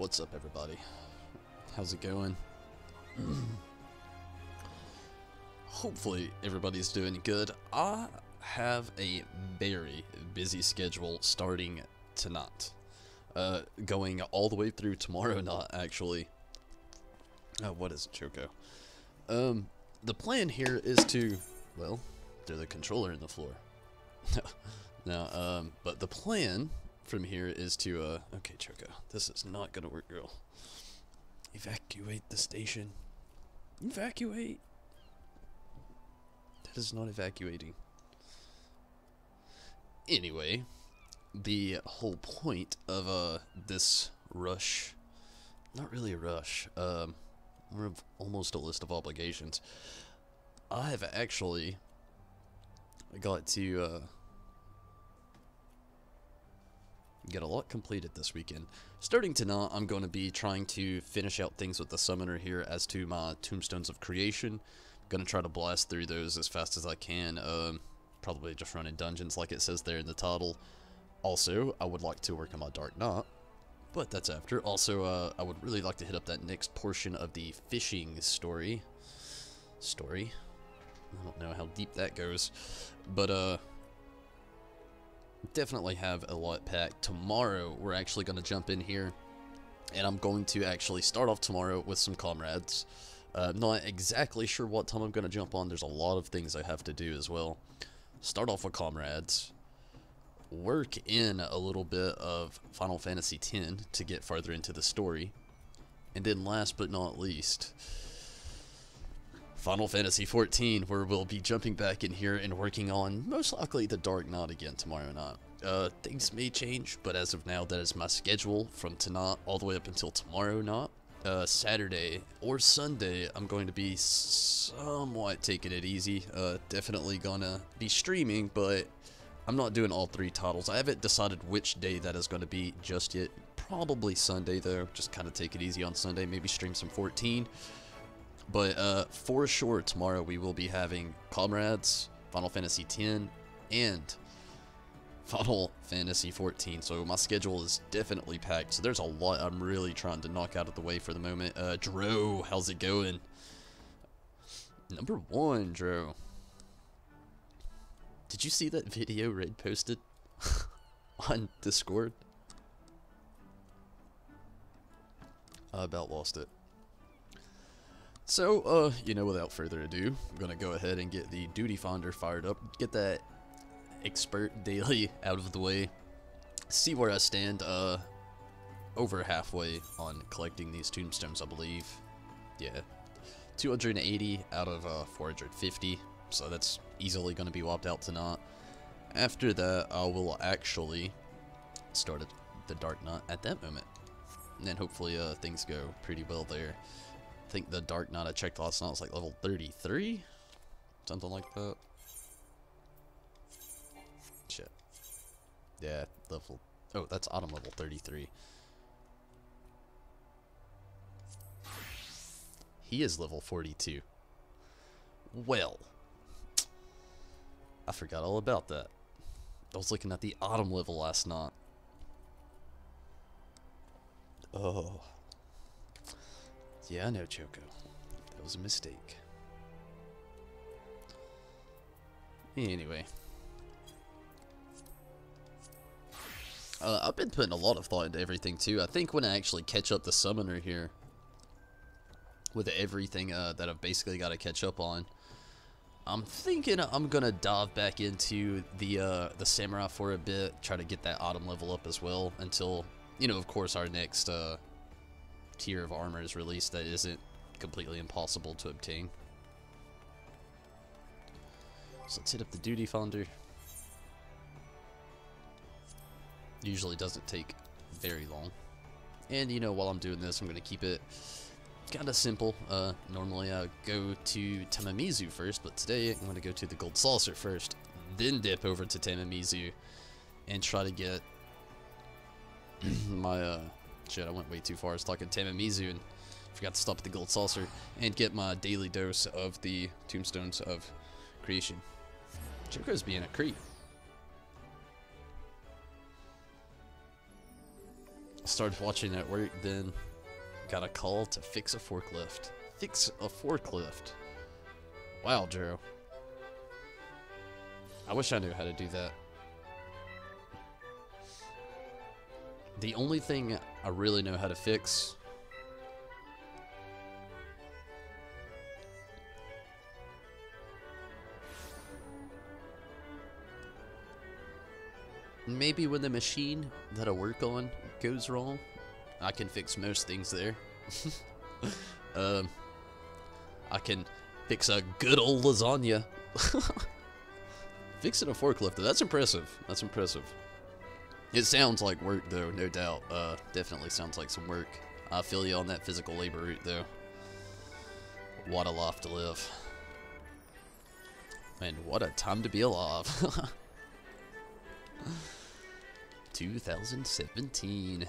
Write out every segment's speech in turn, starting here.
What's up, everybody? How's it going? Hopefully everybody's doing good. I have a very busy schedule starting tonight. Going all the way through tomorrow night, actually. What is it, Choco? The plan here is to, well, throw the controller in the floor. No, but the plan from here is to, okay, Choco, this is not gonna work, girl. Evacuate the station. Evacuate. That is not evacuating. Anyway, the whole point of, this rush, not really a rush, more of almost a list of obligations. I have actually got to, get a lot completed this weekend. Starting tonight, I'm going to be trying to finish out things with the summoner here as to my tombstones of creation. I'm going to try to blast through those as fast as I can, probably just running dungeons like it says there in the title. Also, I would like to work on my Dark Knight, but that's after. Also, I would really like to hit up that next portion of the fishing story. I don't know how deep that goes, but, definitely have a lot packed. Tomorrow, we're actually going to jump in here, and I'm going to actually start off tomorrow with some comrades. Not exactly sure what time I'm going to jump on. There's a lot of things I have to do as well. Start off with comrades. Work in a little bit of Final Fantasy X to get farther into the story. And then last but not least, Final Fantasy XIV, where we'll be jumping back in here and working on, most likely, the Dark Knight again tomorrow night. Things may change, but as of now, that is my schedule from tonight all the way up until tomorrow night. Saturday or Sunday, I'm going to be somewhat taking it easy. Definitely gonna be streaming, but I'm not doing all three titles. I haven't decided which day that is going to be just yet. Probably Sunday, though. Just kind of take it easy on Sunday. Maybe stream some 14. But for sure, tomorrow we will be having Comrades, Final Fantasy X, and Final Fantasy XIV. So my schedule is definitely packed. So there's a lot I'm really trying to knock out of the way for the moment. Dro, how's it going? Number 1, Dro. Did you see that video Raid posted on Discord? I about lost it. So, you know, without further ado, I'm going to go ahead and get the Duty Finder fired up, get that Expert Daily out of the way, see where I stand, over halfway on collecting these tombstones, I believe. Yeah, 280 out of 450, so that's easily going to be wiped out tonight. After that, I will actually start the Dark Knight at that moment, and then hopefully things go pretty well there. I think the Dark Knight I checked last night was like level 33, something like that. Shit. Yeah, level. Oh, that's Autumn level 33. He is level 42. Well, I forgot all about that. I was looking at the Autumn level last night. Oh. Yeah, I know, Choco. That was a mistake. Anyway. I've been putting a lot of thought into everything, too. I think when I actually catch up the summoner here, with everything that I've basically got to catch up on, I'm thinking I'm going to dive back into the samurai for a bit, try to get that Autumn level up as well, until, you know, of course, our next tier of armor is released that isn't completely impossible to obtain. So let's hit up the Duty Finder. Usually doesn't take very long. And, you know, while I'm doing this, I'm going to keep it kind of simple. Normally I go to Tamamizu first, but today I'm going to go to the Gold Saucer first, then dip over to Tamamizu and try to get my, shit, I went way too far. I was talking Tamamizu and forgot to stop at the Gold Saucer and get my daily dose of the Tombstones of Creation. Choco's being a creep. Started watching at work, then got a call to fix a forklift. Fix a forklift. Wow, Drew. I wish I knew how to do that. The only thing I really know how to fix maybe when the machine that I work on goes wrong, I can fix most things there. I can fix a good old lasagna. Fixing a forklift, though, that's impressive. That's impressive. It sounds like work, though, no doubt. Definitely sounds like some work. I feel you on that physical labor route, though. What a life to live. And what a time to be alive. 2017.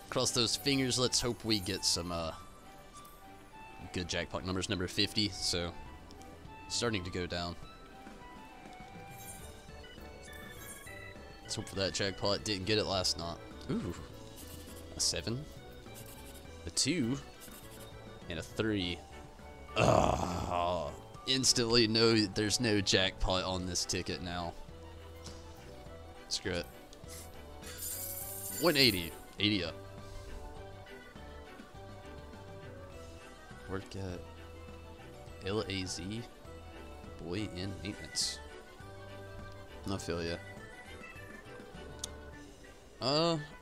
Cross those fingers. Let's hope we get some good jackpot numbers. Number 50, so starting to go down. Let's hope for that jackpot. Didn't get it last night. Ooh. A 7. A 2. And a 3. Ah. Instantly, no, there's no jackpot on this ticket now. Screw it. 180. 80 up. Work at LAZ. Boy in maintenance. I feel ya.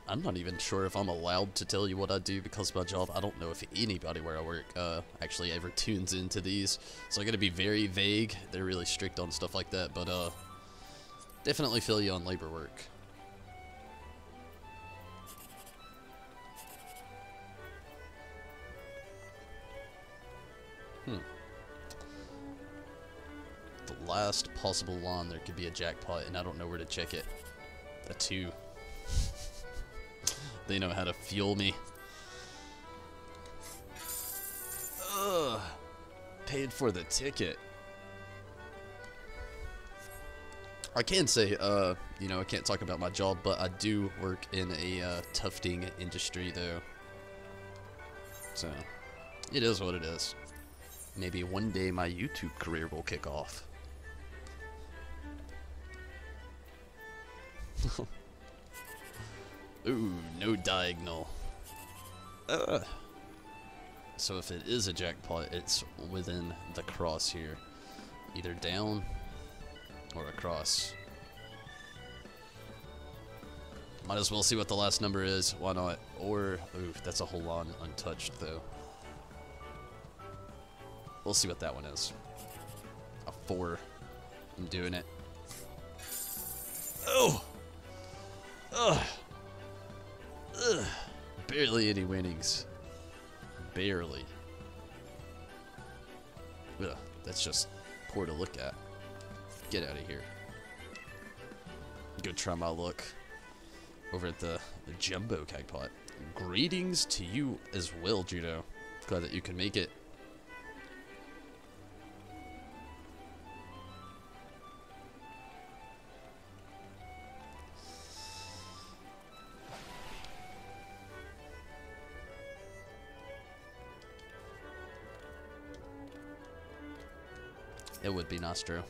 I'm not even sure if I'm allowed to tell you what I do because of my job. I don't know if anybody where I work actually ever tunes into these, so I gotta be very vague. They're really strict on stuff like that, but definitely feel you on labor work. The last possible line there could be a jackpot, and I don't know where to check it. A 2. They know how to fuel me. Ugh. Paid for the ticket. I can say, you know, I can't talk about my job, but I do work in a tufting industry, though. So, it is what it is. Maybe one day my YouTube career will kick off. Ooh, no diagonal. So if it is a jackpot, it's within the cross here. Either down or across. Might as well see what the last number is. Why not? Or, ooh, that's a whole lot untouched, though. We'll see what that one is. A 4. I'm doing it. Oh! Ugh! Ugh. Barely any winnings. Barely. Ugh, that's just poor to look at. Get out of here. Go try my luck over at the jumbo jackpot. Greetings to you as well, Judo. Glad that you can make it. It would be nice, Drew.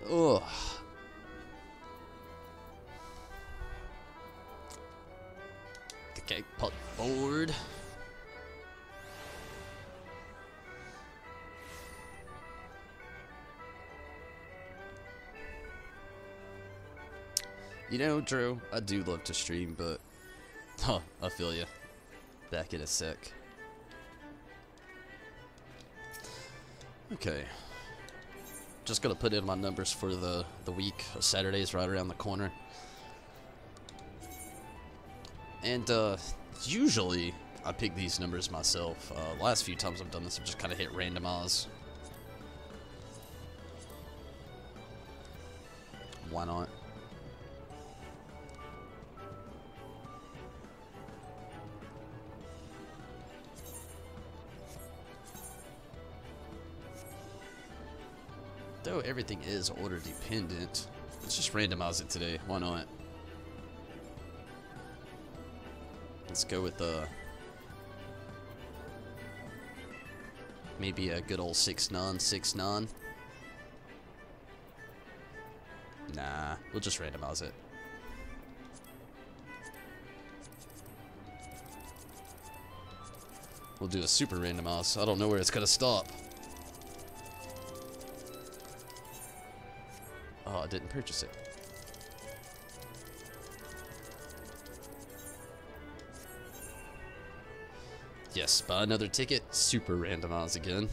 Ugh. The cake pot board. You know, Drew, I do love to stream, but I feel ya. Back in a sec. Okay. Just gonna put in my numbers for the week. Saturday's right around the corner. And usually I pick these numbers myself. Last few times I've done this, I've just kind of hit randomize. Why not? Though everything is order dependent, let's just randomize it today. Why not? Let's go with maybe a good old 6-9, 6-9. Nah, we'll just randomize it. We'll do a super randomize. I don't know where it's gonna stop. Oh, I didn't purchase it. Yes, buy another ticket. Super randomize again.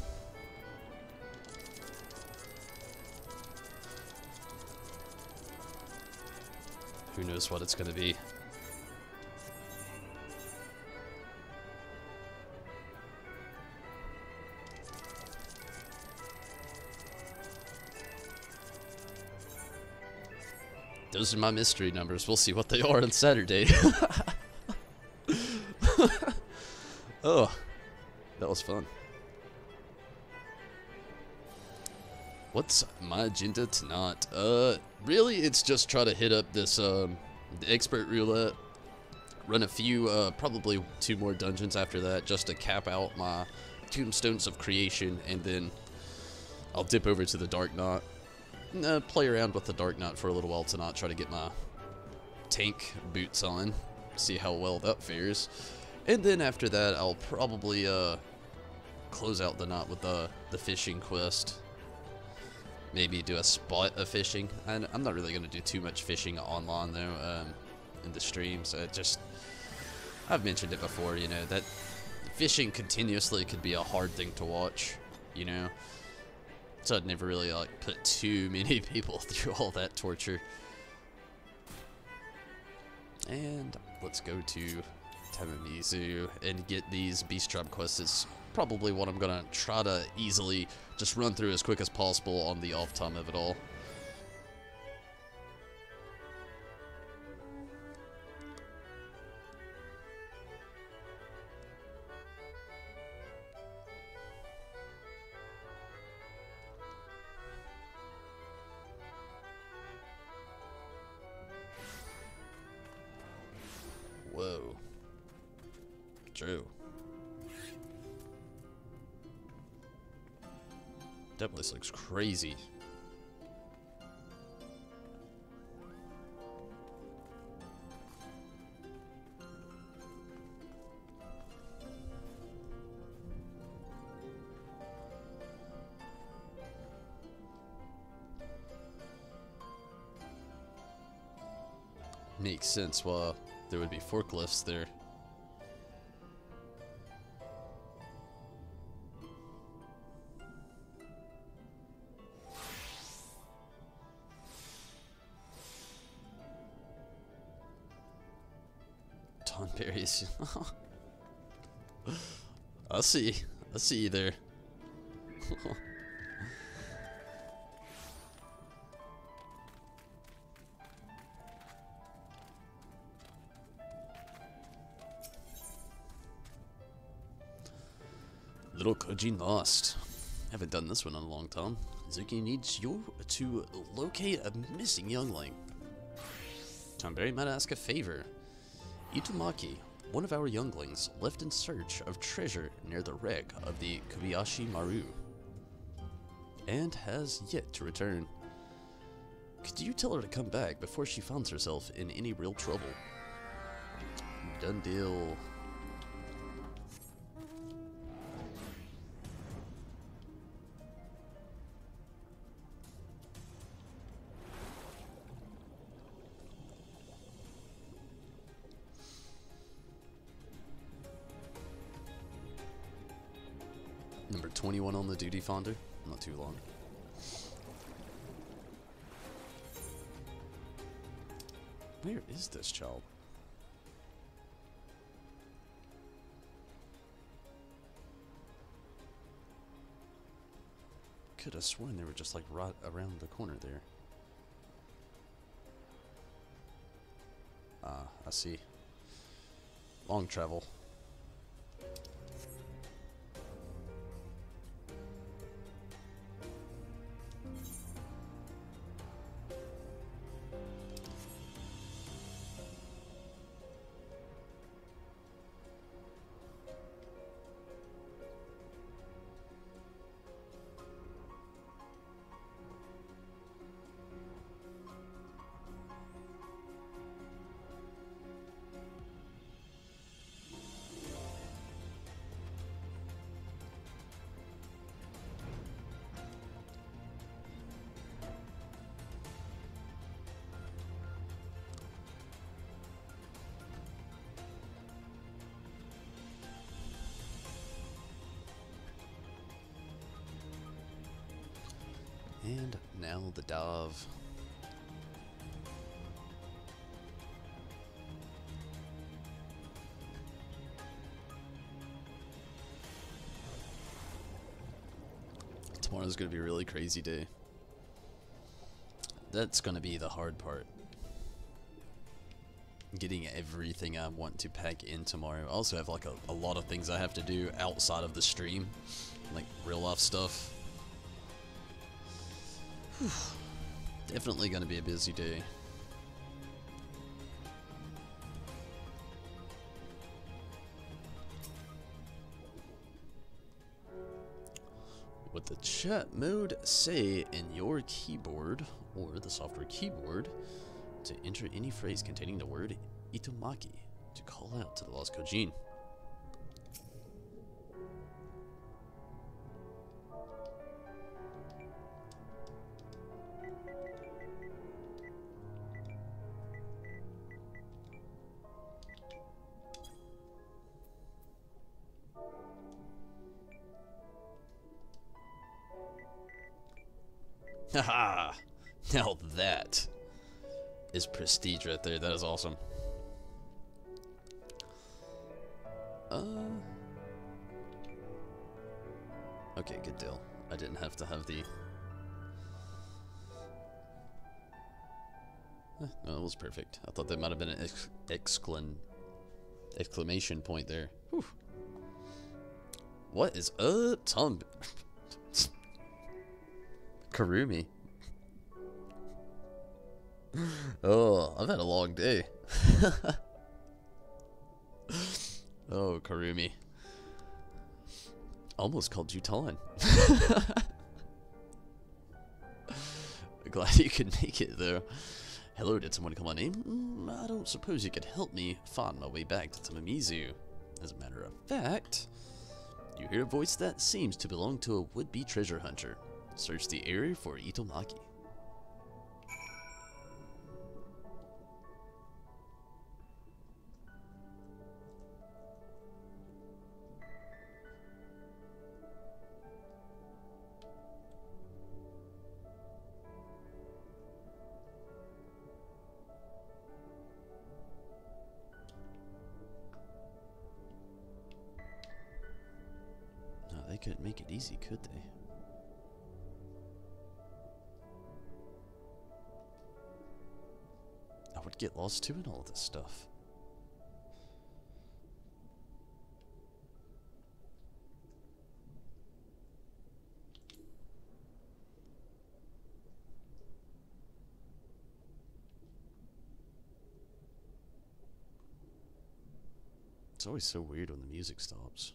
Who knows what it's gonna be. Those are my mystery numbers. We'll see what they are on Saturday. Oh, that was fun. What's my agenda tonight? Really, it's just try to hit up this, the expert roulette. Run a few, probably 2 more dungeons after that, just to cap out my tombstones of creation, and then I'll dip over to the Dark Knot. Play around with the Dark Knot for a little while tonight, try to get my tank boots on, see how well that fares. And then after that, I'll probably close out the night with the fishing quest. Maybe do a spot of fishing. And I'm not really going to do too much fishing online though, in the streams. I've mentioned it before, you know, that fishing continuously could be a hard thing to watch, you know. So I'd never really like put too many people through all that torture. And let's go to Tamamizu and get these Beast Tribe quests. Is probably what I'm gonna try to easily just run through as quick as possible on the off time of it all. Whoa. True. That place looks crazy. Makes sense why there would be forklifts there. Tonberries. I see you there. Little Koji lost. Haven't done this one in a long time. Zuki needs you to locate a missing youngling. Tonberry might ask a favor. Itomaki, one of our younglings, left in search of treasure near the wreck of the Kobayashi Maru, and has yet to return. Could you tell her to come back before she finds herself in any real trouble? Done deal. Number 21 on the duty finder. Not too long. Where is this child? Could have sworn they were just like right around the corner there. Ah, I see. Long travel. And now the dive. Tomorrow's gonna be a really crazy day. That's gonna be the hard part. Getting everything I want to pack in tomorrow. I also have like a lot of things I have to do outside of the stream. Like real life stuff. Whew. Definitely gonna be a busy day. What the chat mode say in your keyboard or the software keyboard to enter any phrase containing the word Itomaki to call out to the lost Kojin. Haha! Now that is prestige right there. That is awesome. Okay, good deal. I didn't have to have the... No, it was perfect. I thought there might have been an exclamation point there. Whew. What is up, Tom? Karumi. Oh, I've had a long day. Oh, Karumi. Almost called you Ton. Glad you could make it, though. Hello, did someone call my name? I don't suppose you could help me find my way back to Tamamizu. As a matter of fact, you hear a voice that seems to belong to a would-be treasure hunter. Search the area for Itomaki. No, they couldn't make it easy, could they? I would get lost too in all of this stuff. It's always so weird when the music stops.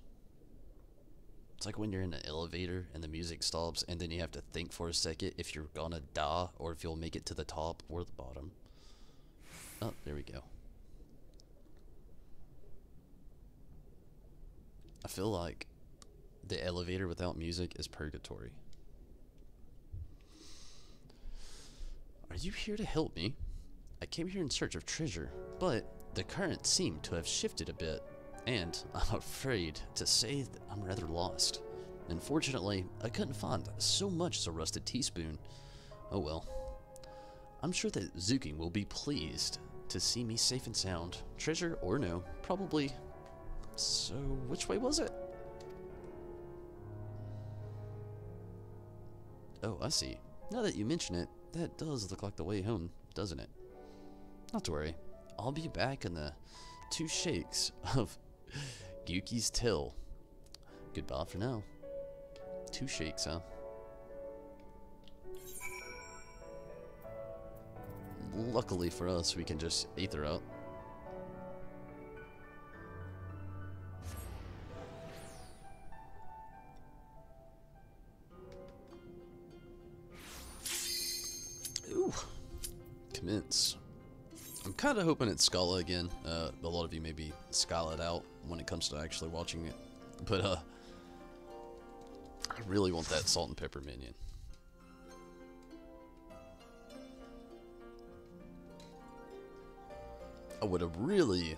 It's like when you're in an elevator and the music stops and then you have to think for a second if you're gonna die or if you'll make it to the top or the bottom. Oh, there we go. I feel like the elevator without music is purgatory. Are you here to help me? I came here in search of treasure, but the current seemed to have shifted a bit, and I'm afraid to say that I'm rather lost. Unfortunately, I couldn't find so much as a rusted teaspoon. Oh well. I'm sure that Zuking will be pleased to see me safe and sound. Treasure or no, probably. So, which way was it? Oh, I see. Now that you mention it, that does look like the way home, doesn't it? Not to worry. I'll be back in the 2 shakes of Gyuki's Till. Goodbye for now. 2 shakes, huh? Luckily for us, we can just aether out. Ooh. Commence. I'm kind of hoping it's Scala again. A lot of you may be Scala'd out when it comes to actually watching it. But, I really want that salt and pepper minion. I would have really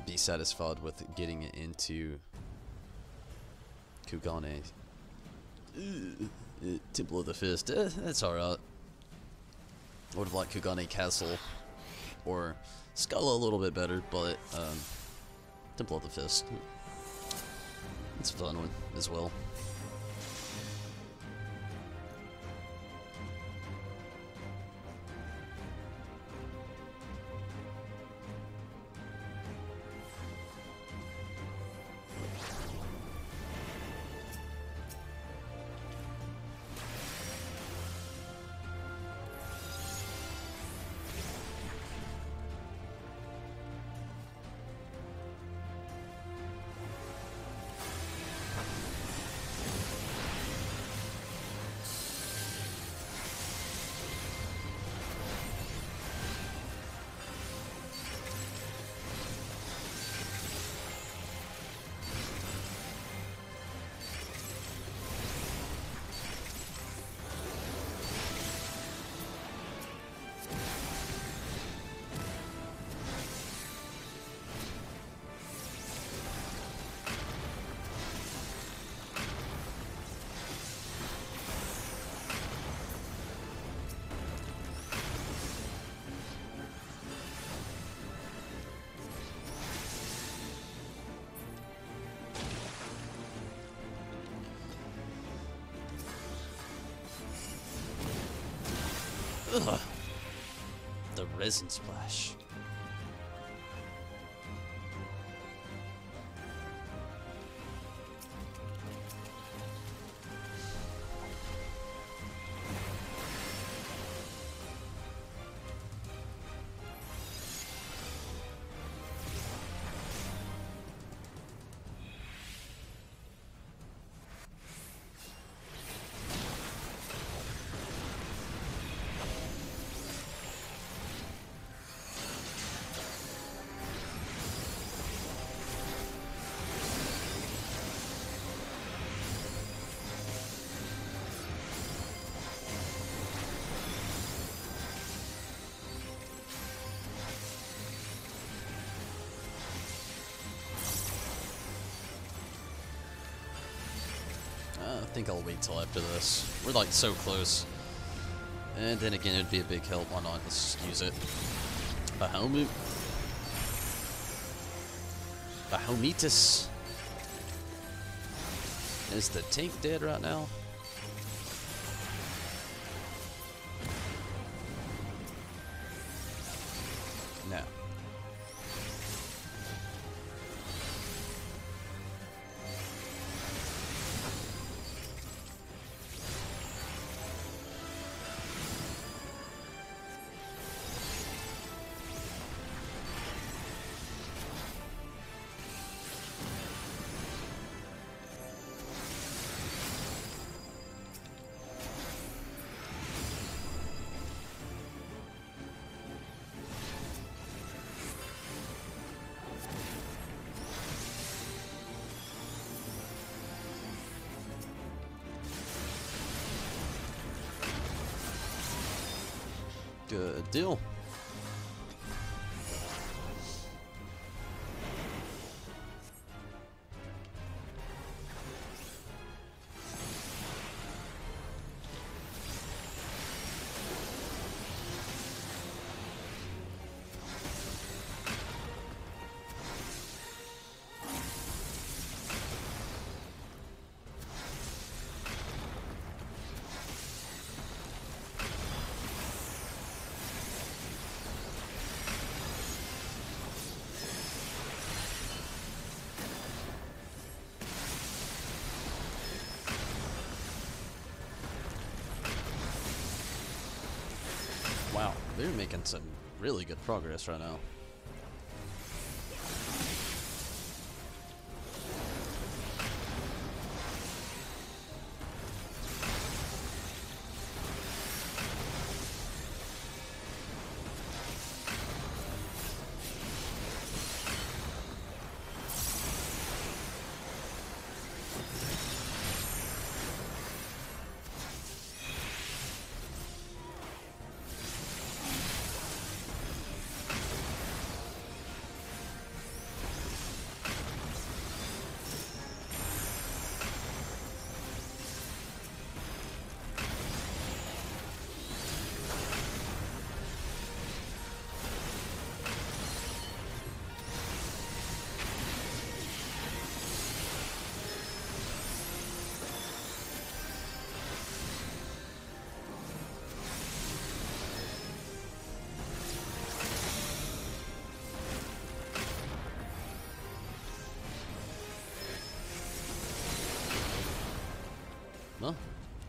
be satisfied with getting it into Kugane Temple of the Fist. That's alright. I would have liked Kugane Castle or Scala a little bit better, but Temple of the Fist. It's a fun one as well. Ugh. The resin splash. I think I'll wait till after this. We're like so close. And then again, it'd be a big help. Why not? Let's use it. Bahometus. Is the tank dead right now? No. Good deal. Wow, they're making some really good progress right now. Well,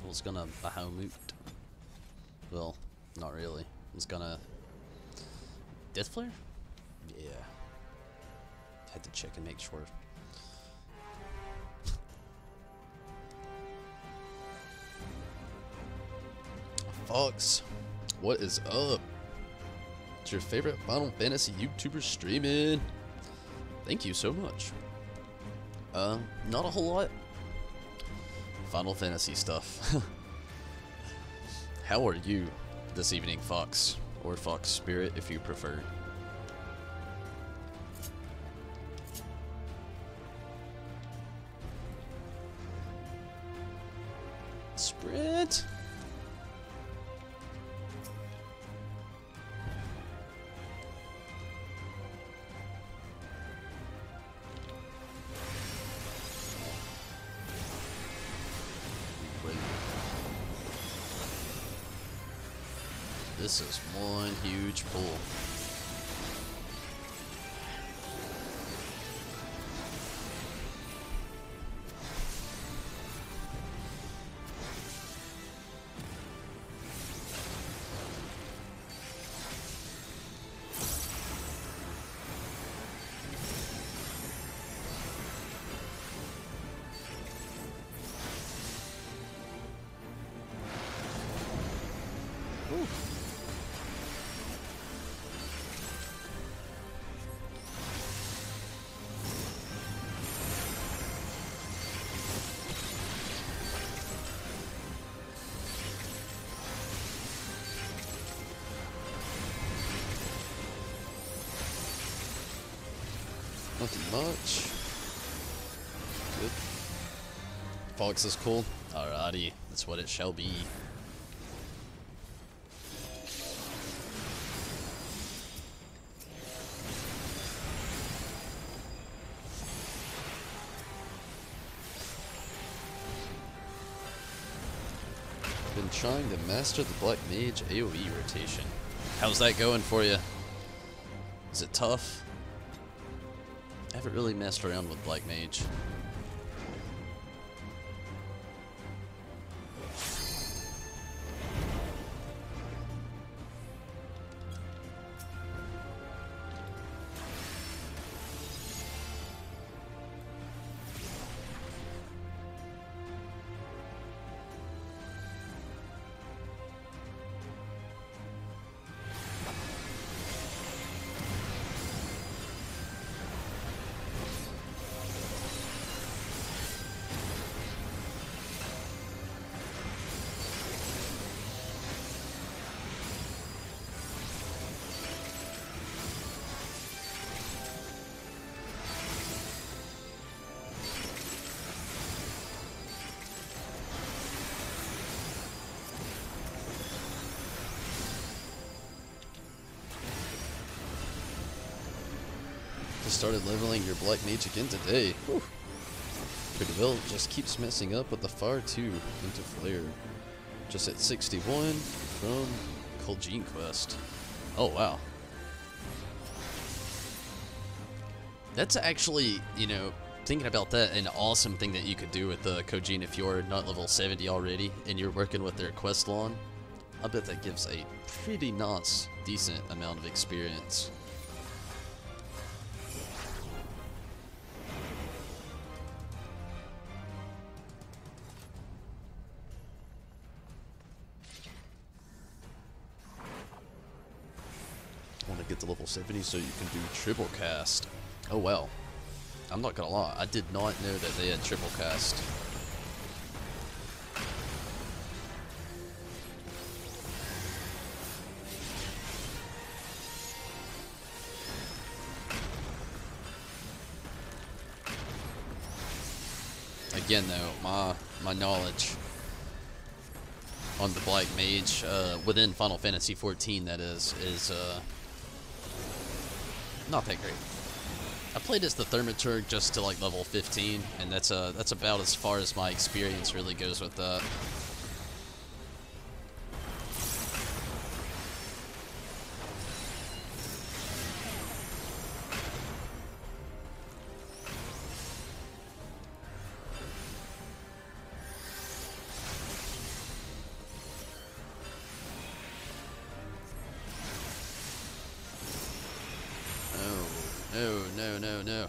I was gonna Bahamut. Well, not really. I was gonna... Death Flare? Yeah. Had to check and make sure. Fox, what is up? It's your favorite Final Fantasy YouTuber streaming. Thank you so much. Not a whole lot. Final Fantasy stuff. How are you this evening, Fox? Or Fox Spirit, if you prefer. Sprint! This is one huge pull. Nothing much. Good. Fox is cool. Alrighty, that's what it shall be. Been trying to master the Black Mage AoE rotation. How's that going for you? Is it tough? I haven't really messed around with Black Mage. Just started leveling your Black Mage again today. Whew. Pretty well, just keeps messing up with the Fire 2 into Flare. Just at 61 from Colgene Quest. Oh wow. That's actually, you know, thinking about that, an awesome thing that you could do with the Kojin if you're not level 70 already and you're working with their quest lawn. I bet that gives a pretty nice, decent amount of experience. Want to get to level 70 so you can do triple cast. Oh well. I'm not gonna lie, I did not know that they had triple cast. Again though, my knowledge on the Black Mage within Final Fantasy XIV, that is not that great. I played as the Thaumaturg just to like level 15, and that's about as far as my experience really goes with that. no, no, no.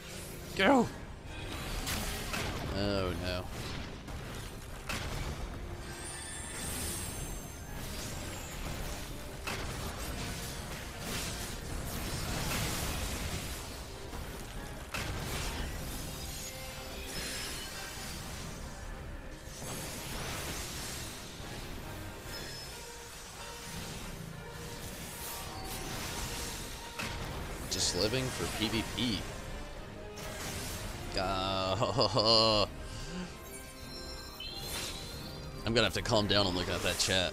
Go! Oh, no. Just living for PvP. I'm gonna have to calm down and look at that chat.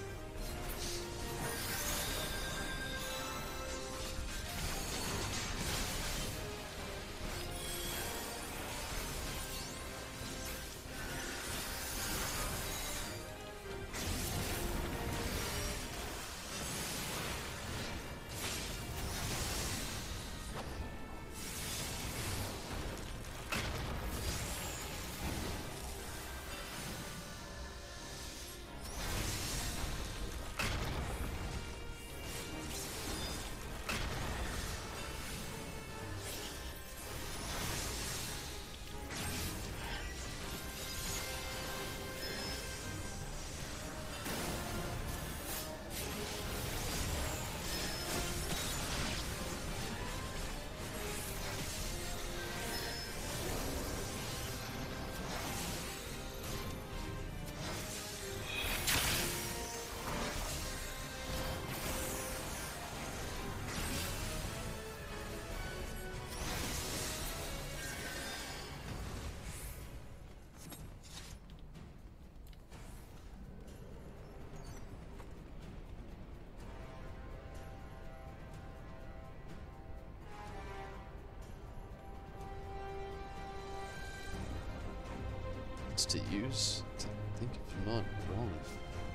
To use, I think if I'm not wrong,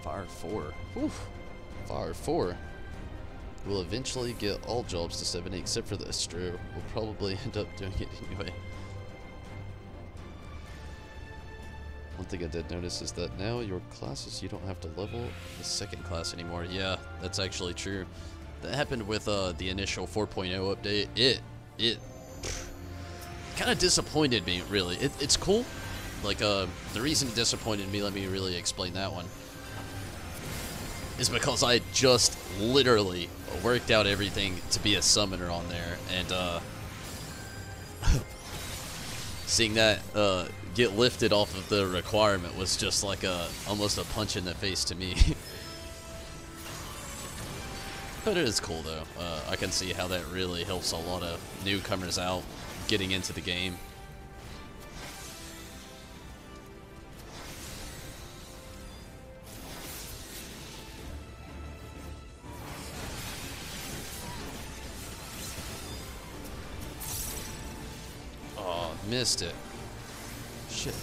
Fire 4. Whew. Fire 4. We'll eventually get all jobs to 70 except for the Astro. We'll probably end up doing it anyway. One thing I did notice is that now your classes, you don't have to level the second class anymore. Yeah, that's actually true. That happened with the initial 4.0 update. It kind of disappointed me, really. It's cool. Like, the reason it disappointed me, let me really explain that one, is because I just literally worked out everything to be a summoner on there, and, seeing that, get lifted off of the requirement was just like almost a punch in the face to me. But it is cool, though. I can see how that really helps a lot of newcomers out getting into the game. Missed it. Shit.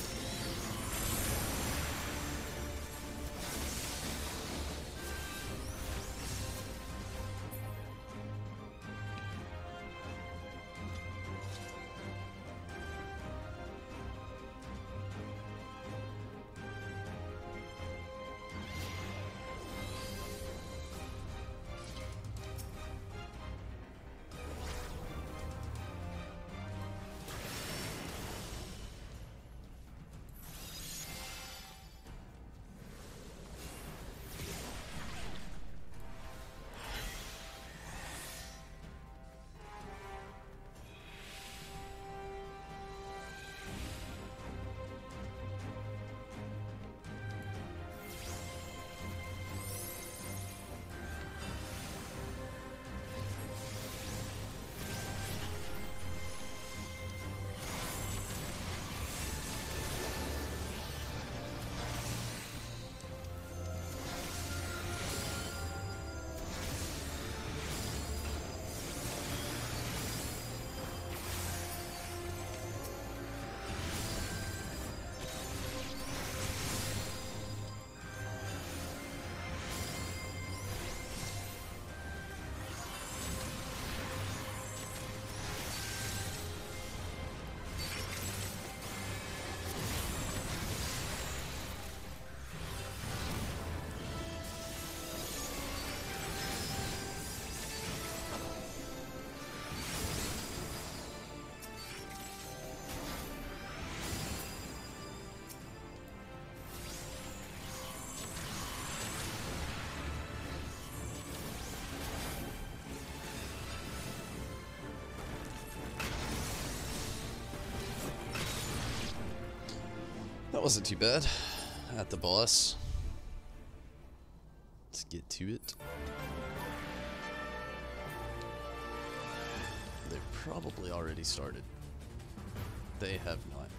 wasn't too bad. At the boss. Let's get to it. They've probably already started. They have not.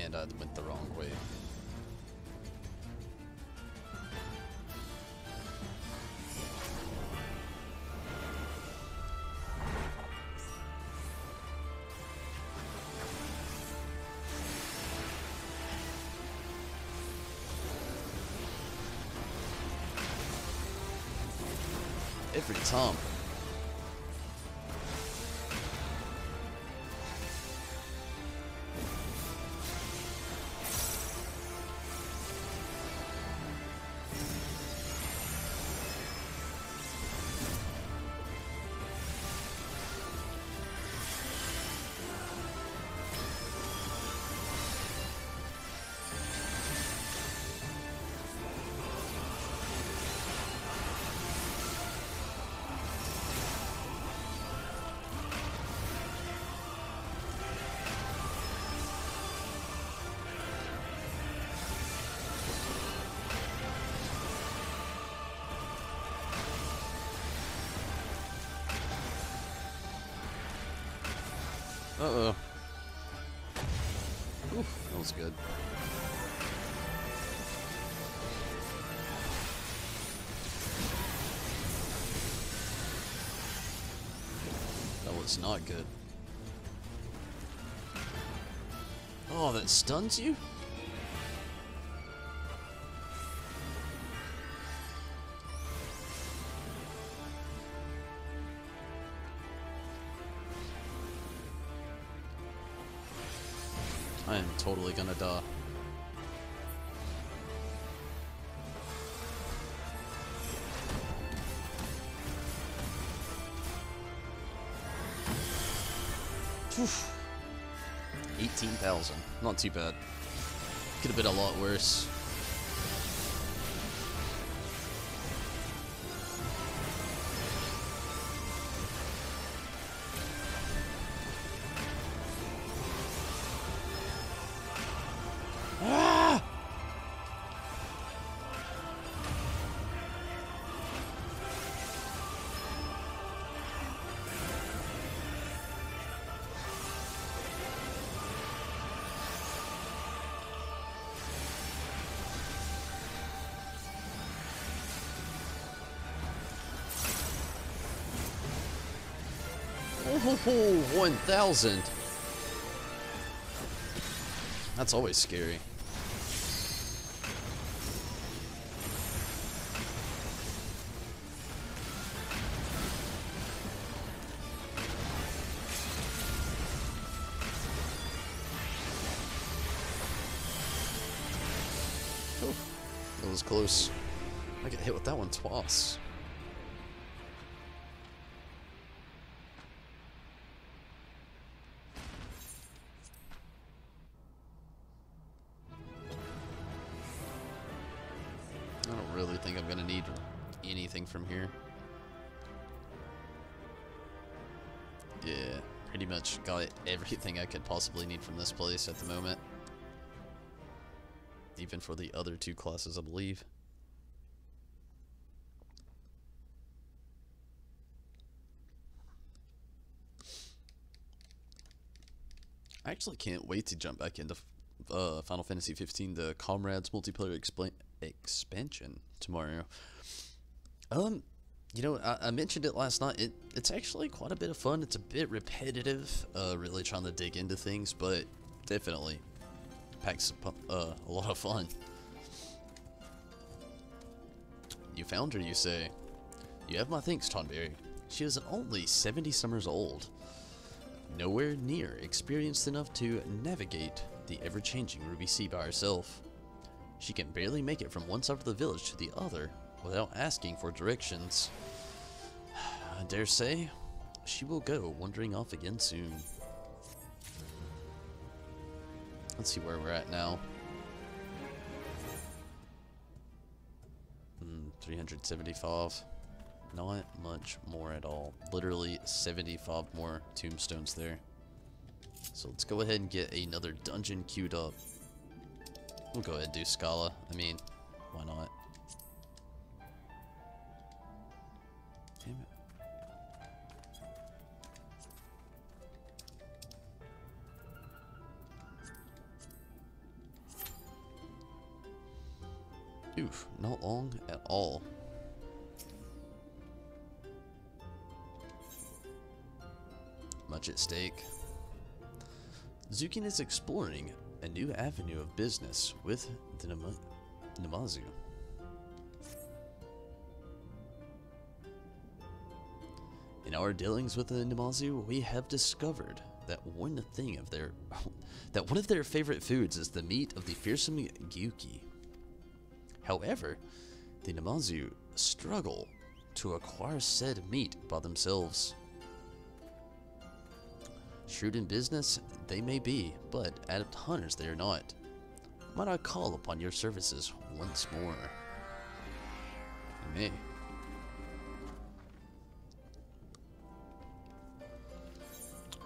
And I went the wrong way. Every time. Uh-oh. Oof, that was good. That was not good. Oh, that stuns you? I am totally gonna die. Whew. 18,000. Not too bad. Could have been a lot worse. Oh, 1,000. That's always scary. Oh, that was close. I got hit with that one twice. I don't really think I'm gonna need anything from here. Yeah, pretty much got everything I could possibly need from this place at the moment. Even for the other two classes, I believe. I actually can't wait to jump back into Final Fantasy 15, the Comrades multiplayer expansion tomorrow. You know, I mentioned it last night. It's actually quite a bit of fun. It's a bit repetitive, really trying to dig into things, but definitely packs a lot of fun. You found her, you say? You have my thanks, Tonberry. She is only 70 summers old. Nowhere near experienced enough to navigate the ever-changing Ruby Sea by herself. She can barely make it from one side of the village to the other without asking for directions. I dare say she will go wandering off again soon. Let's see where we're at now. 375. Not much more at all. Literally 75 more tombstones there. So let's go ahead and get another dungeon queued up. We'll go ahead and do Scala. I mean, why not? Damn it. Oof, not long at all. Much at stake. Zukin is exploring a new avenue of business with the Namazu. In our dealings with the Namazu, we have discovered that one of their favorite foods is the meat of the fearsome Gyuki. However, the Namazu struggle to acquire said meat by themselves. Shrewd in business, they may be, but adept hunters they are not. Might I call upon your services once more? You may.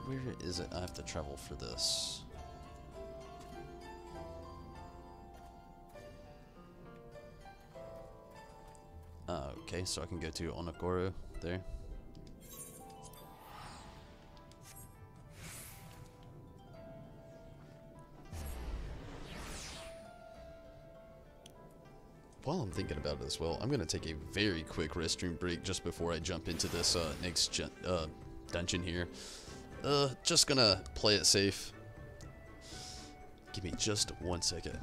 Where is it I have to travel for this? Okay, so I can go to Onokoro there. While I'm thinking about it as well, I'm going to take a very quick restroom break just before I jump into this next dungeon here. Just going to play it safe. Give me just 1 second.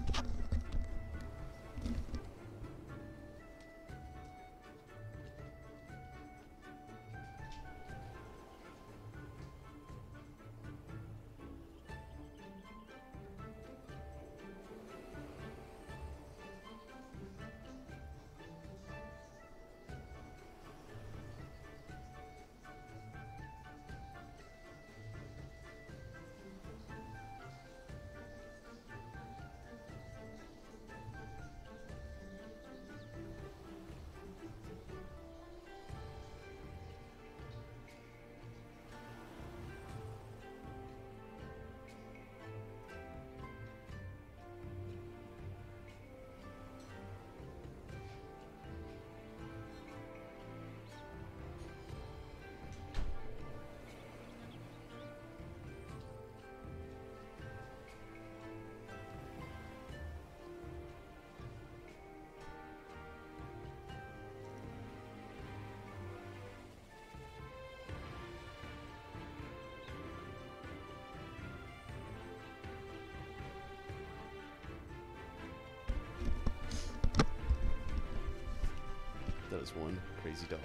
That was one crazy dog.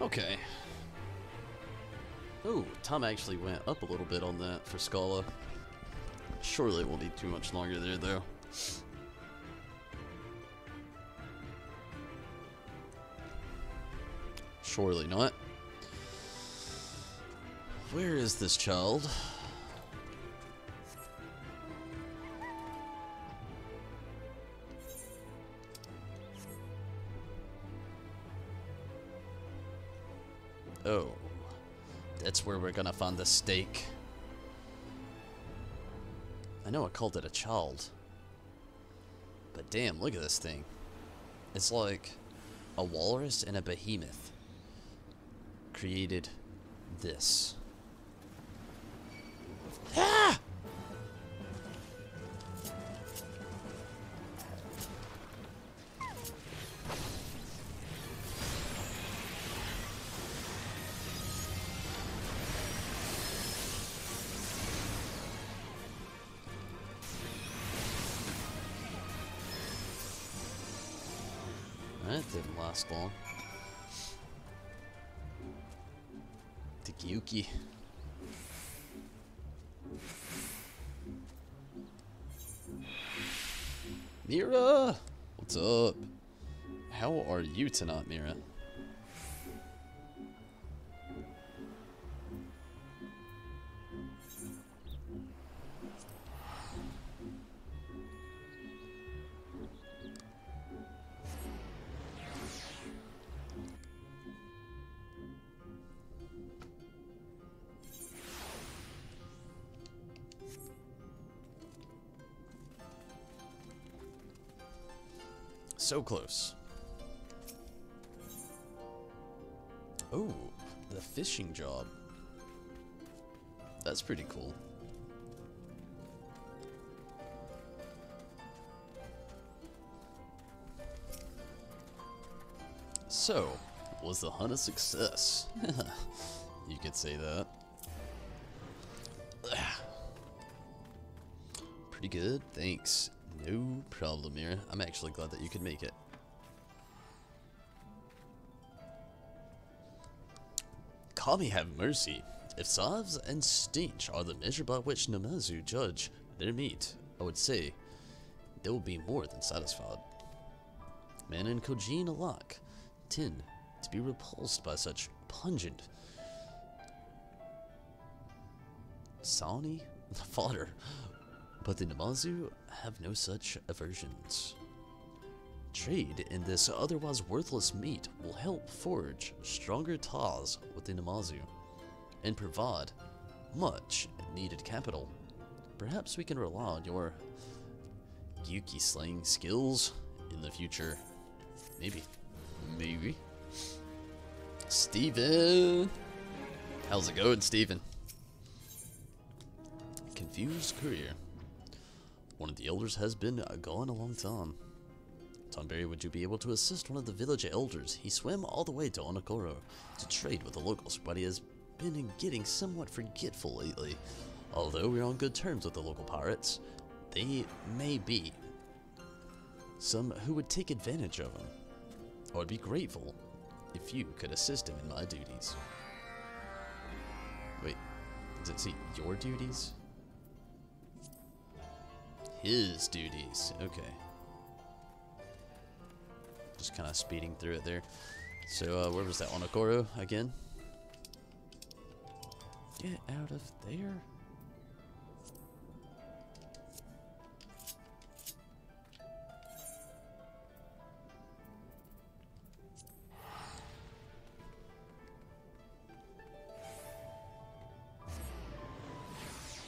Okay. Oh, time actually went up a little bit on that for Scala. Surely it won't be too much longer there, though. Surely not. Where is this child? Oh, that's where we're gonna find the stake. I know I called it a child, but damn, look at this thing. It's like a walrus and a behemoth created this. Ah! That didn't last long. Gyuki. Mira! What's up? How are you tonight, Mira? So close. Oh, the fishing job. That's pretty cool. So, was the hunt a success? You could say that. Pretty good, thanks. No problem, Mira. I'm actually glad that you could make it. Kami have mercy. If Savs and stench are the measure by which Namazu judge their meat, I would say they will be more than satisfied. Man and Kojin alike tend to be repulsed by such pungent Sani fodder, but the Namazu have no such aversions. Trade in this otherwise worthless meat will help forge stronger ties with the Namazu and provide much needed capital. Perhaps we can rely on your Gyuki slaying skills in the future. Maybe. Maybe. Steven! How's it going, Steven? Confused courier. One of the elders has been gone a long time. Tonberry, would you be able to assist one of the village elders? He swam all the way to Onokoro to trade with the locals, but he has been getting somewhat forgetful lately. Although we're on good terms with the local pirates, they may be some who would take advantage of him. I would be grateful if you could assist him in my duties. Wait, does it say your duties? His duties, okay. Just kind of speeding through it there. So, where was that? Onokoro again? Get out of there.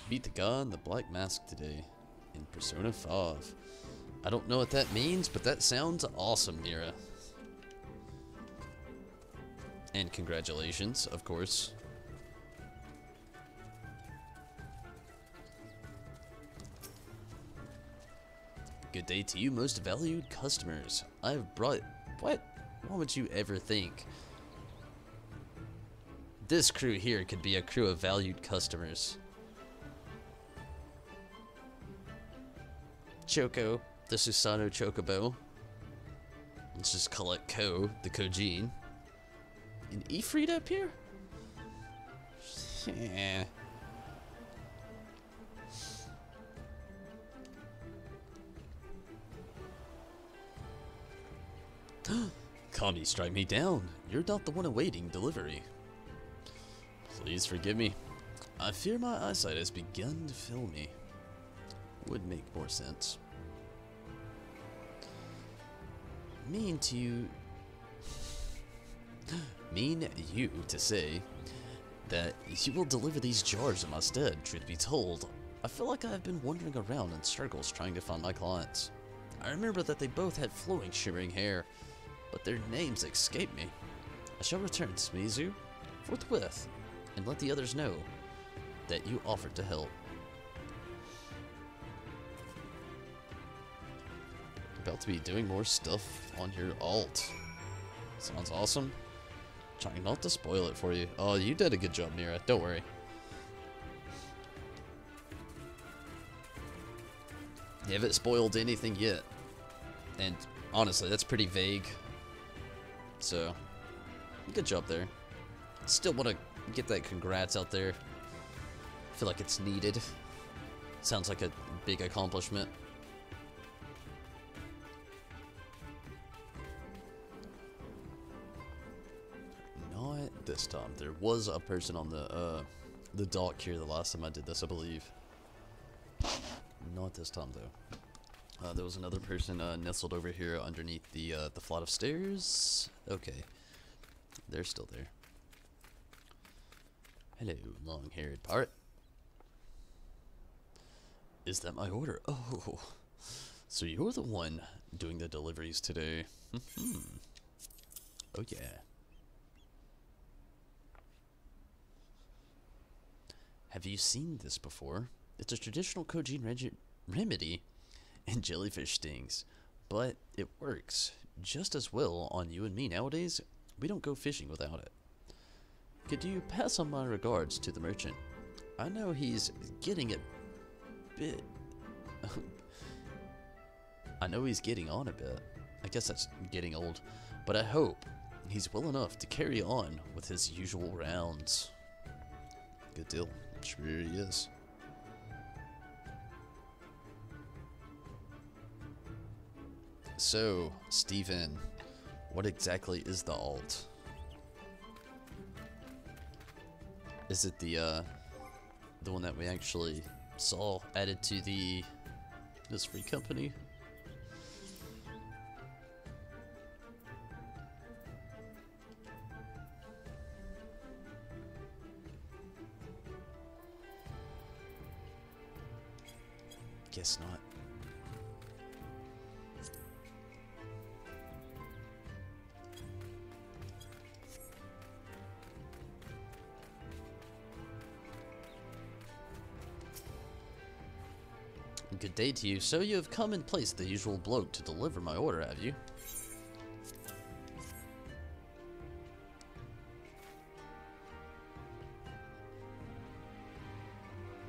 Beat the guy in the black mask today in Persona 5. I don't know what that means, but that sounds awesome, Mira. And congratulations, of course. Good day to you, most valued customers. I've brought... What? What would you ever think? This crew here could be a crew of valued customers. Choco, the Susano Chocobo. Let's just call it Ko, the Kojin. An Ifrit up here? Yeah. Kami, strike me down. You're not the one awaiting delivery. Please forgive me. I fear my eyesight has begun to fail me. Would make more sense. Mean you to say that you will deliver these jars in my stead. Truth be told, I feel like I've been wandering around in circles trying to find my clients. I remember that they both had flowing, shimmering hair, but their names escape me. I shall return to Smizu forthwith and let the others know that you offered to help. About to be doing more stuff on your alt. Sounds awesome. Trying not to spoil it for you. Oh, you did a good job, Mira. Don't worry. You haven't spoiled anything yet. And honestly, that's pretty vague. So, good job there. Still want to get that congrats out there. I feel like it's needed. Sounds like a big accomplishment. Not this time. There was a person on the dock here the last time I did this, I believe. Not this time though. There was another person nestled over here underneath the flight of stairs. Okay, they're still there. Hello, long-haired pirate. Is that my order? Oh, So you're the one doing the deliveries today. Oh yeah. Have you seen this before? It's a traditional Kojin remedy in jellyfish stings, but it works just as well on you and me nowadays. We don't go fishing without it. Could you pass on my regards to the merchant? I know he's getting a bit... I know he's getting on a bit. I guess that's getting old. But I hope he's well enough to carry on with his usual rounds. Good deal. I'm sure he is. So, Steven, what exactly is the alt? Is it the one that we actually saw added to this free company? Guess not. Good day to you. So you have come and placed the usual bloke to deliver my order, have you?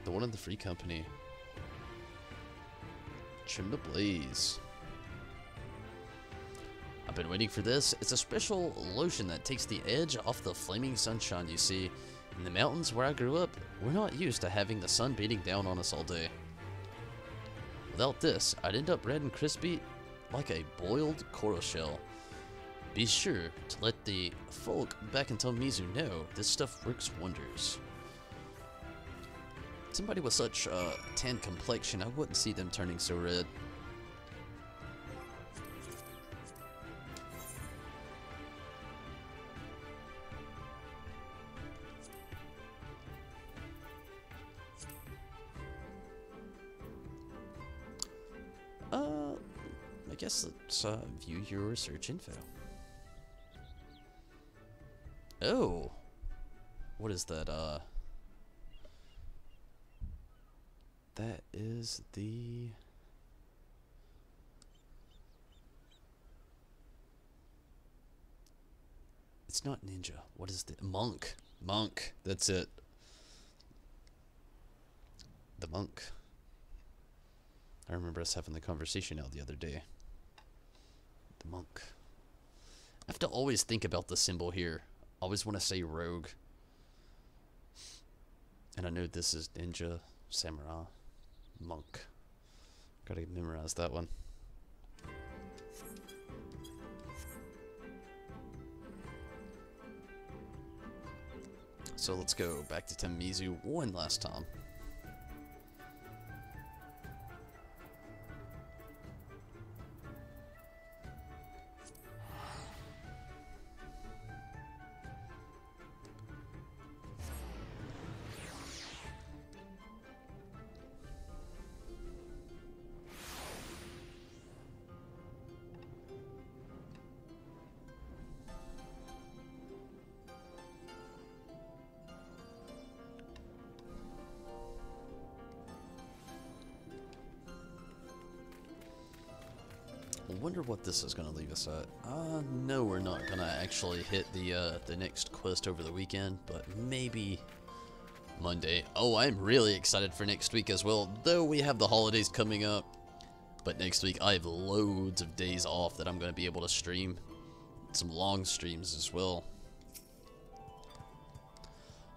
The one in the free company. Trim the blaze. I've been waiting for this. It's a special lotion that takes the edge off the flaming sunshine you see. In the mountains where I grew up, we're not used to having the sun beating down on us all day. Without this, I'd end up red and crispy like a boiled coral shell. Be sure to let the folk back in Tomizu know this stuff works wonders. Somebody with such tan complexion, I wouldn't see them turning so red. I guess let's view your search info. Oh, what is that? That is the... It's not ninja. What is the... Monk. Monk. That's it. The monk. I remember us having the conversation out the other day. The monk. I have to always think about the symbol here. I always want to say rogue. And I know this is ninja, samurai, monk. Gotta memorize that one. So let's go back to Tomizu one last time. I wonder what this is going to leave us at. No, we're not going to actually hit the next quest over the weekend, but maybe Monday. Oh, I'm really excited for next week as well, though we have the holidays coming up. But next week I have loads of days off that I'm going to be able to stream. Some long streams as well.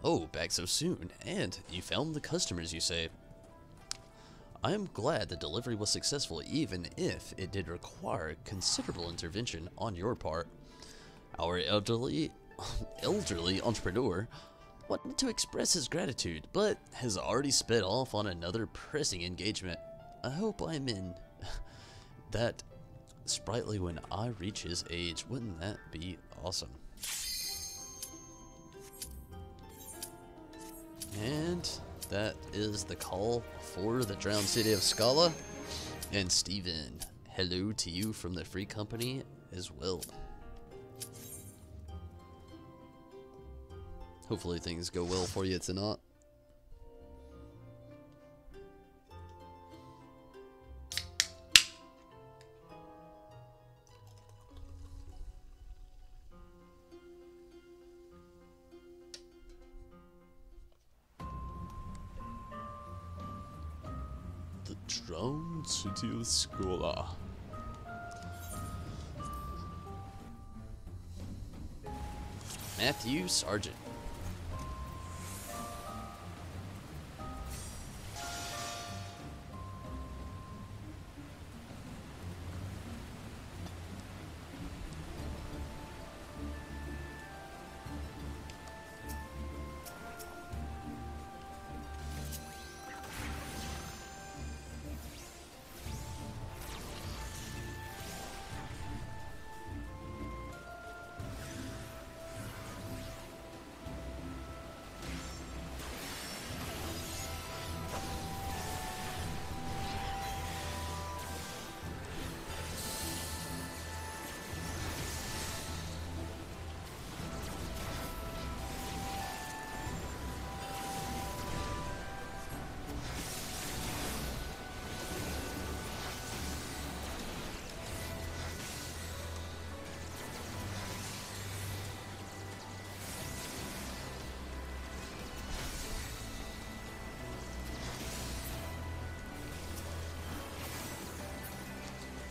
Oh, back so soon. And you found the customers, you say. I am glad the delivery was successful, even if it did require considerable intervention on your part. Our elderly entrepreneur wanted to express his gratitude, but has already sped off on another pressing engagement. I hope I'm in that sprightly when I reach his age. Wouldn't that be awesome? And that is the call for the drowned city of Scala. And Steven, hello to you from the free company as well. Hopefully things go well for you tonight. The drowned city of Skola. Matthew Sargent.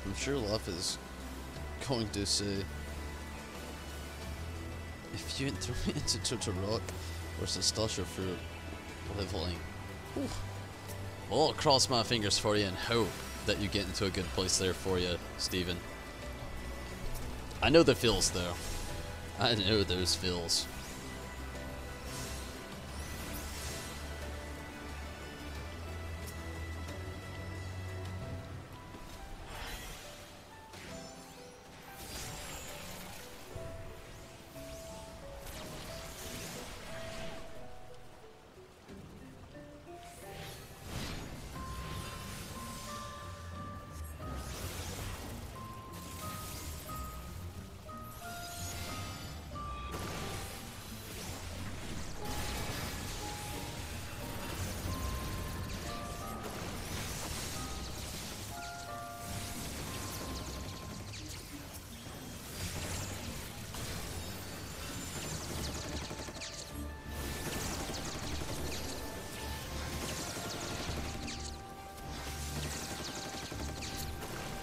I'm sure Luff is going to say, if you throw me into Totorock or Sastasha for leveling, whew, well, I'll cross my fingers for you and hope that you get into a good place there for you, Steven. I know the feels though. I know those feels.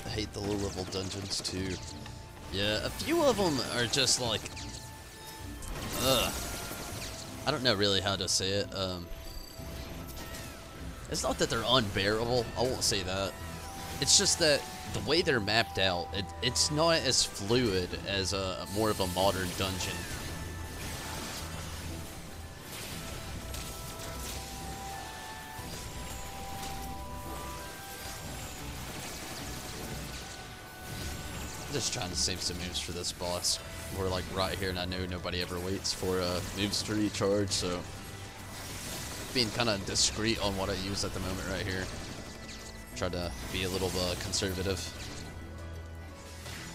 I hate the low level dungeons too. Yeah, a few of them are just like, ugh. I don't know really how to say it. It's not that they're unbearable, I won't say that. It's just that the way they're mapped out, it's not as fluid as a more of a modern dungeon. Just trying to save some moves for this boss. We're like right here, and I know nobody ever waits for moves to recharge, so being kind of discreet on what I use at the moment right here. Try to be a little conservative.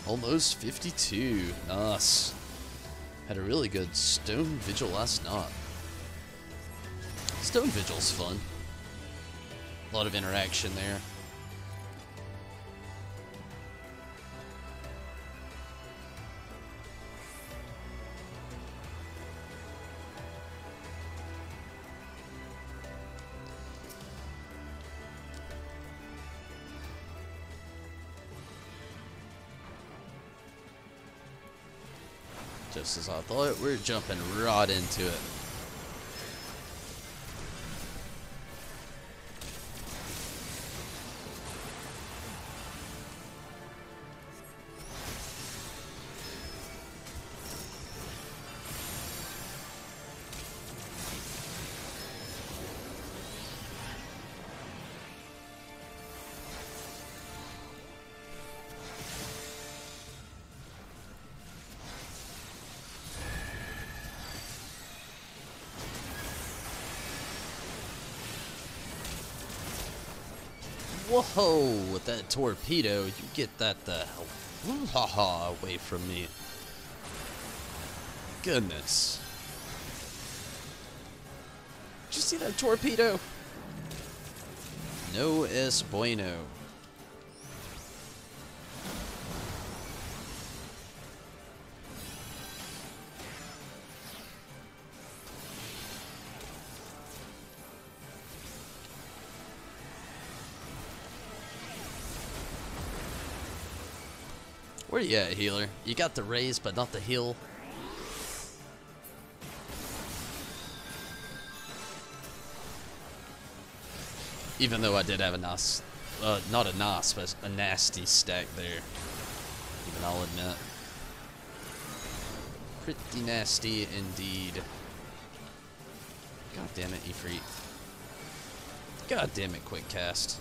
Almost 52. Nice. Had a really good Stone Vigil last night. Stone Vigil's fun. A lot of interaction there. Just as I thought, we're jumping right into it. Whoa, with that torpedo, you get that the hell away from me. Goodness. Did you see that torpedo? No es bueno. Where you at, healer? You got the raise, but not the heal. Even though I did have a nice, not a nice, but a nasty stack there. Even I'll admit. Pretty nasty indeed. God damn it, Ifrit. God damn it, quick cast.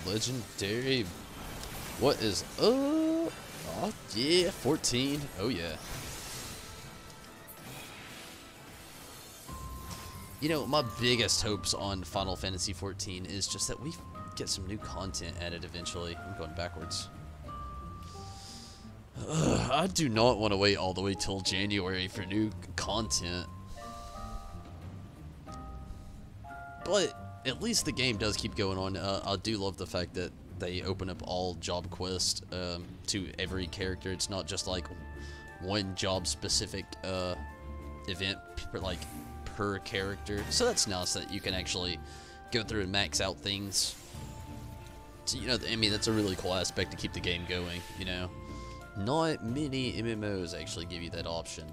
Legendary. What is oh yeah, 14. Oh yeah. You know, my biggest hopes on Final Fantasy 14 is just that we get some new content added eventually. I'm going backwards. I do not want to wait all the way till January for new content. But at least the game does keep going on. I do love the fact that they open up all job quests to every character. It's not just like one job specific event like per character. So that's nice that you can actually go through and max out things. So, you know, I mean, that's a really cool aspect to keep the game going, you know. Not many MMOs actually give you that option.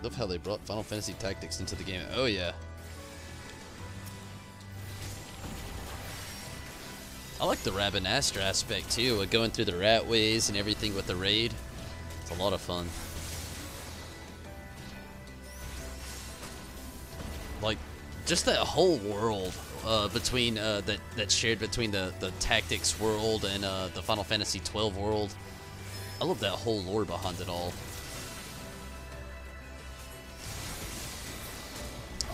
Love how they brought Final Fantasy Tactics into the game. Oh yeah. I like the Rabanastra aspect too, going through the rat ways and everything with the raid. It's a lot of fun. Like, just that whole world between that's shared between the Tactics world and the Final Fantasy XII world. I love that whole lore behind it all.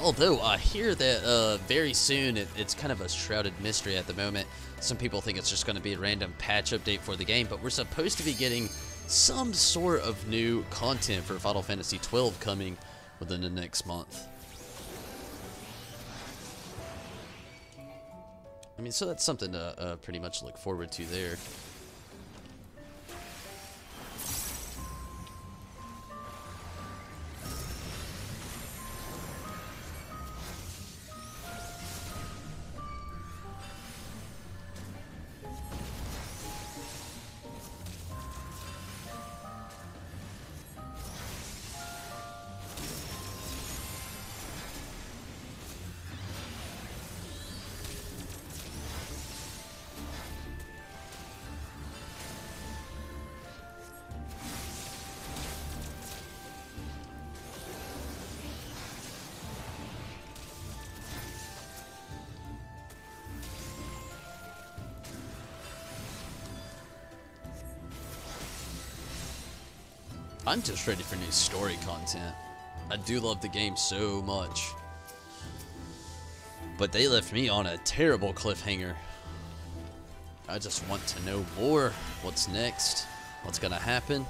Although I hear that very soon it's kind of a shrouded mystery at the moment. Some people think it's just going to be a random patch update for the game, but we're supposed to be getting some sort of new content for Final Fantasy XII coming within the next month. I mean, so that's something to pretty much look forward to there. I'm just ready for new story content. I do love the game so much. But they left me on a terrible cliffhanger. I just want to know more. What's next? What's gonna happen?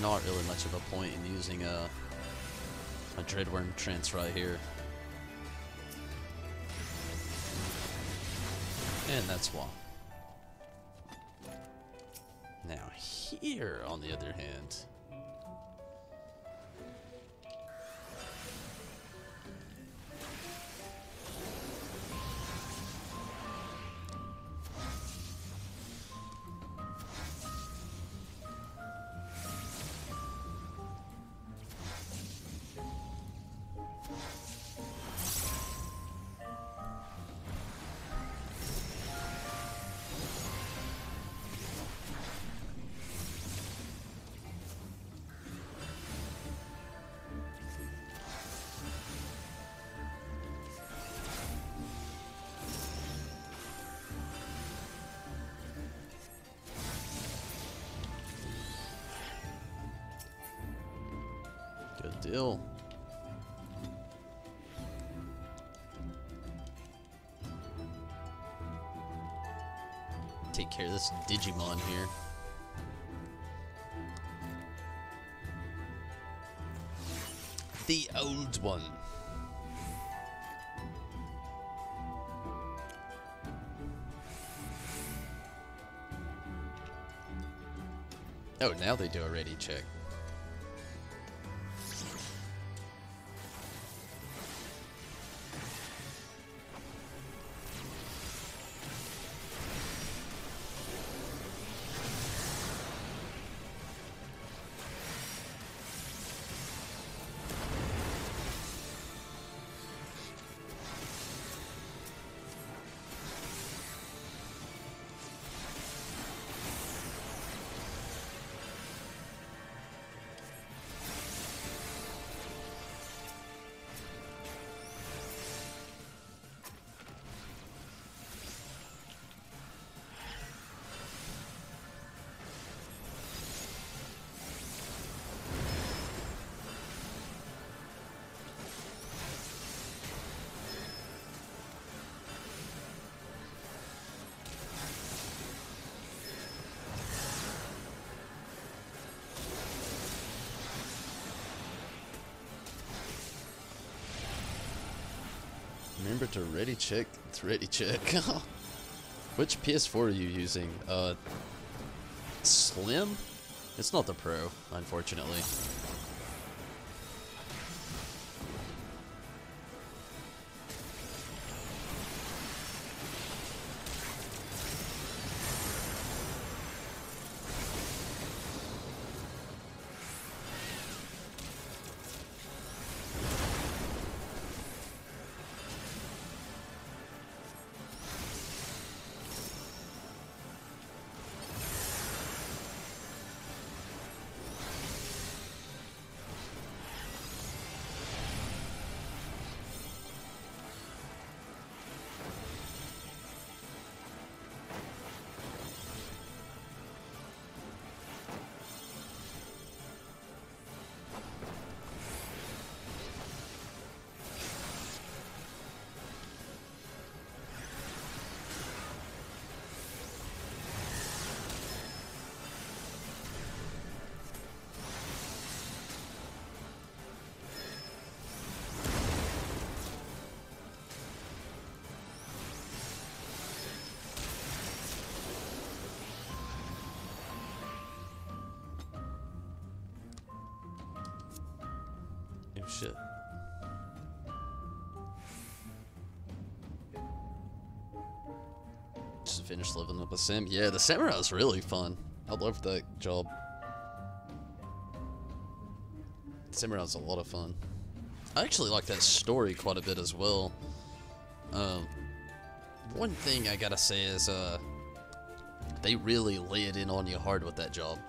not really much of a point in using a Dreadworm Trance right here. And that's why. Now here, on the other hand, good deal. Take care of this Digimon here. The old one. Oh, now they do a ready check. Remember to ready check. It's ready check. Which PS4 are you using? Slim? It's not the Pro, unfortunately. Oh shit. Just finished leveling up a sim. Yeah, the samurai was really fun. I loved that job. The samurai was a lot of fun. I actually like that story quite a bit as well. One thing I gotta say is, they really lay it in on you hard with that job.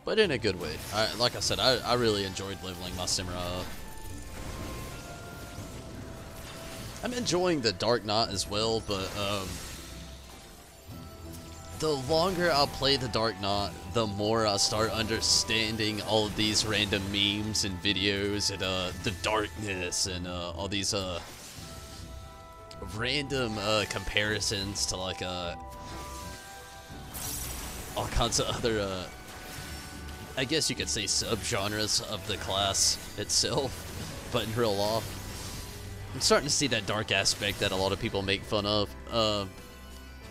But in a good way. Like I said, I really enjoyed leveling my samurai up. I'm enjoying the Dark Knight as well, but the longer I play the Dark Knight, the more I start understanding all of these random memes and videos and the darkness and all these random comparisons to like all kinds of other I guess you could say subgenres of the class itself, but in real law, I'm starting to see that dark aspect that a lot of people make fun of.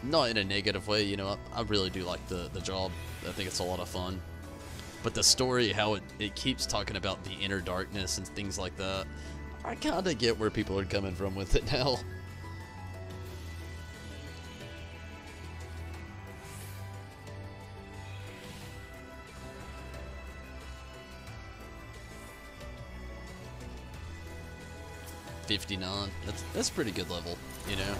Not in a negative way, you know, I really do like the job. I think it's a lot of fun. But the story, how it keeps talking about the inner darkness and things like that, I kind of get where people are coming from with it now. $59. That's a pretty good level, you know.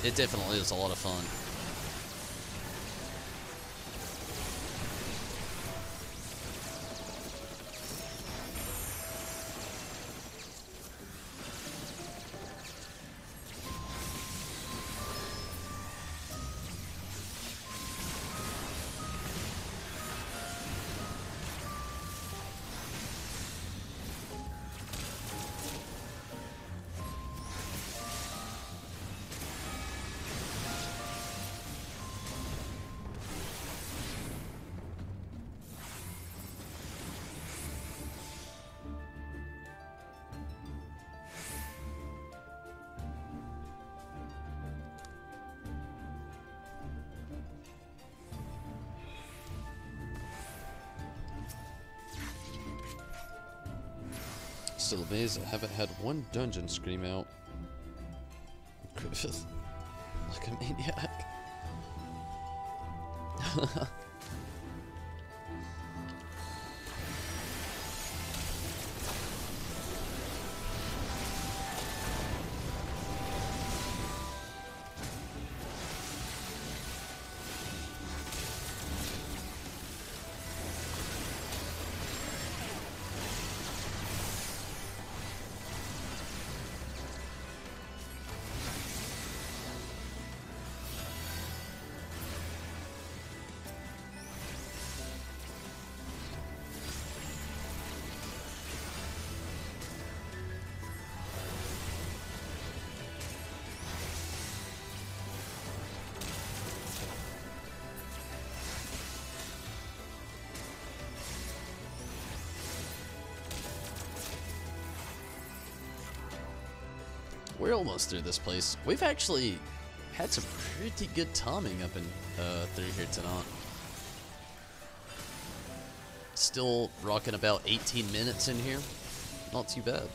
It definitely is a lot of fun. Still amazed I haven't had one dungeon scream out. Griffith, like a maniac. We're almost through this place. We've actually had some pretty good timing up in through here tonight. Still rocking about 18 minutes in here. Not too bad.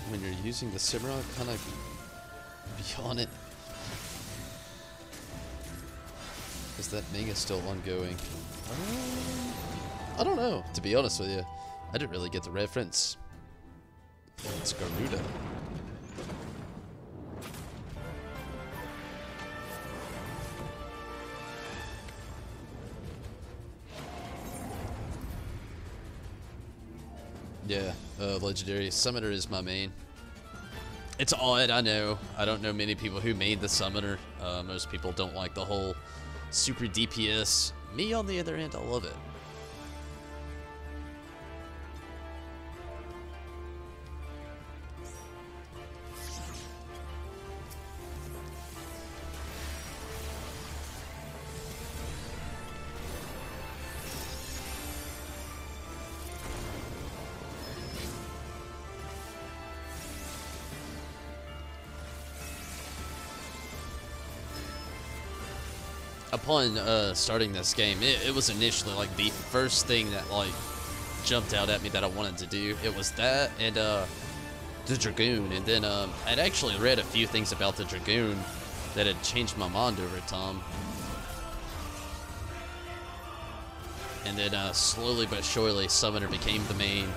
When you're using the Simra, kind of be on it. Is that Mega still ongoing? I don't know, to be honest with you. I didn't really get the reference. It's Garuda. Yeah, Legendary Summoner is my main. It's odd, I know. I don't know many people who made the Summoner. Most people don't like the whole super DPS. Me, on the other hand, I love it. Upon starting this game, it was initially like the first thing that like jumped out at me that I wanted to do. It was that and the Dragoon, and then I'd actually read a few things about the Dragoon that had changed my mind over time. And then slowly but surely, Summoner became the main.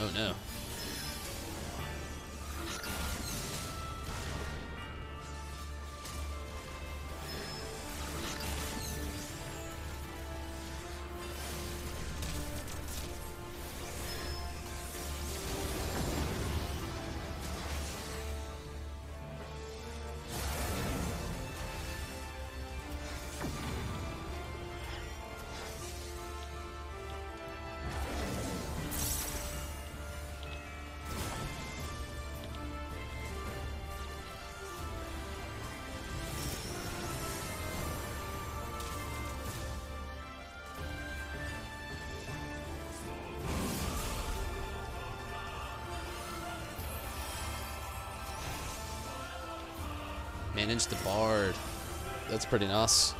Oh no. Manage the Bard. That's pretty nice.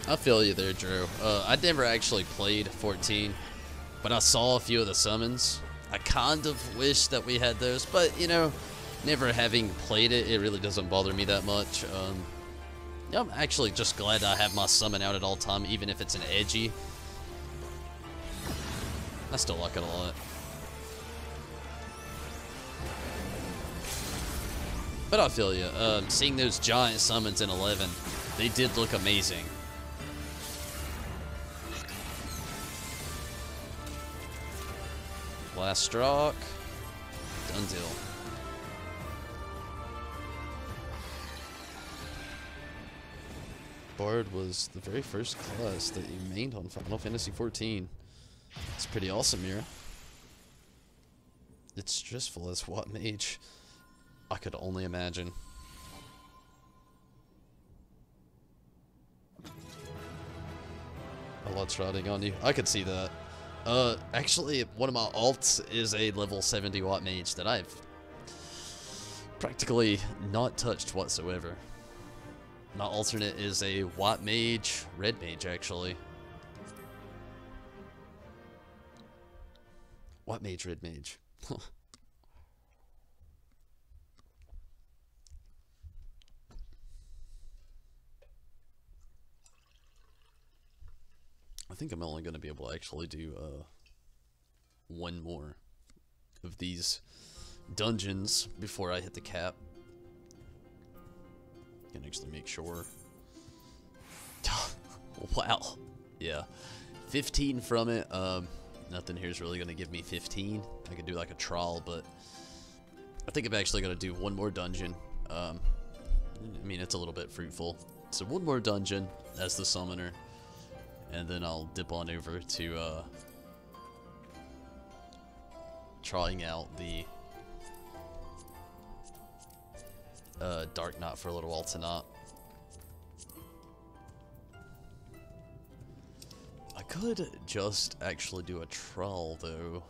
I feel you there, Drew. I never actually played 14, but I saw a few of the summons. I kind of wish that we had those, but, you know, never having played it, it really doesn't bother me that much. I'm actually just glad I have my summon out at all time, even if it's an edgy. I still like it a lot. But I feel you. Seeing those giant summons in 11, they did look amazing. Last stroke. Done deal. Bard was the very first class that you mained on Final Fantasy XIV. It's pretty awesome, Mira. It's stressful as what mage? I could only imagine. A lot's riding on you. I could see that. Actually, one of my alts is a level 70 watt mage that I've practically not touched whatsoever. My alternate is a watt mage, red mage actually. Watt mage, red mage. I think I'm only going to be able to actually do one more of these dungeons before I hit the cap. Can actually make sure. Wow. Yeah. 15 from it. Nothing here is really going to give me 15. I could do like a trial, but I think I'm actually going to do one more dungeon. I mean, it's a little bit fruitful. So one more dungeon as the summoner. And then I'll dip on over to trying out the Dark Knot for a little while tonight. I could just actually do a trial though.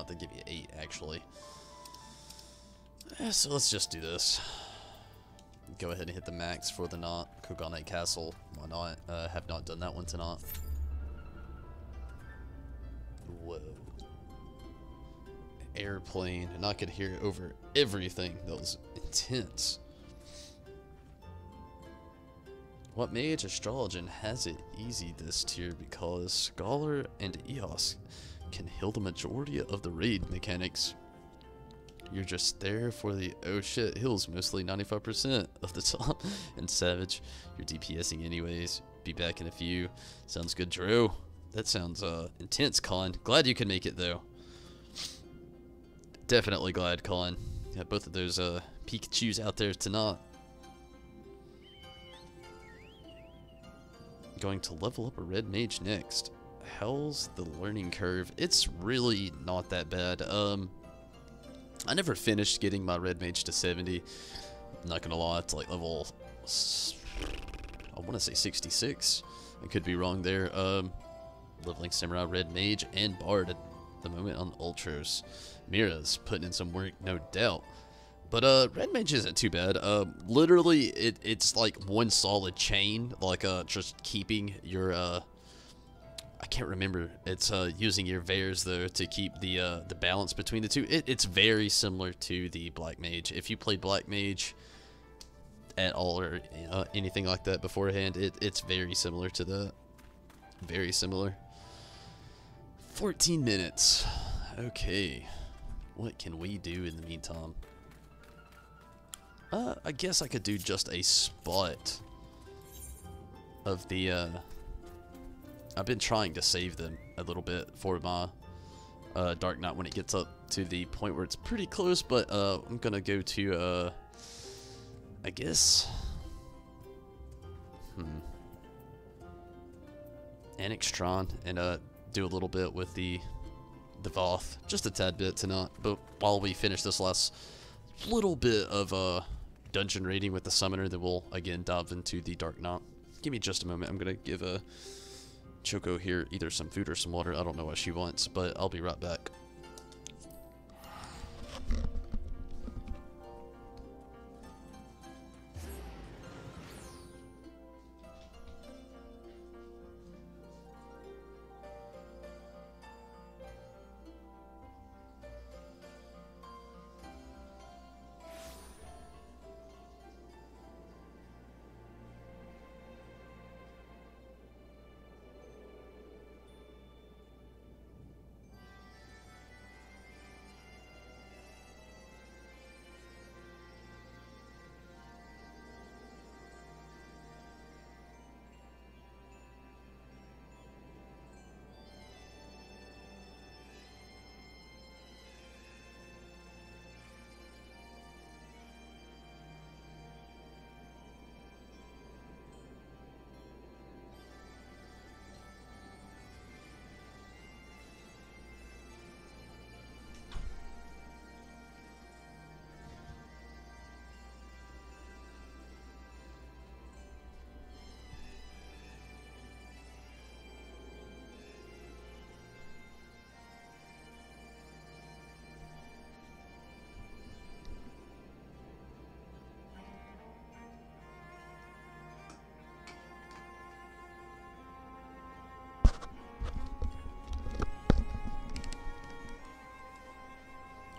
They give you 8 actually. So let's just do this. Go ahead and hit the max for the knot. Koganite Castle. Why not? Have not done that one tonight. Whoa. Airplane. And I could hear over everything. That was intense. What mage Astrologian has it easy this tier because Scholar and Eos can heal the majority of the raid mechanics. You're just there for the oh shit hills mostly 95% of the time. And Savage, you're DPSing anyways. Be back in a few. Sounds good, Drew. That sounds intense, Colin. Glad you can make it though. Definitely glad, Colin. Got both of those Pikachus out there tonight. Going to level up a red mage next. How's the learning curve? It's really not that bad. I never finished getting my red mage to 70. I'm not gonna lie, it's like level, I want to say 66. I could be wrong there. Leveling Samurai, red mage, and bard at the moment on ultras. Mira's putting in some work, no doubt. But red mage isn't too bad. Literally, it's like one solid chain, like just keeping your I can't remember. It's using your Vares though to keep the balance between the two. It's very similar to the black mage. If you played black mage at all or anything like that beforehand, it's very similar to that. Very similar. 14 minutes. Okay. What can we do in the meantime? I guess I could do just a spot of the, I've been trying to save them a little bit for my Dark Knight when it gets up to the point where it's pretty close, but I'm gonna go to, I guess, Anixtron and do a little bit with the Voth, just a tad bit tonight, but while we finish this last little bit of dungeon raiding with the summoner, then we'll again dive into the Dark Knight. Give me just a moment. I'm gonna give Choco here either some food or some water. I don't know what she wants, but I'll be right back.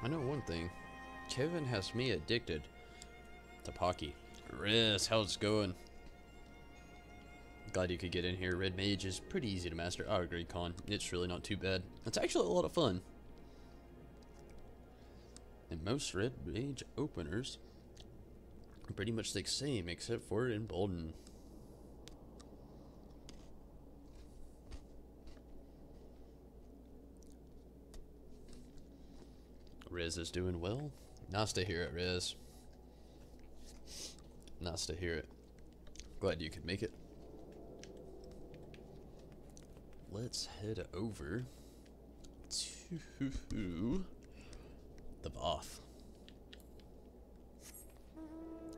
I know one thing. Kevin has me addicted to Pocky. Riz, how's it going? Glad you could get in here. Red Mage is pretty easy to master. I agree, Con. It's really not too bad. It's actually a lot of fun. And most Red Mage openers are pretty much the same, except for Embolden. Riz is doing well. Nice to hear it, Riz. Nice to hear it. Glad you could make it. Let's head over to the Voth.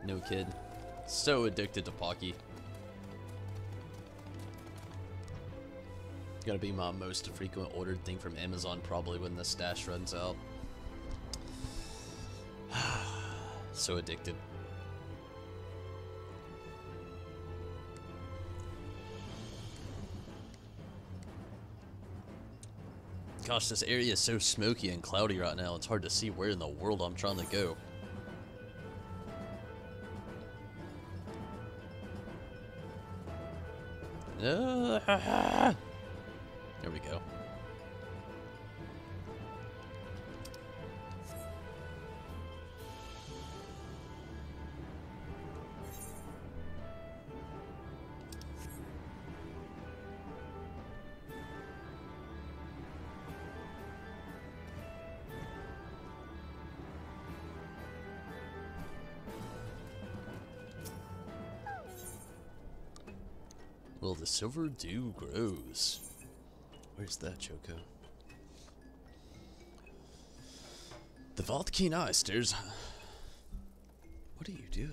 No kid. So addicted to Pocky. Gonna be my most frequent ordered thing from Amazon probably when the stash runs out. So addicted. Gosh, this area is so smoky and cloudy right now, it's hard to see where in the world I'm trying to go. There we go. Well, the silver dew grows. Where's that, Choco? The Volcaneisters. What are you doing?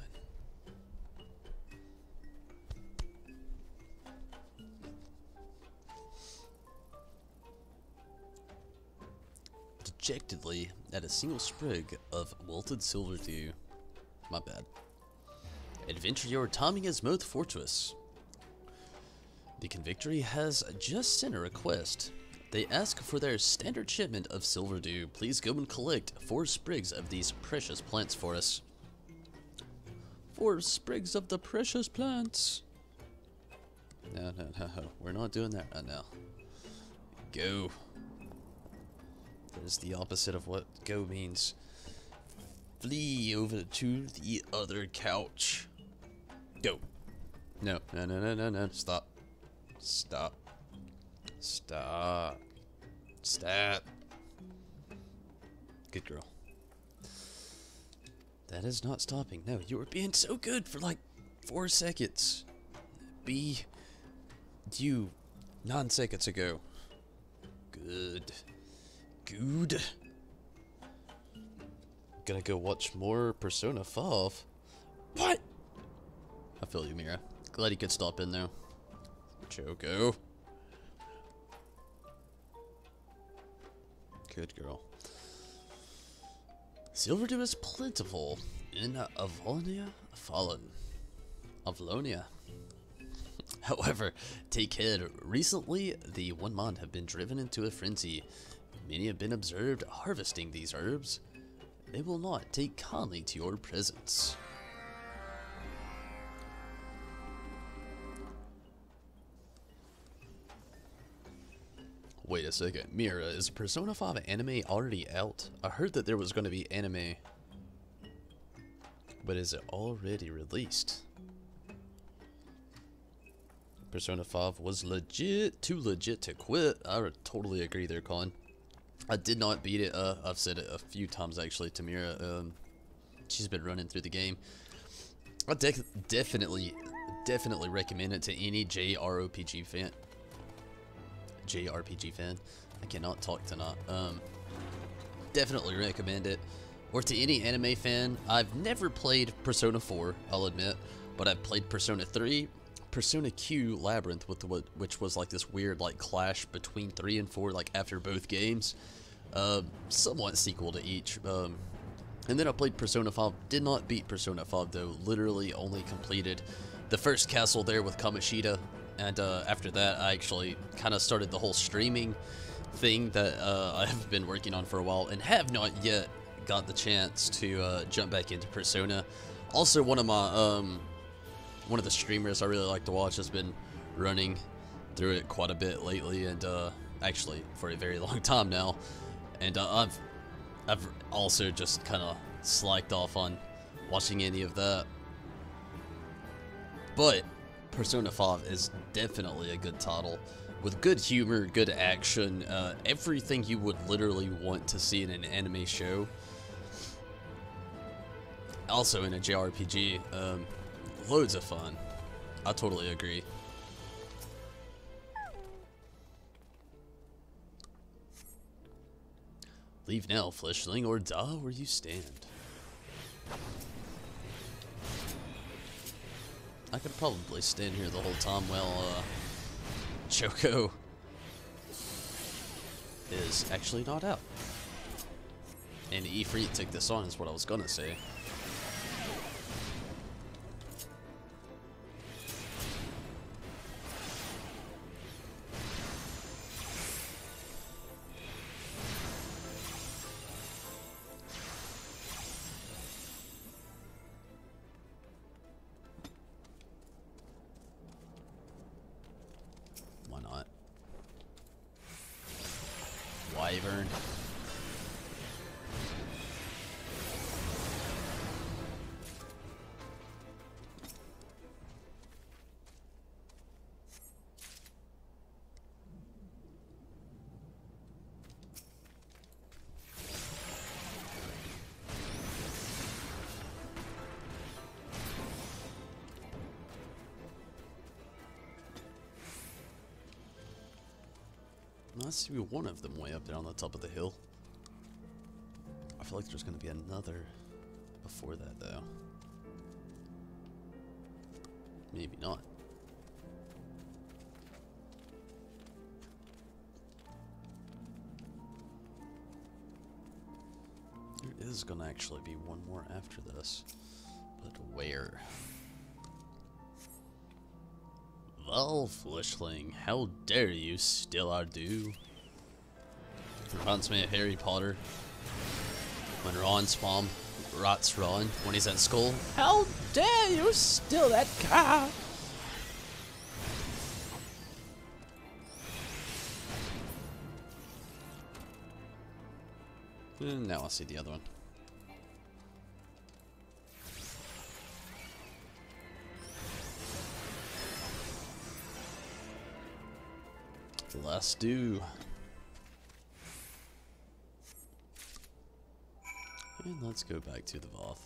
Dejectedly at a single sprig of wilted silver dew. My bad. Adventure your timing is most fortuitous. The Convictory has just sent a request. They ask for their standard shipment of silver dew. Please go and collect 4 sprigs of these precious plants for us. 4 sprigs of the precious plants. No, we're not doing that right now. Go. That is the opposite of what go means. Flee over to the other couch. Go. No. Stop. Stop. Stop. Stop. Good girl. That is not stopping. No, you were being so good for like 4 seconds. Be you 9 seconds ago. Good. Good. Gonna go watch more Persona 5. What? I feel you, Mira. Glad you could stop in though. Choco. Good girl. Silver dew is plentiful in Avalonia Fallen. Avalonia. However, take heed. Recently, the One Mind have been driven into a frenzy. Many have been observed harvesting these herbs. They will not take kindly to your presence. Wait a second, Mira, is Persona 5 anime already out? I heard that there was going to be anime. But is it already released? Persona 5 was too legit to quit. I would totally agree there, Colin. I did not beat it. I've said it a few times actually to Mira. She's been running through the game. I definitely recommend it to any JRPG fan. I cannot talk tonight. Definitely recommend it. Or to any anime fan. I've never played Persona 4, I'll admit, but I've played Persona 3, Persona Q Labyrinth, which was like this weird like clash between 3 and 4, like after both games. Somewhat sequel to each. And then I played Persona 5. Did not beat Persona 5 though. Literally only completed the first castle there with Kamoshida. And after that, I actually kind of started the whole streaming thing that I have been working on for a while and have not yet got the chance to jump back into Persona. Also, one of the streamers I really like to watch has been running through it quite a bit lately, and actually for a very long time now. And I've also just kind of slacked off on watching any of that. But Persona 5 is definitely a good title with good humor, good action, everything you would literally want to see in an anime show. Also in a JRPG, loads of fun. I totally agree. Leave now, fleshling, or die where you stand. I could probably stand here the whole time while Choco is actually not out. And Ifrit took this on is what I was gonna say. Wyvern. I see one of them way up there on the top of the hill. I feel like there's going to be another before that, though. Maybe not. There is going to actually be one more after this. But where? Well, Fleshling, how dare you steal our dew? Reminds me of Harry Potter. When Ron's mom rots Ron when he's at school. How dare you steal that car? And now I see the other one. Let's do. And let's go back to the Voth.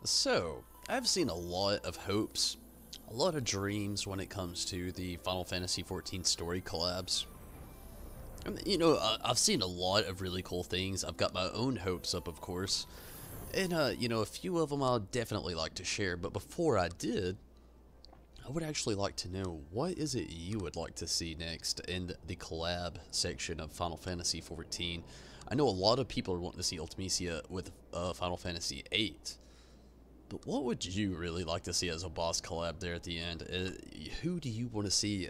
So, I've seen a lot of hopes, a lot of dreams when it comes to the Final Fantasy XIV story collabs. And, you know, I've seen a lot of really cool things. I've got my own hopes up, of course. And, you know, a few of them I'd definitely like to share. But before I did, I would actually like to know, what is it you would like to see next in the collab section of Final Fantasy XIV? I know a lot of people are wanting to see Ultimecia with Final Fantasy VIII. But what would you really like to see as a boss collab there at the end? Who do you want to see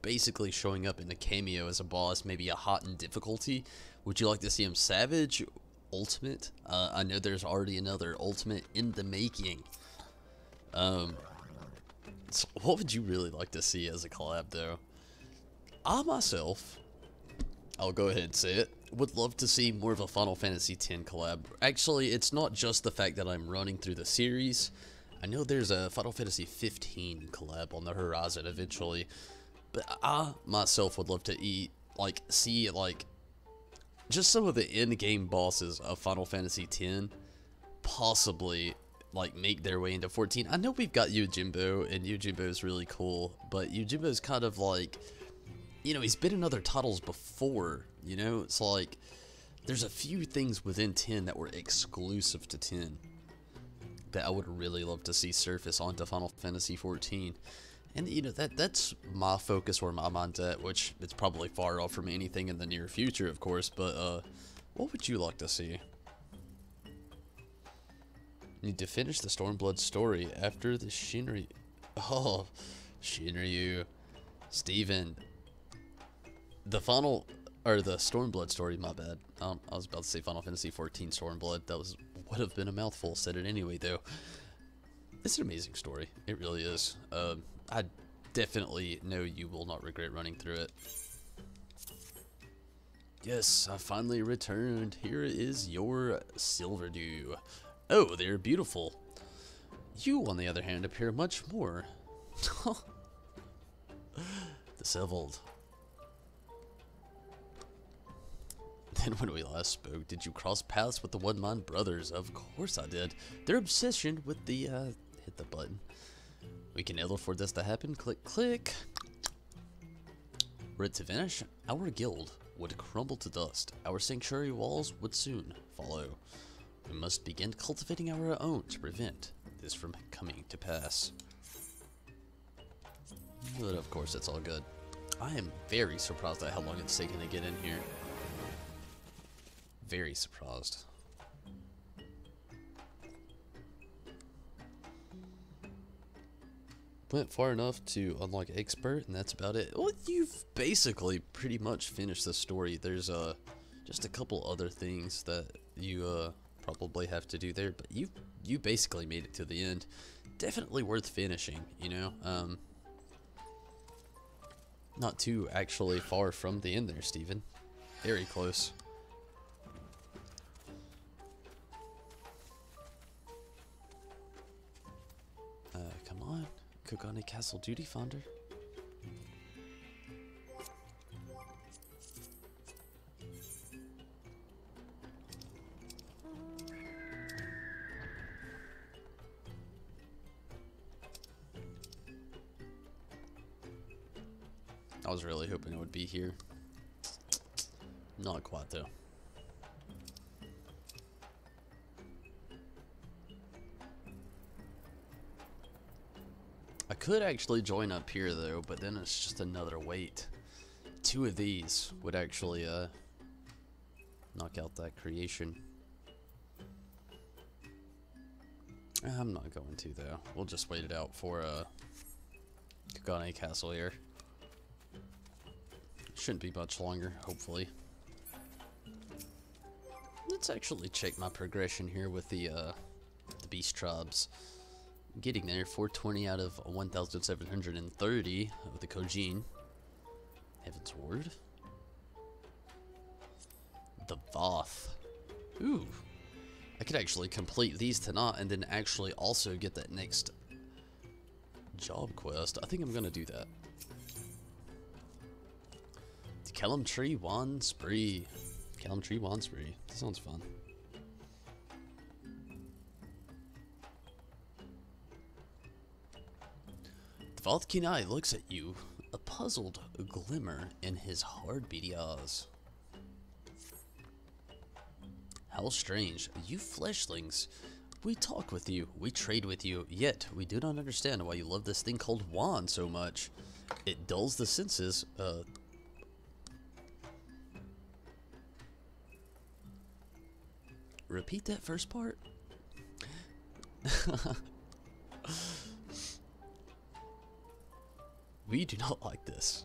basically showing up in a cameo as a boss, maybe a hot in difficulty? Would you like to see him Savage? Ultimate? I know there's already another Ultimate in the making. So what would you really like to see as a collab though? I myself, I'll go ahead and say it, would love to see more of a Final Fantasy X collab. Actually, it's not just the fact that I'm running through the series. I know there's a Final Fantasy 15 collab on the horizon eventually, but I myself would love to see just some of the end-game bosses of Final Fantasy X possibly make their way into 14. I know we've got Yojimbo, and Yojimbo is really cool, but Yojimbo's kind of you know, he's been in other titles before, you know? It's like, there's a few things within 10 that were exclusive to 10 that I would really love to see surface onto Final Fantasy 14. And, you know, that's my focus where my mind's at, which it's probably far off from anything in the near future, of course, but, what would you like to see? Need to finish the Stormblood story after the Shinryu. Oh, Shinryu. Steven. The Stormblood story, my bad. I was about to say Final Fantasy XIV Stormblood. That would have been a mouthful. Said it anyway, though. It's an amazing story. It really is. I definitely know you will not regret running through it. Yes, I finally returned. Here is your Silverdew. Oh, they're beautiful. You, on the other hand, appear much more disheveled. Then when we last spoke, did you cross paths with the One Man Brothers? Of course I did. Their obsession with the, hit the button. We can ill afford this to happen. Click, click. Were it to vanish, our guild would crumble to dust. Our sanctuary walls would soon follow. We must begin cultivating our own to prevent this from coming to pass. But of course, it's all good. I am very surprised at how long it's taken to get in here. Very surprised. Went far enough to unlock expert, and that's about it. Well, you've basically pretty much finished the story. There's just a couple other things that you probably have to do there, but you basically made it to the end. Definitely worth finishing, you know. Not too actually far from the end there, Steven. Very close. Come on. Kogane Castle Duty Finder. I was really hoping it would be here. Not quite though. I could actually join up here though, but then it's just another wait. 2 of these would actually knock out that creation. I'm not going to though. We'll just wait it out for Kogane Castle here. Shouldn't be much longer, hopefully. Let's actually check my progression here with the beast tribes. Getting there, 420 out of 1,730 with the Kojin. Heaven's Word. The Voth. Ooh. I could actually complete these tonight and then actually also get that next job quest. I think I'm gonna do that. The Kellum Tree Wand Spree. Kellum Tree Wand Spree. That sounds fun. The Voth Kinai looks at you, a puzzled glimmer in his hard beady eyes. How strange, you fleshlings. We talk with you, we trade with you, yet we do not understand why you love this thing called wand so much. It dulls the senses, repeat that first part? We do not like this.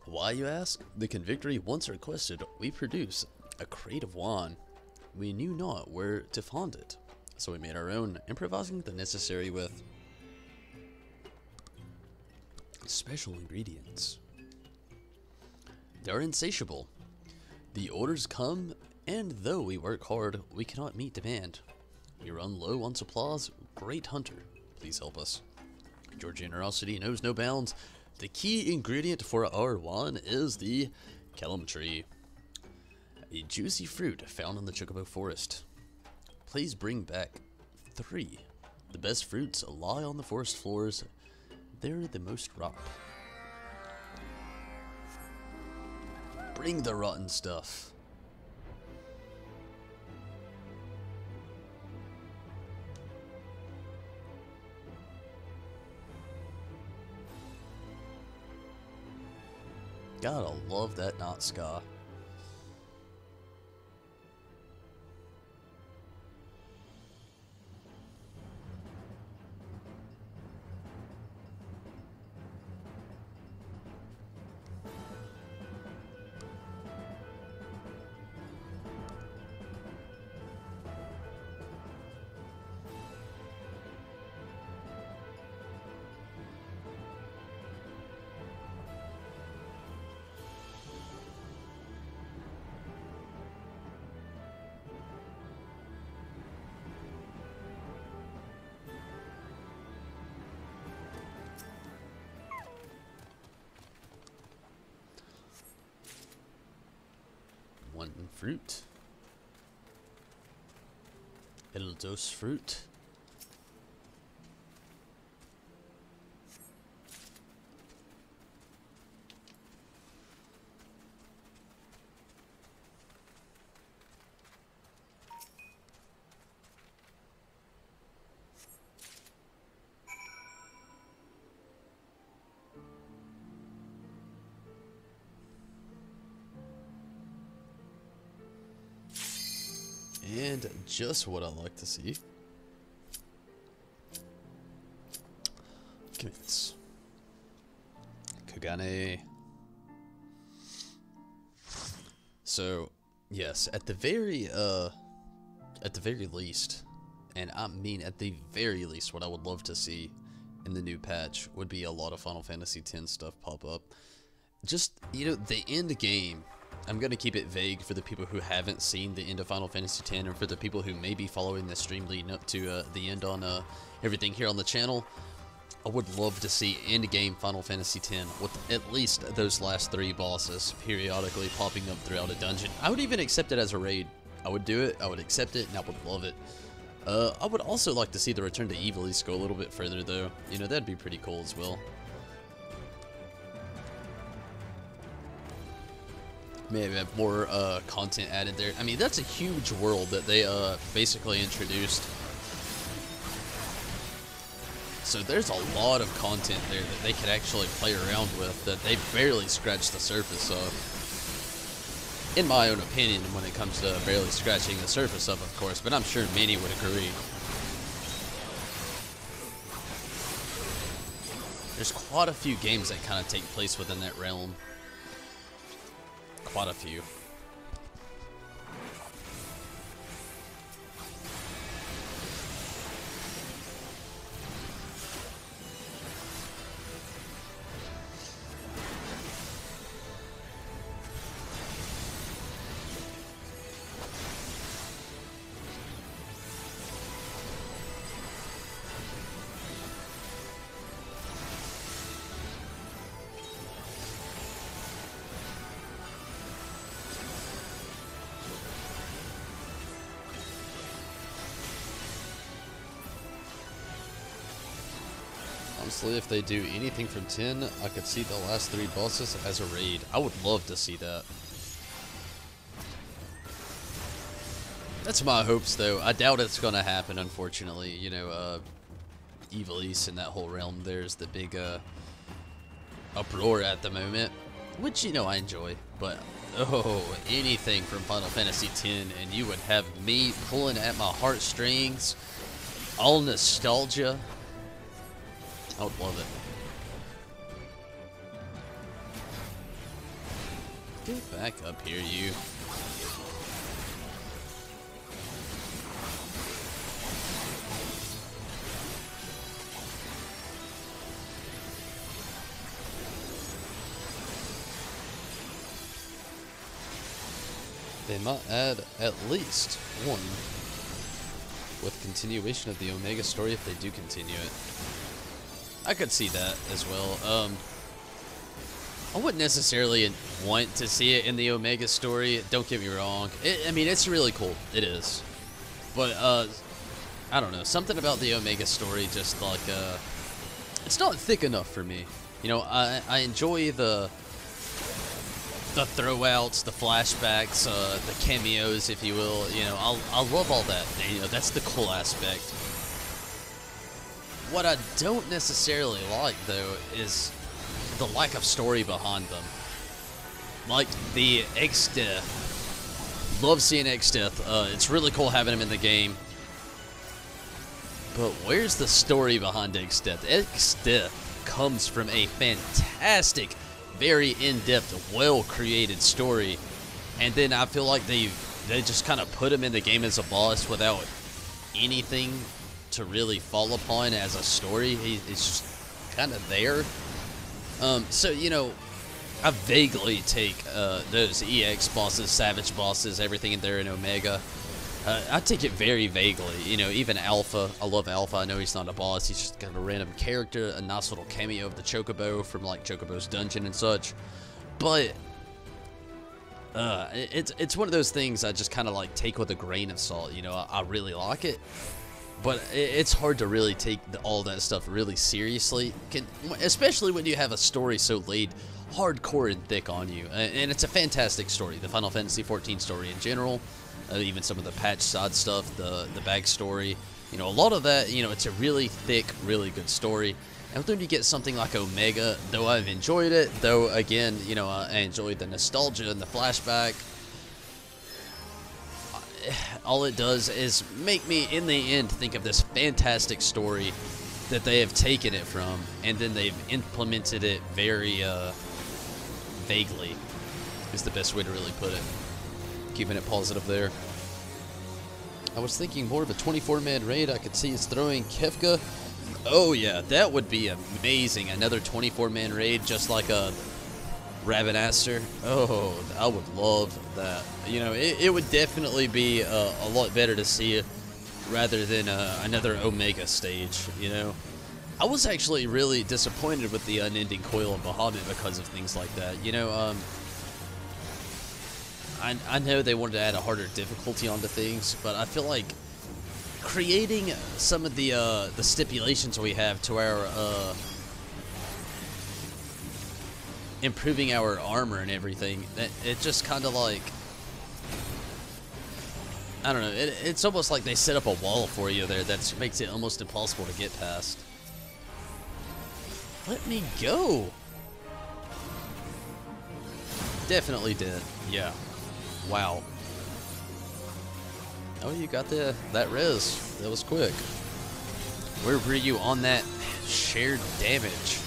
Why, you ask? The convictory once requested we produce a crate of wine. We knew not where to find it, so we made our own, improvising the necessary with special ingredients. They are insatiable. The orders come, and though we work hard, we cannot meet demand. We run low on supplies. Great hunter, please help us. Your generosity knows no bounds. The key ingredient for our wine is the Kellum Tree, a juicy fruit found in the Chocobo Forest. Please bring back 3. The best fruits lie on the forest floors. They're the most ripe. Bring the rotten stuff. Gotta love that night sky. One fruit. Eldos fruit. And just what I like to see. Documents. Kagane. So, yes, at the very least, and I mean at the very least, what I would love to see in the new patch would be a lot of Final Fantasy X stuff pop up. Just, you know, the end game. I'm going to keep it vague for the people who haven't seen the end of Final Fantasy X, and for the people who may be following the stream leading up to the end on everything here on the channel. I would love to see end-game Final Fantasy X with at least those last 3 bosses periodically popping up throughout a dungeon. I would even accept it as a raid. I would do it, I would accept it, and I would love it. I would also like to see the return to Ivalice go a little bit further, though. You know, that'd be pretty cool as well. Maybe have more content added there. I mean, that's a huge world that they basically introduced. So there's a lot of content there that they could actually play around with that they barely scratched the surface of. In my own opinion, when it comes to barely scratching the surface of course, but I'm sure many would agree. There's quite a few games that kind of take place within that realm. Quite a few. Honestly, if they do anything from 10, I could see the last 3 bosses as a raid. I would love to see that. That's my hopes, though. I doubt it's gonna happen, unfortunately. You know, Ivalice and that whole realm, there's the big uproar at the moment, which, you know, I enjoy. But, oh, anything from Final Fantasy X, and you would have me pulling at my heartstrings, all nostalgia. I would love it. Get back up here, you. They might add at least one with continuation of the Omega story if they do continue it. I could see that as well. I wouldn't necessarily want to see it in the Omega story. Don't get me wrong. I mean, it's really cool. It is. But, I don't know. Something about the Omega story just, like, it's not thick enough for me. You know, I enjoy the throwouts, the flashbacks, the cameos, if you will. You know, I love all that. You know, that's the cool aspect. What I don't necessarily like, though, is the lack of story behind them. Like the XIV. Love seeing XIV. It's really cool having him in the game. But where's the story behind XIV? XIV comes from a fantastic, very in-depth, well-created story. And then I feel like they just kind of put him in the game as a boss without anything to really fall upon as a story. It's just kind of there. So, you know, I vaguely take those EX bosses, Savage bosses, everything in there in Omega. I take it very vaguely. You know, even Alpha. I love Alpha. I know he's not a boss. He's just kind of a random character. A nice little cameo of the Chocobo from, like, Chocobo's Dungeon and such. But it's one of those things I just kind of, like, take with a grain of salt. You know, I really like it. But it's hard to really take all that stuff really seriously, especially when you have a story so laid hardcore and thick on you. And it's a fantastic story, the Final Fantasy XIV story in general, even some of the patch side stuff, the backstory. You know, a lot of that, you know, it's a really thick, really good story. And then you get something like Omega, though I've enjoyed it, though, again, you know, I enjoyed the nostalgia and the flashback. All it does is make me, in the end, think of this fantastic story that they have taken it from, and then they've implemented it very vaguely, is the best way to really put it. Keeping it positive there. I was thinking more of a 24-man raid. I could see us throwing Kefka. Oh yeah, that would be amazing. Another 24-man raid, just like a Ravenaster. Oh, I would love that. You know, it would definitely be a lot better to see it rather than another Omega stage, you know. I was actually really disappointed with the Unending Coil of Bahamut because of things like that. You know, I know they wanted to add a harder difficulty onto things, but I feel like creating some of the stipulations we have to our improving our armor and everything, it just kind of like, I don't know, it's almost like they set up a wall for you there that makes it almost impossible to get past. Let me go. Definitely did. Yeah. Wow. Oh, you got that res. That was quick. Where were you on that shared damage?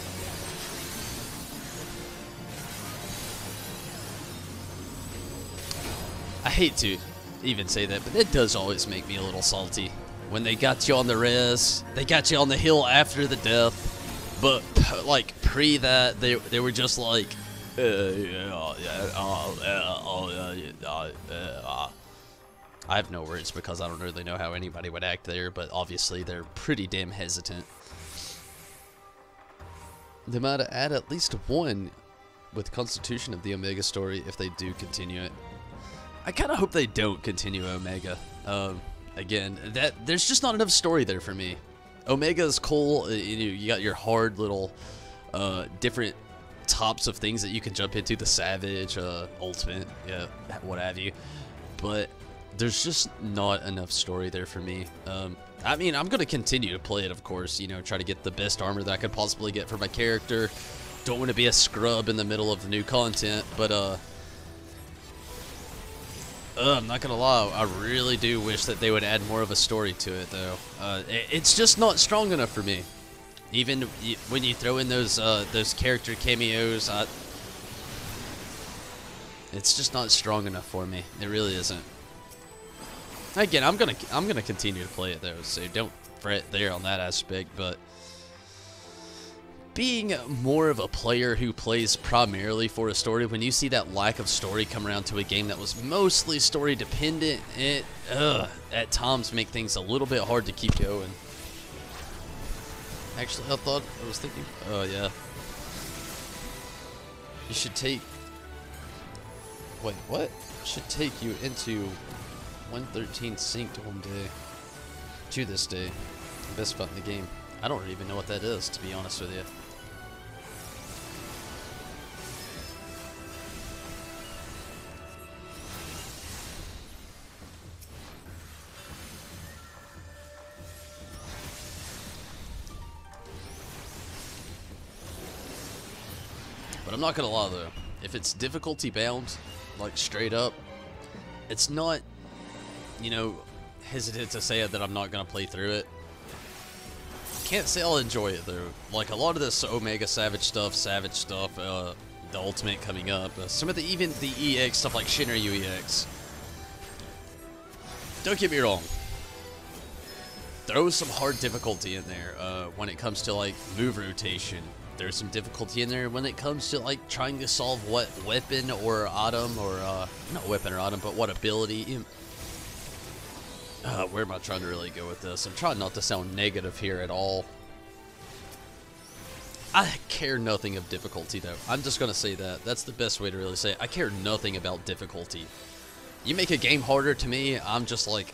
I hate to even say that, but it does always make me a little salty. When they got you on the res, they got you on the hill after the death, but like pre that, they were just like, I have no words because I don't really know how anybody would act there, but obviously they're pretty damn hesitant. They might add at least one with Constitution of the Omega story if they do continue it. I kind of hope they don't continue Omega. Again, there's just not enough story there for me. Omega is cool. You got your hard little different tops of things that you can jump into, the Savage, Ultimate, yeah, what have you. But there's just not enough story there for me. I mean, I'm going to continue to play it, of course, you know, try to get the best armor that I could possibly get for my character. Don't want to be a scrub in the middle of new content, but I'm not gonna lie, I really do wish that they would add more of a story to it, though. It's just not strong enough for me. Even when you throw in those character cameos, it's just not strong enough for me. It really isn't. Again, I'm gonna continue to play it though, so don't fret there on that aspect. But being more of a player who plays primarily for a story, when you see that lack of story come around to a game that was mostly story dependent, it at times make things a little bit hard to keep going. Actually, I was thinking, oh yeah, you should take, wait, what? Should take you into 113 synced one day, to this day, best spot in the game. I don't even know what that is, to be honest with you. But I'm not gonna lie though, if it's difficulty bound, like straight up, it's not, you know, hesitant to say it that I'm not gonna play through it. Can't say I'll enjoy it though. Like a lot of this Omega Savage stuff, the Ultimate coming up, some of the even the EX stuff like Shinryu EX. Don't get me wrong. Throw some hard difficulty in there when it comes to like move rotation. There's some difficulty in there when it comes to like trying to solve what weapon or item or not weapon or item, but what ability. Where am I trying to really go with this? I'm trying not to sound negative here at all. I care nothing of difficulty though. I'm just gonna say that. That's the best way to really say it. I care nothing about difficulty. You make a game harder to me, I'm just like,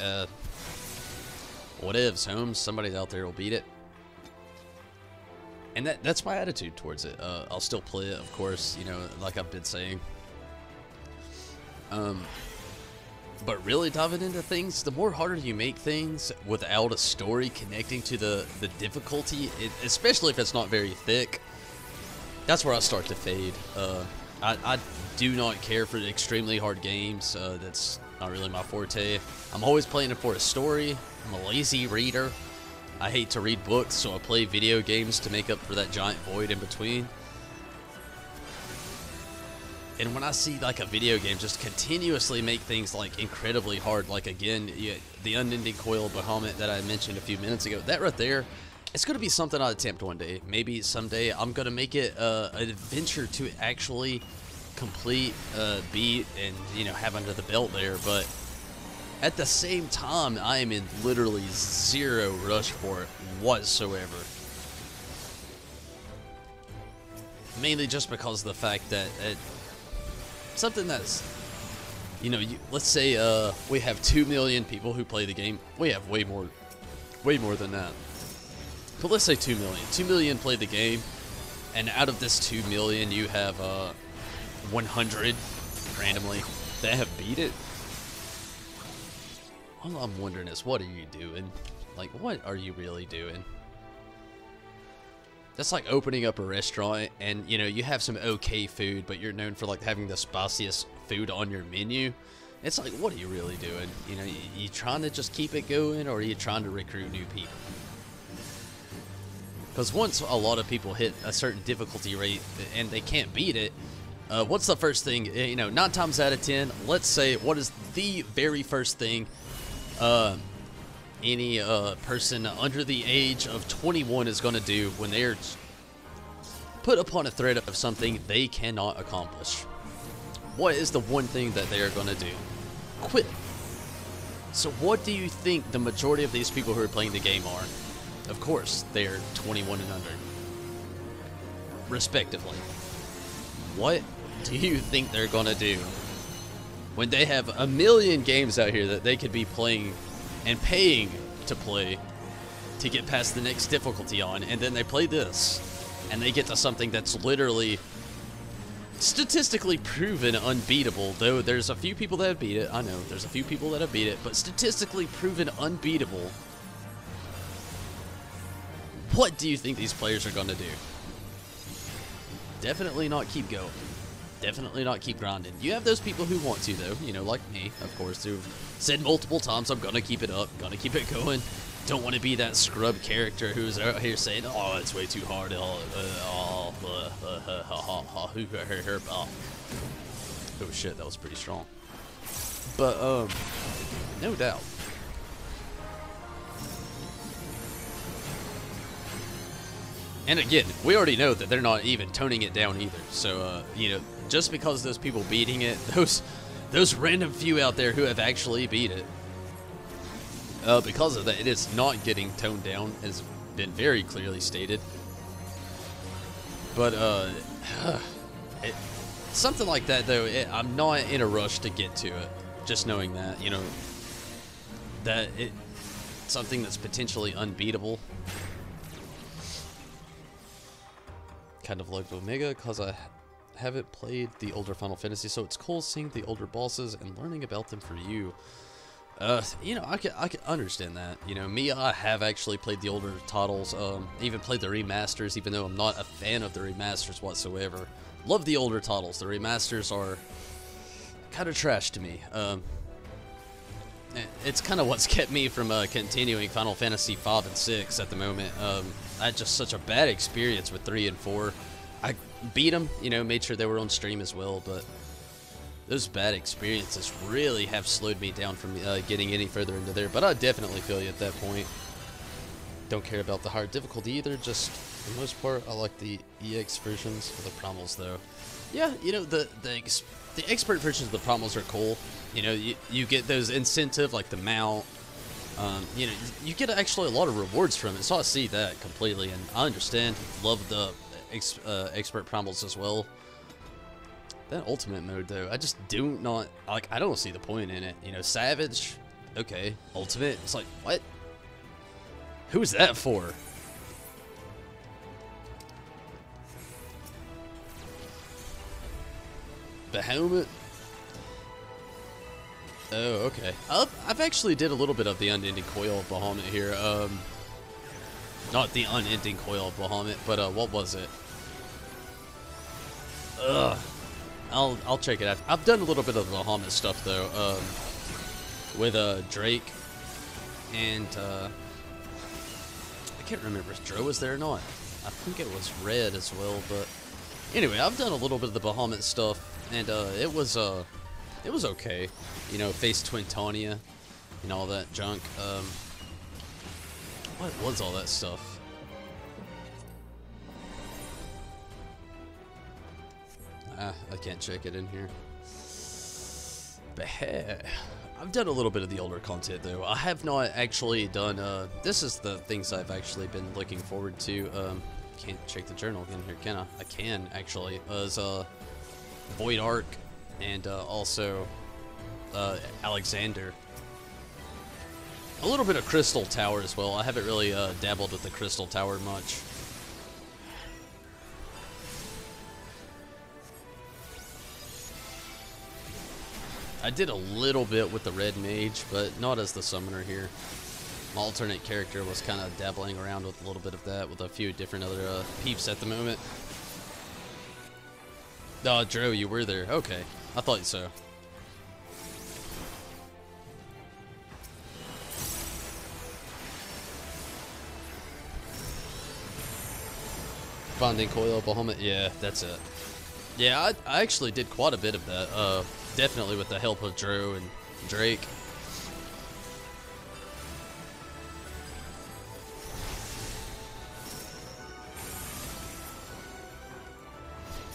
whatevs, Holmes. Somebody out there will beat it. And that's my attitude towards it. I'll still play it, of course, you know, like I've been saying. But really diving into things, the more harder you make things without a story connecting to the difficulty, especially if it's not very thick, that's where I start to fade. I do not care for extremely hard games. That's not really my forte. I'm always playing it for a story. I'm a lazy reader. I hate to read books, so I play video games to make up for that giant void in between. And when I see like a video game just continuously make things like incredibly hard, like again, the unending coil of Bahamut that I mentioned a few minutes ago, that right there, it's going to be something I'll attempt one day. Maybe someday I'm going to make it an adventure to actually complete, beat, and, you know, have under the belt there. But at the same time, I am in literally zero rush for it whatsoever. Mainly just because of the fact that something that's, you know, let's say we have 2 million people who play the game. We have way more than that. But let's say 2 million. 2 million play the game, and out of this 2 million, you have 100 randomly that have beat it. All I'm wondering is, what are you doing? Like, what are you really doing? That's like opening up a restaurant and, you know, you have some okay food, but you're known for like having the spiciest food on your menu. It's like, what are you really doing? You know, you trying to just keep it going, or are you trying to recruit new people? Because once a lot of people hit a certain difficulty rate and they can't beat it, what's the first thing, you know, 9 times out of 10, let's say, what is the very first thing any person under the age of 21 is going to do when they're put upon a threat of something they cannot accomplish? What is the one thing that they are going to do? Quit. So what do you think the majority of these people who are playing the game are? Of course, they're 21 and under, respectively. What do you think they're going to do when they have a million games out here that they could be playing and paying to play to get past the next difficulty on, and then they play this and they get to something that's literally statistically proven unbeatable? Though there's a few people that have beat it. I know there's a few people that have beat it, but statistically proven unbeatable. What do you think these players are going to do? Definitely not keep going. Definitely not keep grinding. You have those people who want to, though, you know, like me, of course, who've said multiple times, I'm gonna keep it up, gonna keep it going. Don't want to be that scrub character who's out here saying, oh, it's way too hard. Oh shit, that was pretty strong. But, no doubt. And again, we already know that they're not even toning it down either. So, you know, just because those people beating it, those random few out there who have actually beat it, because of that, it is not getting toned down, has been very clearly stated. But, something like that, though, I'm not in a rush to get to it. Just knowing that, you know, that something that's potentially unbeatable. Kind of like Omega, because I haven't played the older Final Fantasy, so it's cool seeing the older bosses and learning about them for you. You know, I can understand that. You know, me, I have actually played the older titles, even played the remasters, even though I'm not a fan of the remasters whatsoever. Love the older titles. The remasters are kind of trash to me. It's kind of what's kept me from continuing Final Fantasy 5 and 6 at the moment. I had just such a bad experience with 3 and 4. I beat them, you know, made sure they were on stream as well, but those bad experiences really have slowed me down from getting any further into there. But I definitely feel you at that point. Don't care about the higher difficulty either, just for the most part, I like the EX versions for the promos though. Yeah, you know, the expert versions of the promos are cool. You know, you get those incentive, like the mount. You know, you get actually a lot of rewards from it, so I see that completely, and I understand. Love the expert promos as well. That ultimate mode, though, I just do not, like, I don't see the point in it. You know, Savage, okay. Ultimate, it's like, what? Who's that for? Bahamut? Oh, okay. I've actually did a little bit of the unending coil of Bahamut here. Not the unending coil of Bahamut, but what was it? Ugh. I'll check it out. I've done a little bit of the Bahamut stuff though. With Drake and can't remember if Dro was there or not. I think it was Red as well, but anyway, I've done a little bit of the Bahamut stuff, and it was okay. You know, faced Twintania and all that junk. What was all that stuff? I can't check it in here. But hey, I've done a little bit of the older content though. I have not actually done, this is the things I've actually been looking forward to. Can't check the journal again here, can I? I can actually. As Void Ark and also Alexander. A little bit of Crystal Tower as well. I haven't really dabbled with the Crystal Tower much. I did a little bit with the Red Mage, but not as the summoner here. My alternate character was kind of dabbling around with a little bit of that with a few different other peeps at the moment. Oh, Dro, you were there. Okay, I thought so. Bonding Coil, Bahamut, yeah, that's it. Yeah, I actually did quite a bit of that. Definitely with the help of Dro and Drake.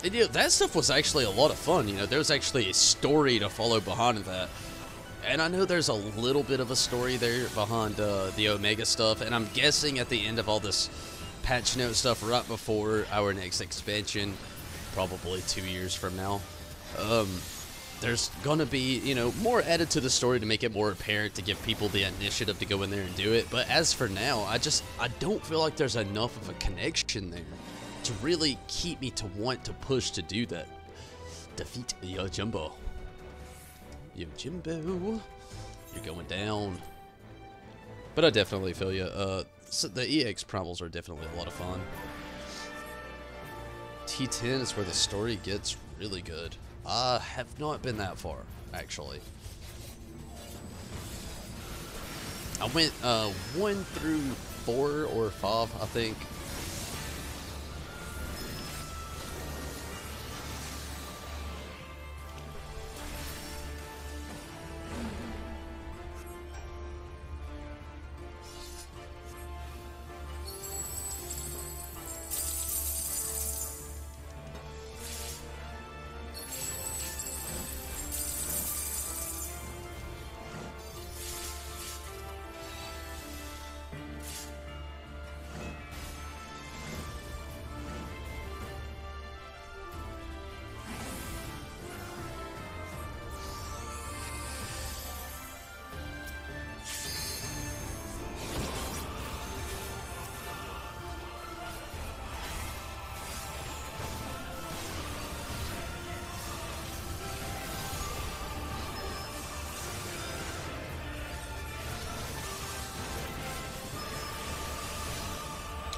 And, you know, that stuff was actually a lot of fun. You know, there was actually a story to follow behind that. And I know there's a little bit of a story there behind the Omega stuff. And I'm guessing at the end of all this patch note stuff right before our next expansion, probably 2 years from now, there's gonna be, you know, more added to the story to make it more apparent, to give people the initiative to go in there and do it. But as for now, I don't feel like there's enough of a connection there to really keep me to want to push to do that. Defeat Yojimbo. Yojimbo, you're going down. But I definitely feel you. So the EX primals are definitely a lot of fun. T10 is where the story gets really good. I have not been that far, actually. I went 1 through 4 or 5, I think.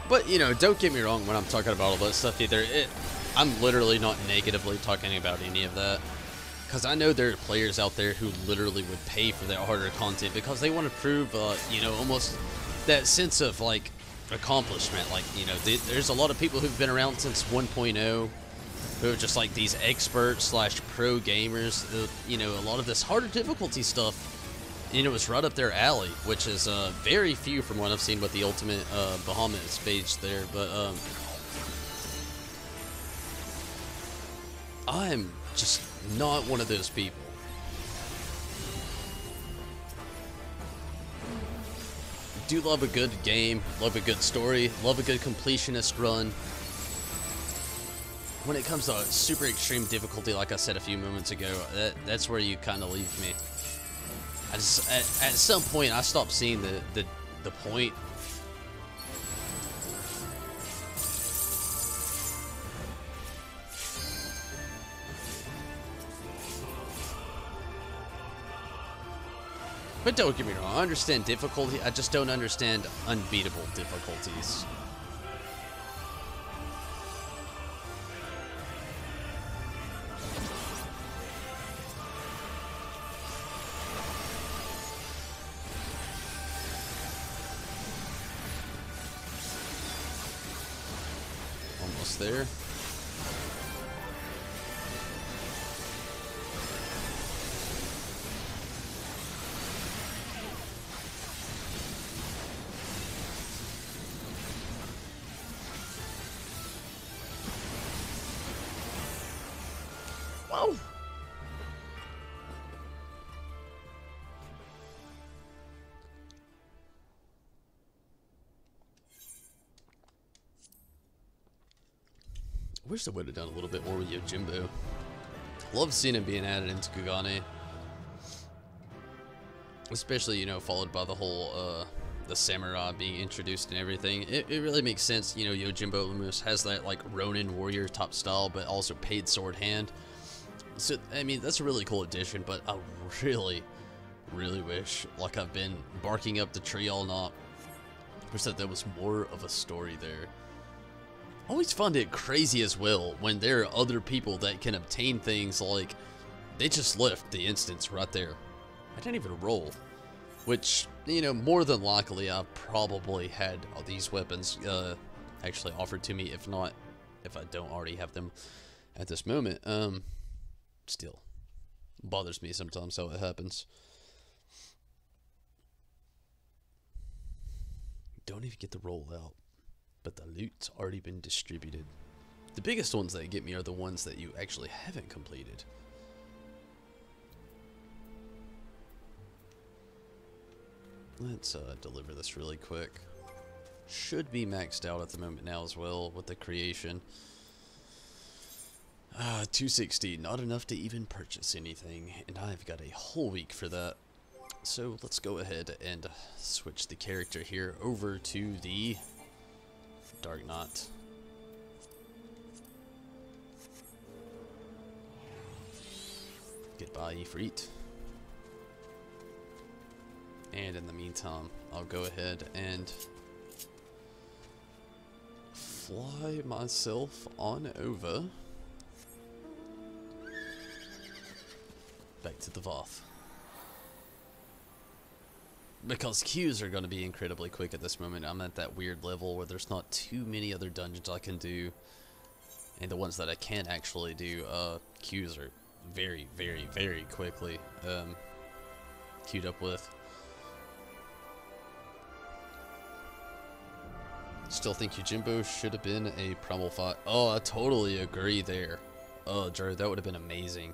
But, you know, don't get me wrong when I'm talking about all that stuff either. I'm literally not negatively talking about any of that. Because I know there are players out there who literally would pay for that harder content because they want to prove, you know, almost that sense of, like, accomplishment. Like, you know, there's a lot of people who've been around since 1.0 who are just, like, these expert/pro gamers. You know, a lot of this harder difficulty stuff, you know, it's right up their alley, which is very few from what I've seen with the Ultimate Bahamut stage there. But I'm just not one of those people. Do love a good game, love a good story, love a good completionist run. When it comes to super extreme difficulty, like I said a few moments ago, that's where you kind of leave me. I just, at some point, I stopped seeing the point. But don't get me wrong, I understand difficulty, I just don't understand unbeatable difficulties. Almost there. Whoa! I wish they would have done a little bit more with Yojimbo. Love seeing him being added into Kugane. Especially, you know, followed by the whole, the samurai being introduced and everything. It really makes sense, you know, Yojimbo almost has that, like, Ronin warrior top style, but also paid sword hand. So, I mean, that's a really cool addition, but I really wish, like I've been barking up the tree all night, wish that there was more of a story there. Always find it crazy as well when there are other people that can obtain things like they just left the instance right there. I didn't even roll, which, you know, more than likely I've probably had all these weapons actually offered to me, if not, if I don't already have them at this moment. Still bothers me sometimes how it happens. Don't even get the roll out, but the loot's already been distributed. The biggest ones that get me are the ones that you actually haven't completed. Let's deliver this really quick. Should be maxed out at the moment now as well with the creation. 260, not enough to even purchase anything, and I've got a whole week for that. So let's go ahead and switch the character here over to the Dark Knight. Goodbye, Ifrit. And in the meantime, I'll go ahead and fly myself on over back to the Voth. Because queues are going to be incredibly quick at this moment. I'm at that weird level where there's not too many other dungeons I can do. And the ones that I can actually do, queues are very quickly queued up with. Still think Yojimbo should have been a primal fight. Oh, I totally agree there. Oh, Drew, that would have been amazing.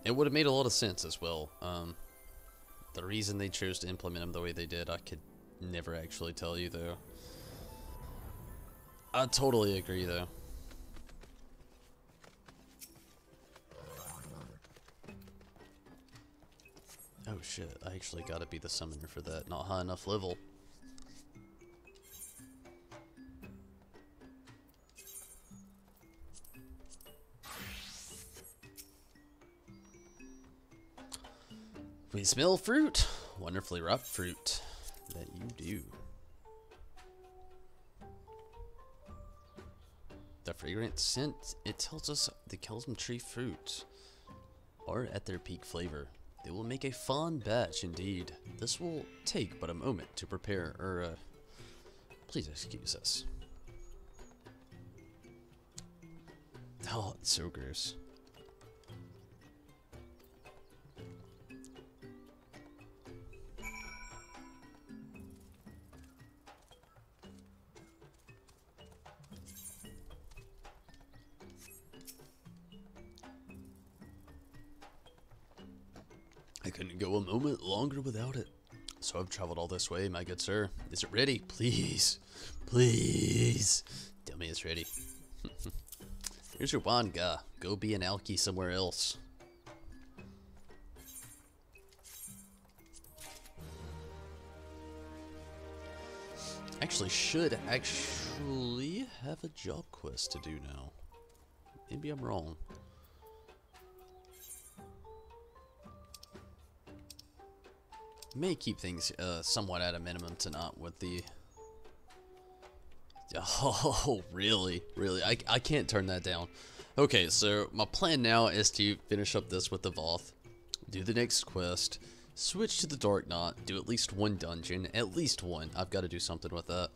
It would have made a lot of sense as well. The reason they chose to implement them the way they did, I could never actually tell you, though. I totally agree, though. Oh shit, I actually gotta be the summoner for that. Not high enough level. We smell fruit. Wonderfully ripe fruit. That you do. The fragrant scent, it tells us the Kelsum tree fruit are at their peak flavor. They will make a fond batch indeed. This will take but a moment to prepare, please excuse us. Oh, it's so gross. I couldn't go a moment longer without it. So I've traveled all this way, my good sir. Is it ready? Please. Please. Tell me it's ready. Here's your wand, guy. Go be an alky somewhere else. Actually, should actually have a job quest to do now. Maybe I'm wrong. May keep things somewhat at a minimum tonight with the... Oh, really? Really? I can't turn that down. Okay, so my plan now is to finish up this with the Voth, do the next quest, switch to the Dark Knight, do at least one dungeon, at least one. I've got to do something with that.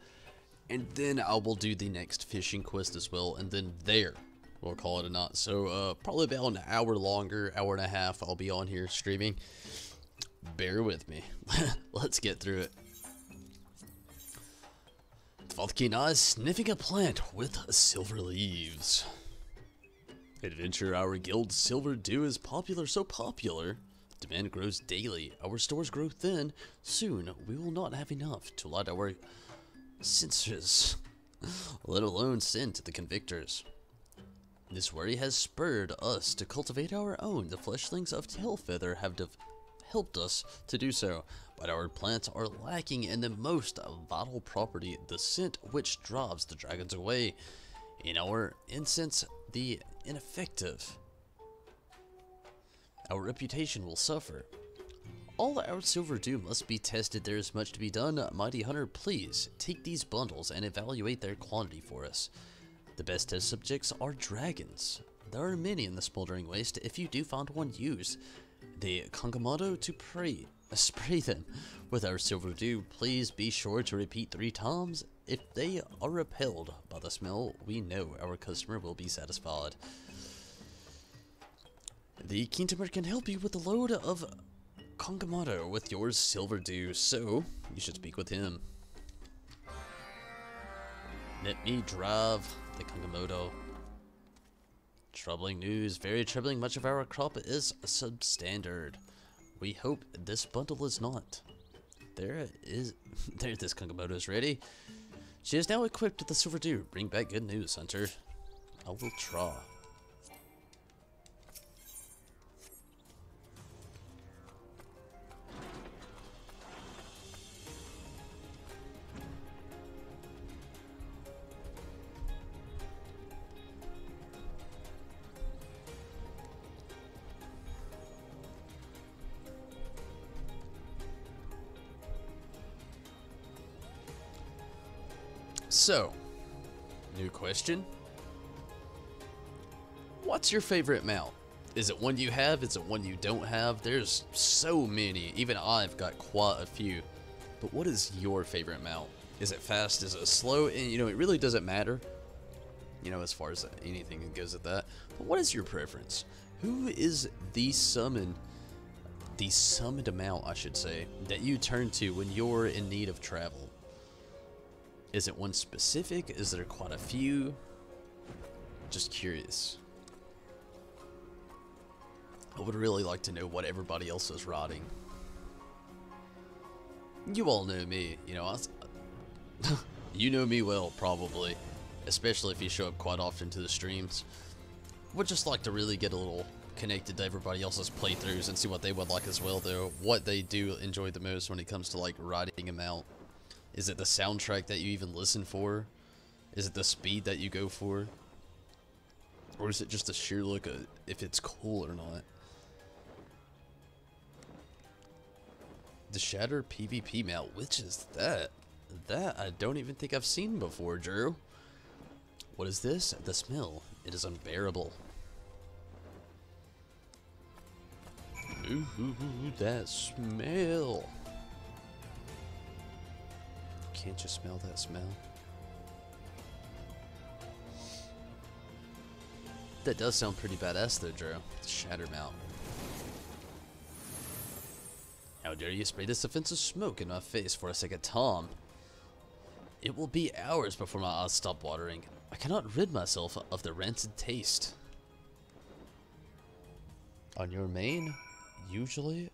and then I will do the next fishing quest as well, and then there we'll call it a night. So probably about an hour longer, hour and a half, I'll be on here streaming. Bear with me. Let's get through it. Father Keen eyes sniffing a plant with silver leaves. Adventure Hour Guild Silver Dew is popular, so popular. Demand grows daily. Our stores grow thin. Soon, we will not have enough to light our censers, let alone send to the convictors. This worry has spurred us to cultivate our own. The fleshlings of Tailfeather have helped us to do so, but our plants are lacking in the most vital property, the scent which drives the dragons away. In our incense, the ineffective. Our reputation will suffer. All our silver dew must be tested. There is much to be done. Mighty Hunter, please take these bundles and evaluate their quantity for us. The best test subjects are dragons. There are many in the smoldering waste. If you do find one, use the Kangamato to spray them with our silver dew. Please be sure to repeat 3 times. If they are repelled by the smell, we know our customer will be satisfied. The Kintamer can help you with the load of Kangamato with your silver dew, so you should speak with him. Let me drive the Kangamato. Troubling news, very troubling. Much of our crop is substandard. We hope this bundle is not. There this Kangamato is ready. She is now equipped with the silver dew. Bring back good news, Hunter. I will try. So, new question. What's your favorite mount? Is it one you have? Is it one you don't have? There's so many. Even I've got quite a few. But what is your favorite mount? Is it fast? Is it slow? And you know, it really doesn't matter. You know, as far as anything that goes at that. But what is your preference? Who is the summoned mount, I should say, that you turn to when you're in need of travel? Is it one specific? Is there quite a few? Just curious. I would really like to know what everybody else is riding. You all know me, you know, you know me well, probably. Especially if you show up quite often to the streams. Would just like to really get a little connected to everybody else's playthroughs and see what they would like as well, though. What they do enjoy the most when it comes to, like, riding a mount. Is it the soundtrack that you even listen for? Is it the speed that you go for? Or is it just the sheer look of if it's cool or not? The Shatter PvP mount, which is that? That I don't even think I've seen before, Drew. What is this? The smell. It is unbearable. Ooh, that smell. Can't you smell that smell? That does sound pretty badass though, Drew. Shatter mount. How dare you spray this offensive smoke in my face for a second time? It will be hours before my eyes stop watering. I cannot rid myself of the rancid taste. On your main, usually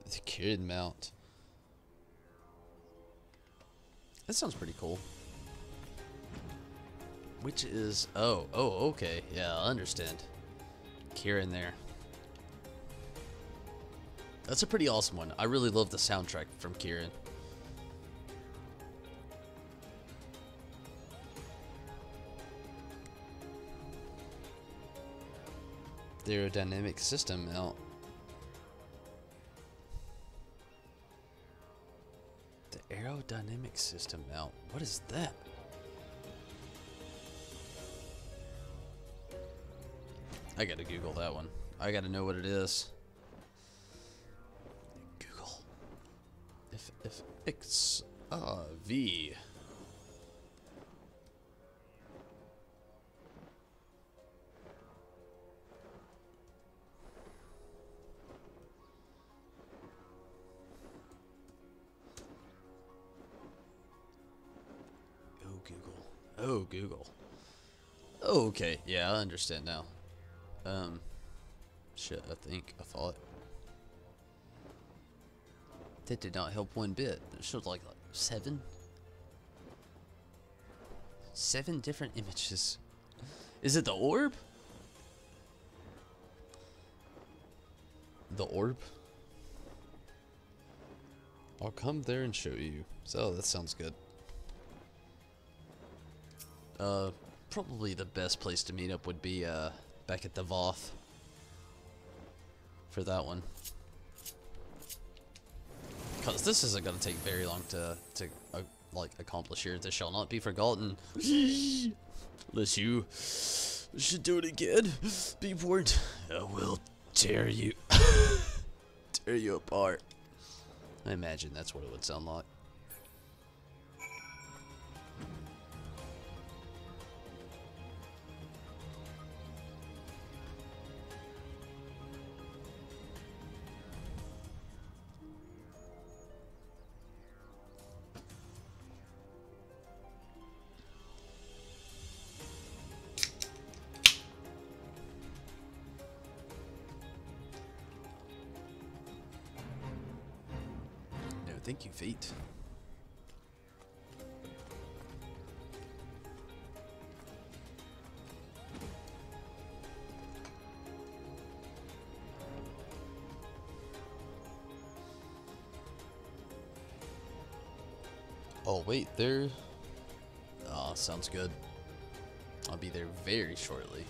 the Kirin mount. That sounds pretty cool. Which is... Oh, okay. Yeah, I understand. Kirin there. That's a pretty awesome one. I really love the soundtrack from Kirin. The aerodynamic system mount. The aerodynamic system mount. What is that? I gotta Google that one. I gotta know what it is. Google. If XIV. Oh, Google. Oh, okay. Yeah, I understand now. Shit, I thought. That did not help one bit. It showed like 7? 7 different images. Is it the orb? The orb? I'll come there and show you. So, that sounds good. Probably the best place to meet up would be, back at the Voth. For that one. Because this isn't going to take very long to like, accomplish here. This shall not be forgotten. Unless you should do it again. Be warned. I will tear you. Tear you apart. I imagine that's what it would sound like. Thank you, Fate. Oh, wait, there. Ah, sounds good. I'll be there very shortly.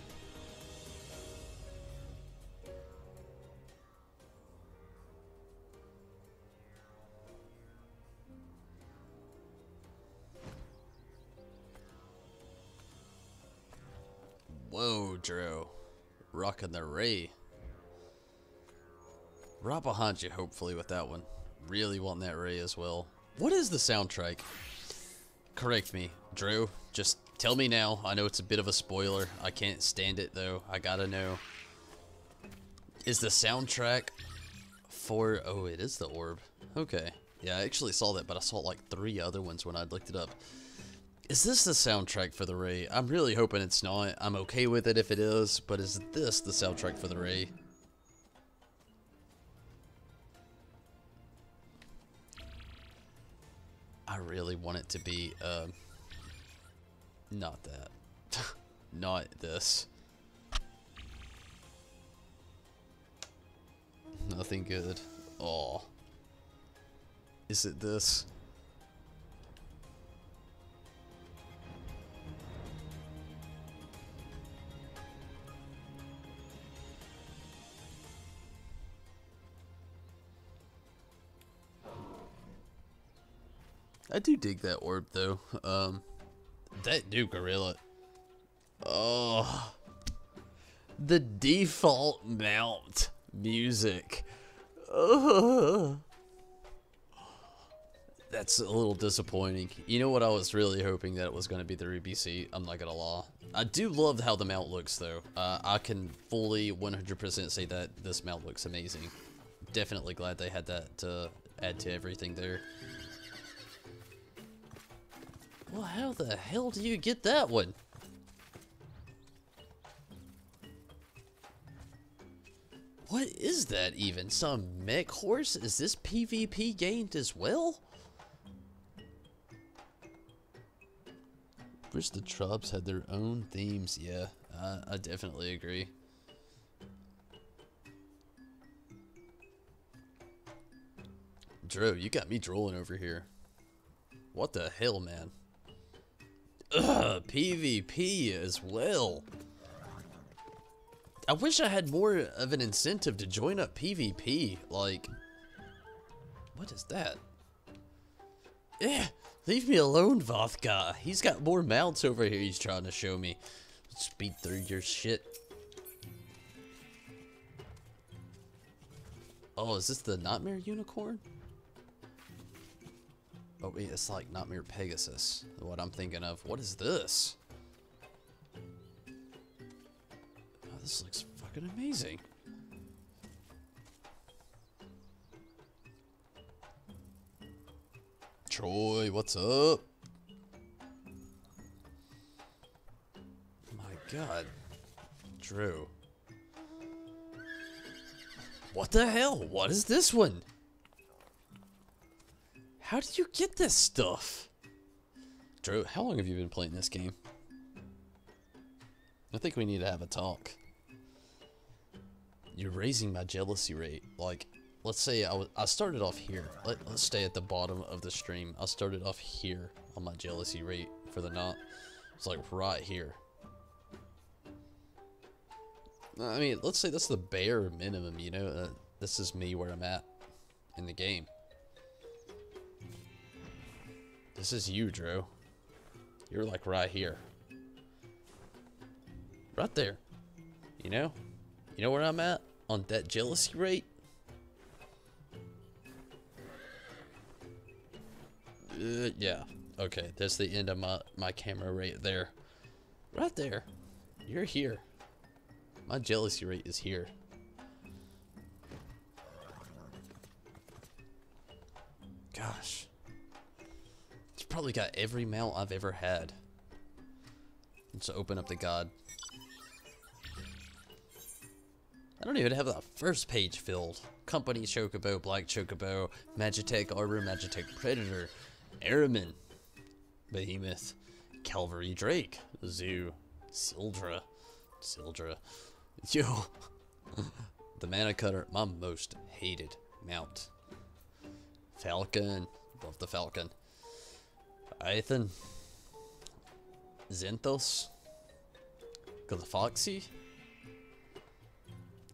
Whoa, Dro. Rocking the Ray. Right behind you, hopefully, with that one. Really wanting that Ray as well. What is the soundtrack? Correct me, Drew. Just tell me now. I know it's a bit of a spoiler. I can't stand it, though. I gotta know. Is the soundtrack for... Oh, it is the orb. Okay. Yeah, I actually saw that, but I saw like 3 other ones when I looked it up. Is this the soundtrack for the Ray? I'm really hoping it's not. I'm okay with it if it is, but is this the soundtrack for the Ray? I really want it to be, not that. Not this. Nothing good. Oh. Is it this? I do dig that orb though. That new gorilla. Oh, the default mount music. Oh, that's a little disappointing. You know what? I was really hoping that it was going to be the Ruby Seat. I'm not gonna lie. I do love how the mount looks though. I can fully 100% say that this mount looks amazing. Definitely glad they had that to add to everything there. Well, how the hell do you get that one? What is that even? Some mech horse? Is this PvP gained as well? Wish the tribes had their own themes. Yeah, I definitely agree. Drew, you got me drooling over here. What the hell, man? Ugh, PvP as well. I wish I had more of an incentive to join up PvP. Like, what is that? Eh, leave me alone, Voth guy. He's got more mounts over here he's trying to show me. Speed through your shit. Oh, is this the Nightmare Unicorn? Oh wait, it's like Nightmare Pegasus. What I'm thinking of. What is this? Oh, this looks fucking amazing. Troy, what's up? God. Drew. What the hell? What is this one? How did you get this stuff? Drew, how long have you been playing this game? I think we need to have a talk. You're raising my jealousy rate. Like, let's say I started off here. Let's stay at the bottom of the stream. I started off here on my jealousy rate for the knot. It's like right here. I mean, let's say that's the bare minimum, you know? This is me where I'm at in the game. This is you, Drew. You're like right here. Right there. You know? You know where I'm at? On that jealousy rate? Yeah. Okay, that's the end of my camera right there. Right there. You're here. My jealousy rate is here. Gosh. It's probably got every mount I've ever had. Let's open up the god. I don't even have the first page filled. Company Chocobo, Black Chocobo, Magitech Arbor, Magitech Predator, Airman, Behemoth, Calvary Drake, Zoo, Sildra. Yo. The Mana Cutter, my most hated mount. Falcon, love the Falcon. Ethan, Zenthos, Galafoxy,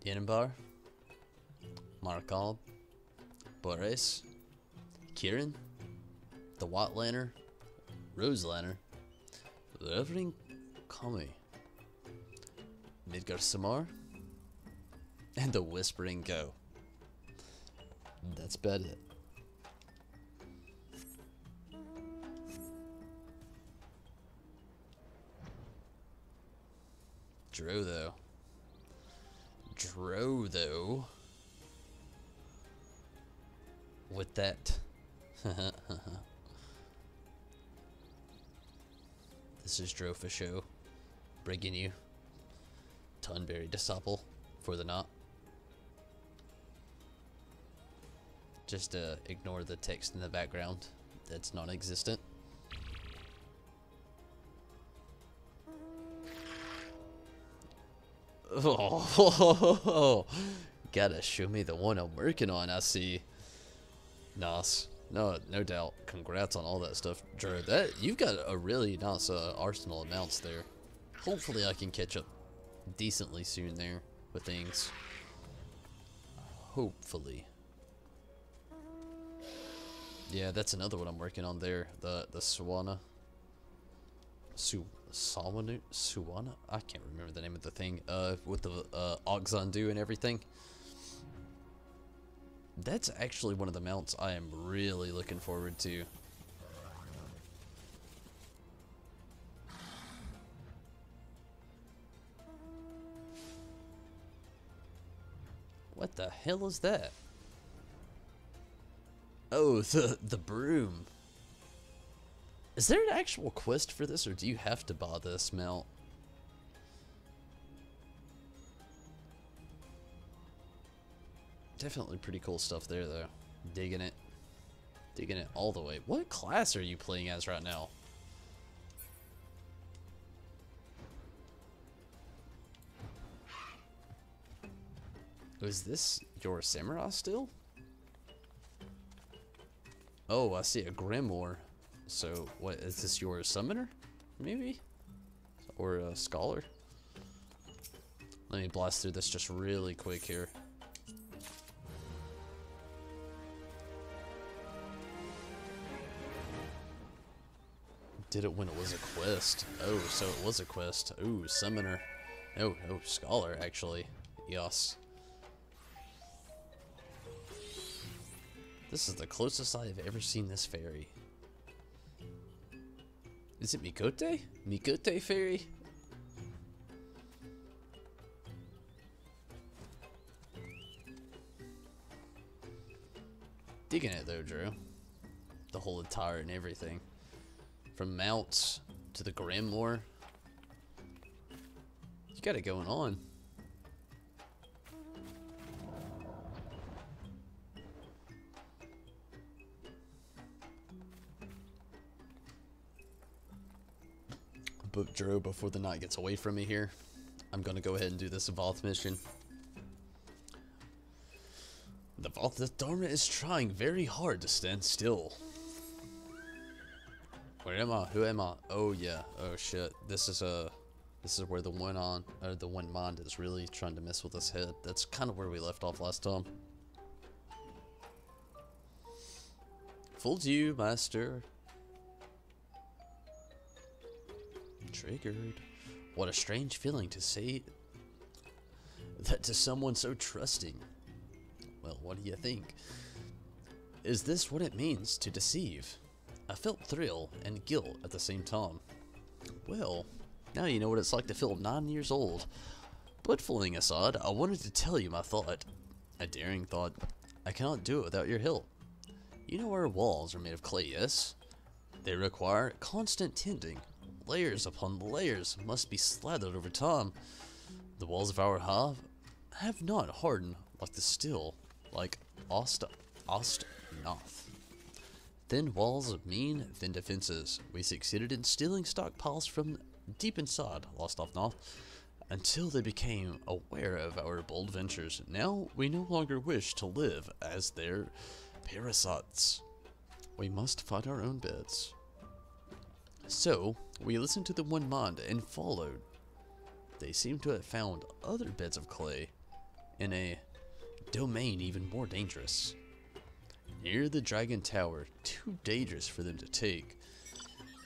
Yenenbar, Markov, Boris, Kieran, the Watt Lantern, Rose Lantern, Reverend Kami, Midgar Samar, and the Whispering Go. That's about it. Dro though. With that. This is Dro for show. Bringing you Tunberry Disciple for the knot. Just ignore the text in the background. That's non-existent. Oh, gotta show me the one I'm working on, I see. Nice. No doubt. Congrats on all that stuff, Drew. You've got a really nice arsenal of mounts there. Hopefully I can catch up decently soon there with things. Hopefully. Yeah, that's another one I'm working on there. The Suwana. Suwana? I can't remember the name of the thing. With the Oxandu and everything. That's actually one of the mounts I am really looking forward to. What the hell is that? Oh, the broom. Is there an actual quest for this, or do you have to buy this mount? Definitely pretty cool stuff there, though. Digging it. Digging it all the way. What class are you playing as right now? Is this your samurai still? Oh, I see a grimoire. So, what, is this your summoner? Maybe? Or a scholar? Let me blast through this just really quick here. Did it when it was a quest. Oh, so it was a quest. Ooh, summoner. Oh, scholar, actually. Yes. This is the closest I have ever seen this fairy. Is it Mikote? Mikote fairy? Digging it though, Drew. The whole attire and everything. From mounts to the grimoire. You got it going on. But Dro, before the night gets away from me here, I'm gonna go ahead and do this Voth mission. The Voth Dharma is trying very hard to stand still. Where am I? Who am I? Oh yeah. Oh shit. This is where the one mind is really trying to mess with his head. That's kind of where we left off last time. Fooled you, master. Triggered. What a strange feeling to say that to someone so trusting. Well, what do you think? Is this what it means to deceive? I felt thrill and guilt at the same time. Well, now you know what it's like to feel 9 years old. But fooling aside, I wanted to tell you my thought. A daring thought. I cannot do it without your help. You know our walls are made of clay, yes? They require constant tending. Layers upon layers must be slathered over time. The walls of our hive have not hardened like the steel, like Ostnoth. Thin walls mean thin defenses. We succeeded in stealing stockpiles from deep inside Ostnoth until they became aware of our bold ventures. Now we no longer wish to live as their parasites. We must fight our own beds. So, we listened to the one mind and followed. They seem to have found other beds of clay in a domain even more dangerous. Near the Dragon Tower, too dangerous for them to take.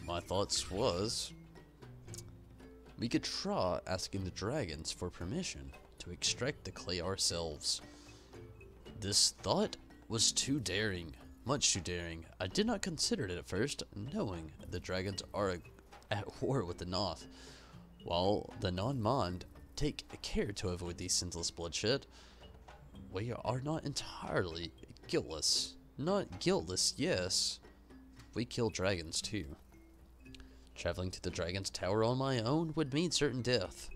My thoughts was, we could try asking the dragons for permission to extract the clay ourselves. This thought was too daring. Much too daring. I did not consider it at first, knowing the dragons are at war with the Noth. While the non-mind take care to avoid these senseless bloodshed, we are not entirely guiltless. Not guiltless, yes. We kill dragons too. Traveling to the dragon's tower on my own would mean certain death.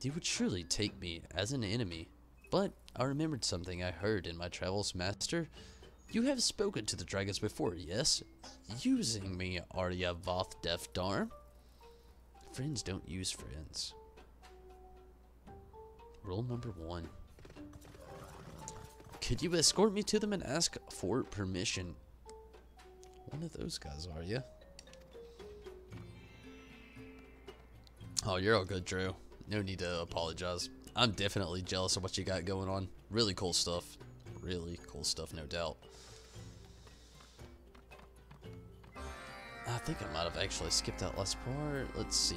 They would surely take me as an enemy. But I remembered something I heard in my travels, master. You have spoken to the dragons before, yes? Using me, Arya Voth Defdarm. Friends don't use friends. Rule number 1. Could you escort me to them and ask for permission? One of those guys, are you? Oh, you're all good, Drew. No need to apologize. I'm definitely jealous of what you got going on. Really cool stuff. Really cool stuff, no doubt. I think I might have actually skipped that last part. Let's see,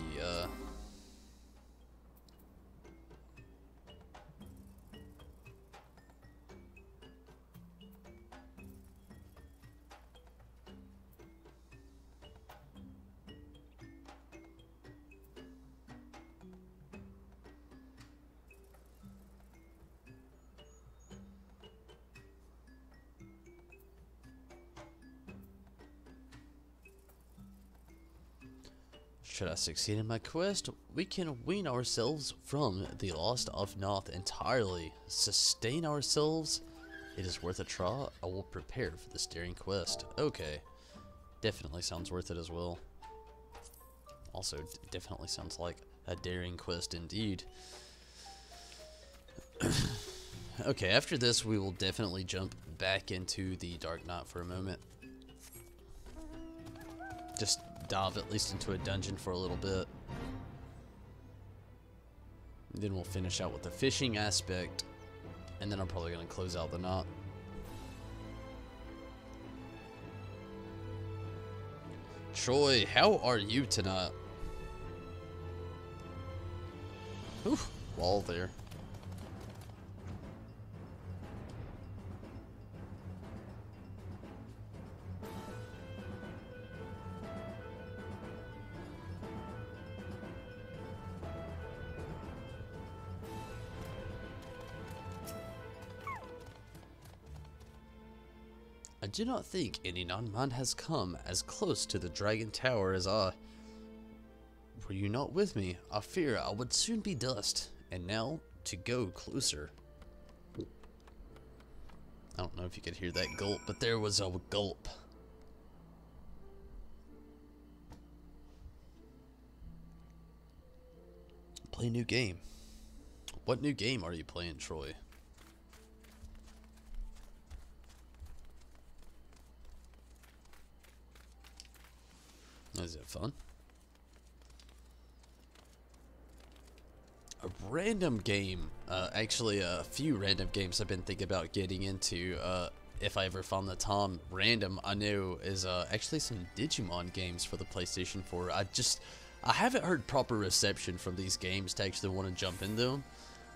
should I succeed in my quest, we can wean ourselves from the lost of Noth entirely. Sustain ourselves. It is worth a try. I will prepare for this daring quest. Okay. Definitely sounds worth it as well. Also, definitely sounds like a daring quest indeed. Okay, after this, we will definitely jump back into the Dark Knight for a moment. Just dive at least into a dungeon for a little bit. And then we'll finish out with the fishing aspect. And then I'm probably going to close out the knot. Troy, how are you tonight? Whew, wall there. I do not think any non-mind has come as close to the Dragon Tower as I. Were you not with me? I fear I would soon be dust. And now, to go closer. I don't know if you could hear that gulp, but there was a gulp. Play a new game. What new game are you playing, Troy? Is it fun? A random game. Actually, a few random games I've been thinking about getting into. If I ever found the time. Random, I know, is actually some Digimon games for the PlayStation 4. I haven't heard proper reception from these games to actually want to jump into them.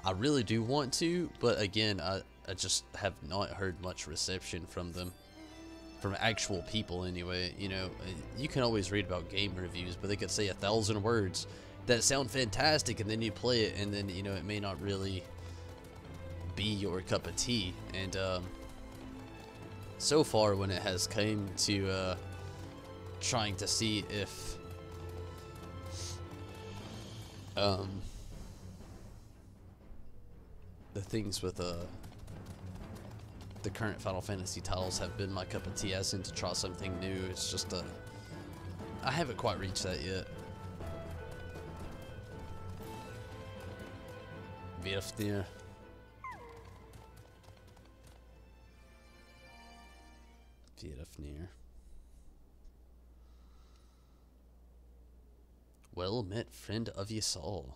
I really do want to, but again, I just have not heard much reception from them. From actual people, anyway. You know, you can always read about game reviews, but they could say 1,000 words that sound fantastic, and then you play it, and then, you know, it may not really be your cup of tea. And so far, when it has come to trying to see if the things with the current Final Fantasy titles have been my cup of tea, as in to try something new. It's just I haven't quite reached that yet. Virfnir. Virfnir. Well met, friend of Yasal.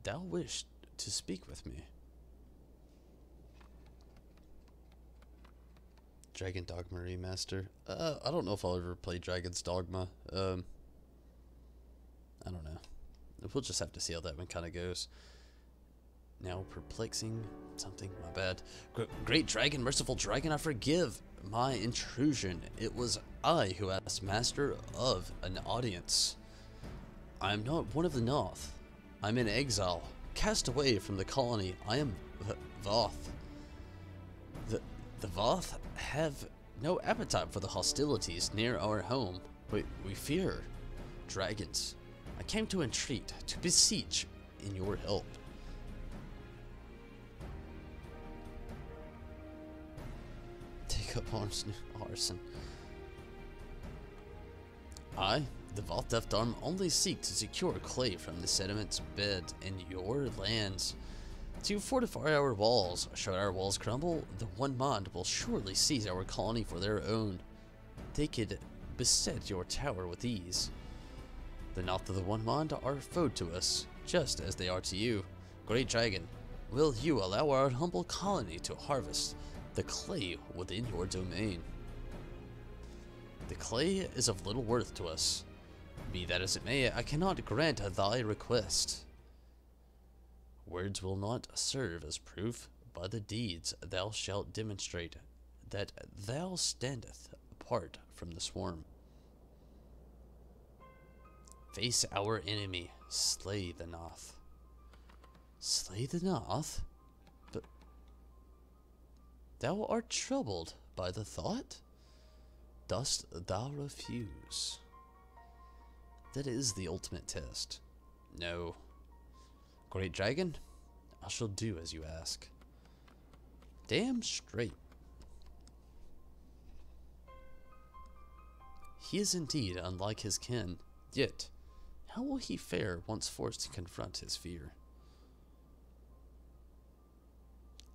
Thou wished to speak with me. Dragon Dogma Remaster. I don't know if I'll ever play Dragon's Dogma. I don't know. We'll just have to see how that one kind of goes. Now perplexing something, my bad. Great Dragon, merciful Dragon, I forgive my intrusion. It was I who asked Master of an audience. I am not one of the North. I'm in exile, cast away from the colony. I am Voth. The Voth have no appetite for the hostilities near our home. We fear dragons. I came to entreat, to beseech in your help. Take up arms, arson. I, the Voth Arm, only seek to secure clay from the sediment's bed in your lands. To fortify our walls. Should our walls crumble, the One Mind will surely seize our colony for their own. They could beset your tower with ease. The North of the One Mind are foe to us, just as they are to you. Great Dragon, will you allow our humble colony to harvest the clay within your domain? The clay is of little worth to us. Be that as it may, I cannot grant thy request. Words will not serve as proof. By the deeds thou shalt demonstrate that thou standeth apart from the swarm. Face our enemy, slay the Noth. Slay the Noth? But thou art troubled by the thought? Dost thou refuse? That is the ultimate test. No. Great Dragon, I shall do as you ask. Damn straight. He is indeed unlike his kin, yet how will he fare once forced to confront his fear?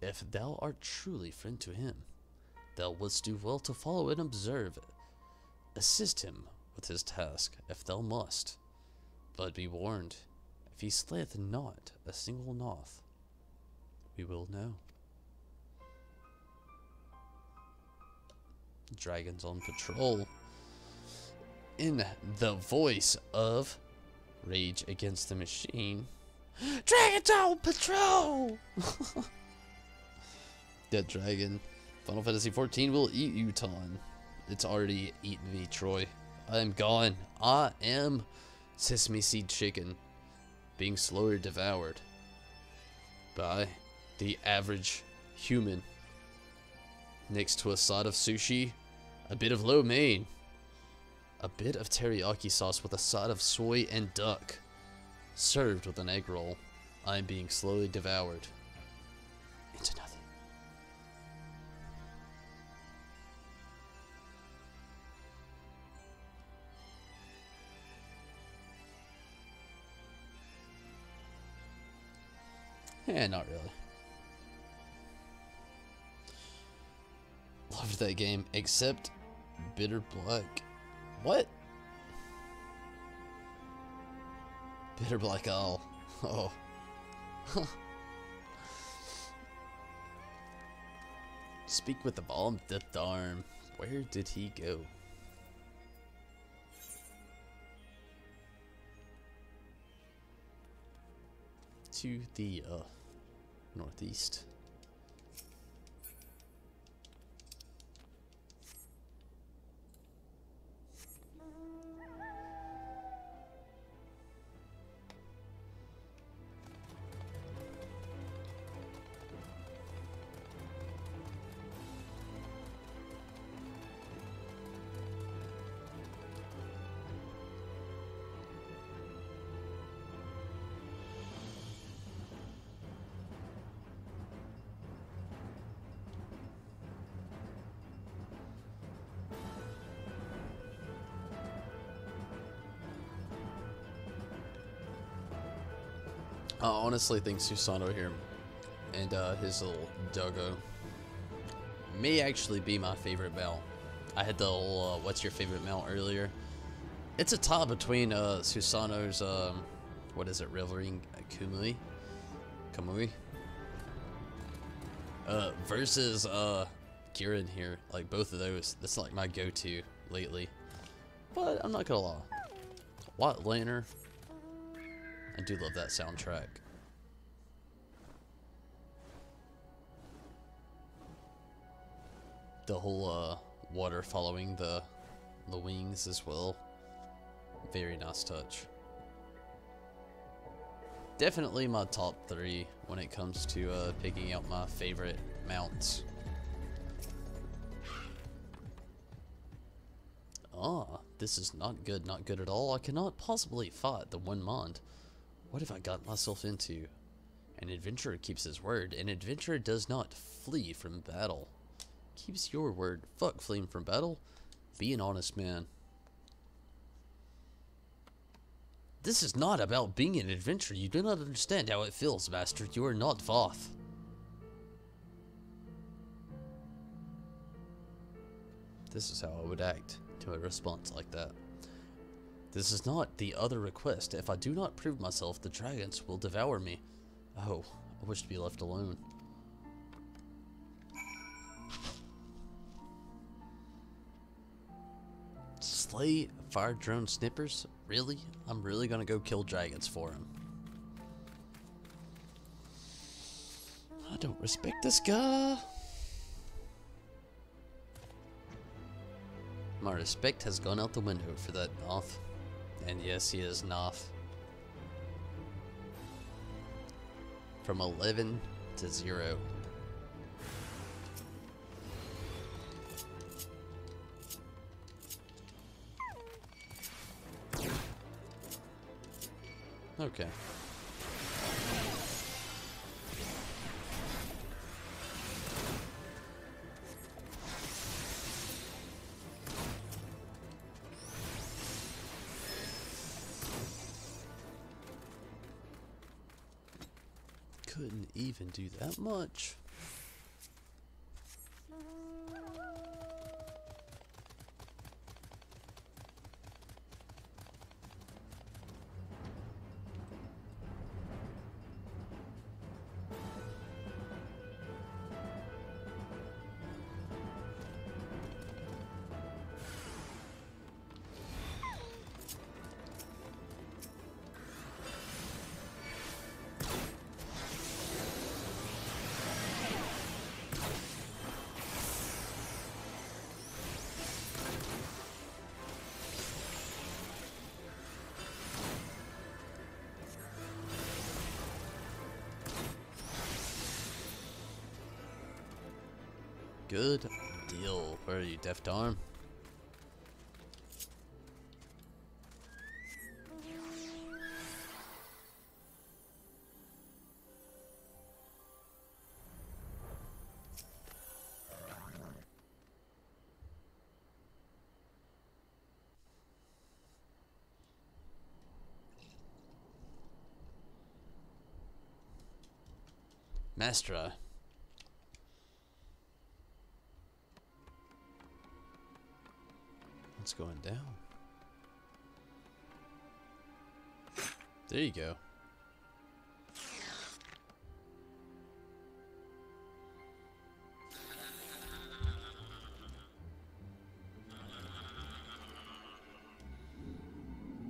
If thou art truly friend to him, thou wouldst do well to follow and observe. Assist him with his task, if thou must. But be warned, if he slayeth not a single Noth, we will know. Dragons on patrol. In the voice of Rage Against the Machine. Dragons on patrol! Dead Dragon. Final Fantasy XIV will eat you, Ton. It's already eaten me, Troy. I am gone. I am sesame seed chicken, being slowly devoured by the average human. Next to a side of sushi, a bit of lo mein. A bit of teriyaki sauce with a side of soy and duck. Served with an egg roll. I am being slowly devoured. Into nothing. Eh, not really. Loved that game, except Bitter Black. What? Bitter Black Owl. Oh. Speak with the bomb, Death Arm. Where did he go? To the northeast. I honestly think Susano here and his little doggo may actually be my favorite mount. I had the whole what's your favorite mount earlier. It's a tie between Susano's what is it, Reveling Kamui versus Kirin here. Like both of those, that's like my go-to lately. But I'm not gonna lie, White Lantern, I do love that soundtrack. The whole water following the wings as well. Very nice touch. Definitely my top 3 when it comes to picking out my favorite mounts. Ah, this is not good at all. I cannot possibly fight the one Mond. What have I got myself into? An adventurer keeps his word. An adventurer does not flee from battle. Keeps your word. Fuck fleeing from battle. Be an honest man. This is not about being an adventurer. You do not understand how it feels, master. You are not Voth. This is how I would act to a response like that. This is not the other request. If I do not prove myself, the dragons will devour me. Oh, I wish to be left alone. Slay fire drone snippers? Really? I'm really gonna go kill dragons for him. I don't respect this guy. My respect has gone out the window for that Noth. And yes, he is Noth. From 11 to 0. Okay. Couldn't even do that much. Good deal. Where are you, Deft Arm? Master. What's going down? There you go.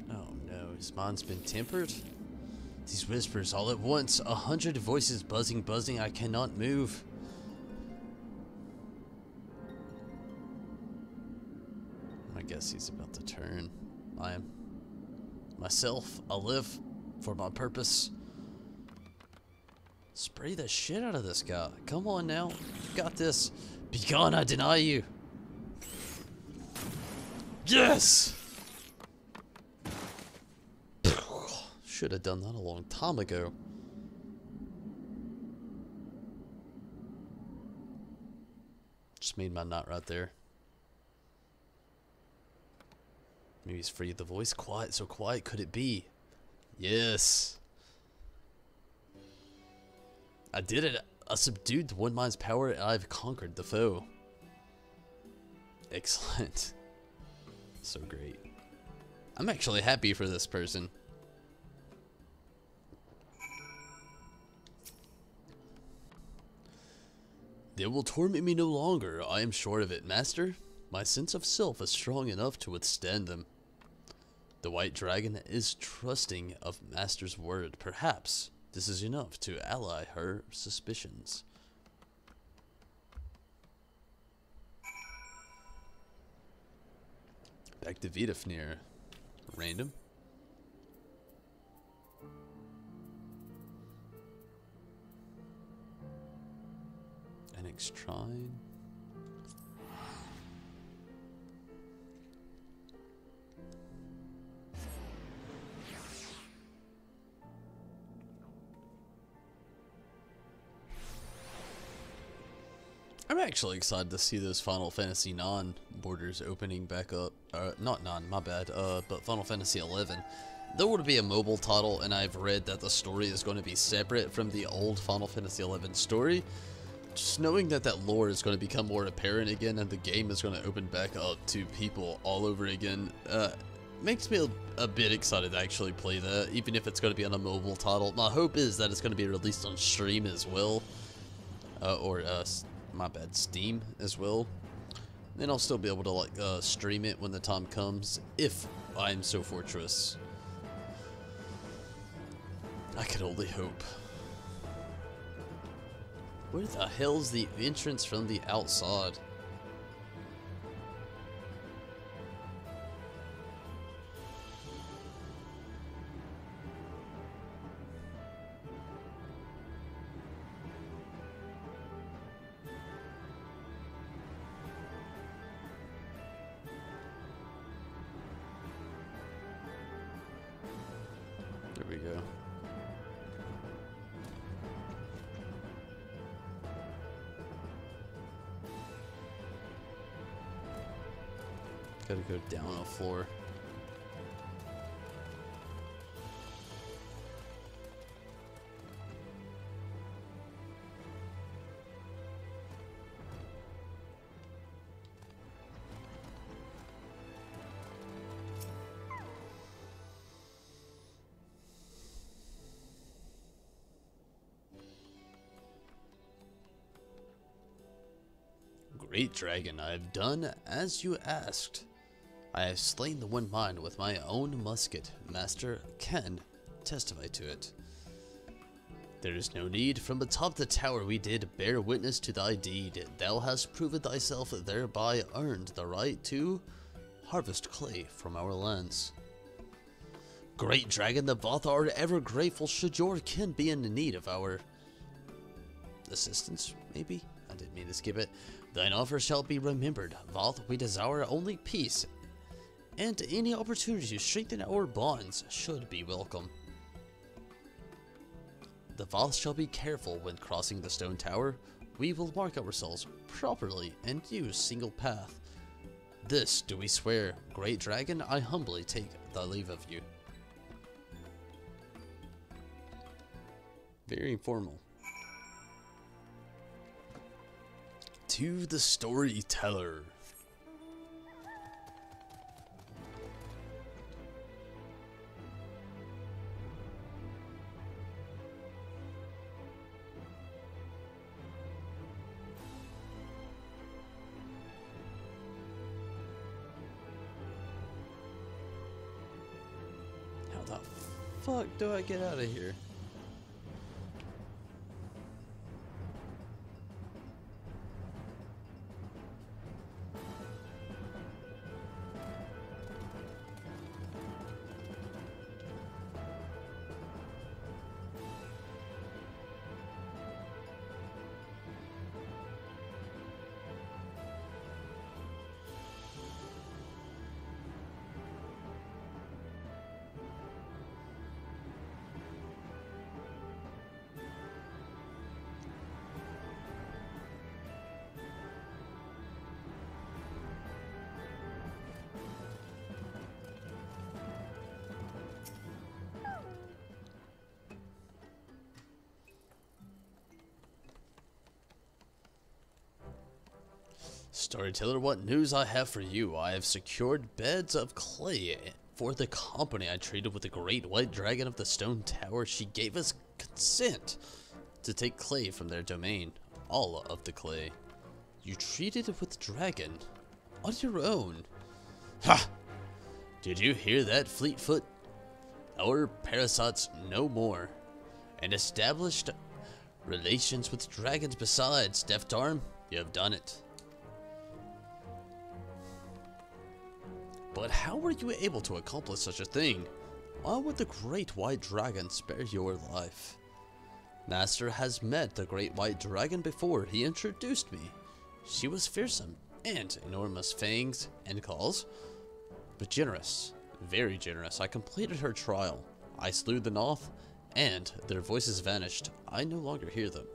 Oh no, his mind's been tempered? These whispers all at once, 100 voices buzzing, I cannot move. I guess he's about to turn. I am myself. I'll live for my purpose. Spray the shit out of this guy. Come on now. You got this. Be gone, I deny you. Yes! Should have done that a long time ago. Just made my knot right there. Maybe he's free of the voice. Quiet, so quiet could it be? Yes. I did it. I subdued the one mind's power and I've conquered the foe. Excellent. So great. I'm actually happy for this person. They will torment me no longer. I am sure of it, Master. My sense of self is strong enough to withstand them. The white dragon is trusting of Master's word. Perhaps this is enough to ally her suspicions. Back to Vidafnir. Random. Annex Trine. I'm actually excited to see those Final Fantasy 9 borders opening back up. Not 9, my bad. But Final Fantasy 11. There would be a mobile title, and I've read that the story is going to be separate from the old Final Fantasy 11 story. Just knowing that that lore is going to become more apparent again, and the game is going to open back up to people all over again, makes me a bit excited to actually play that, even if it's going to be on a mobile title. My hope is that it's going to be released on stream as well, my bad, Steam as well. Then I'll still be able to like stream it when the time comes, if I'm so fortunate. I can only hope. Where the hell's the entrance from the outside? There we go. Gotta go down a floor. Great dragon, I have done as you asked. I have slain the one mind with my own musket. Master can testify to it. There is no need. From atop the tower we did bear witness to thy deed. Thou hast proven thyself, thereby earned the right to harvest clay from our lands. Great dragon, the Voth are ever grateful should your kin be in need of our assistance, maybe? I didn't mean to skip it. Thine offer shall be remembered. Voth, we desire only peace, and any opportunity to strengthen our bonds should be welcome. The Voth shall be careful when crossing the stone tower. We will mark ourselves properly and use single path. This do we swear. Great dragon, I humbly take thy leave of you. Very informal. to the storyteller. How the fuck do I get out of here? Storyteller, what news I have for you? I have secured beds of clay for the company I traded with the great white dragon of the stone tower. She gave us consent to take clay from their domain. All of the clay. You treated it with dragon on your own. Ha! Did you hear that, Fleetfoot? Our parasites no more. And established relations with dragons besides. Deft Arm, you have done it. But how were you able to accomplish such a thing? Why would the Great White Dragon spare your life? Master has met the Great White Dragon before. He introduced me. She was fearsome and enormous fangs and claws, but generous, very generous. I completed her trial. I slew the Noth, and their voices vanished. I no longer hear them.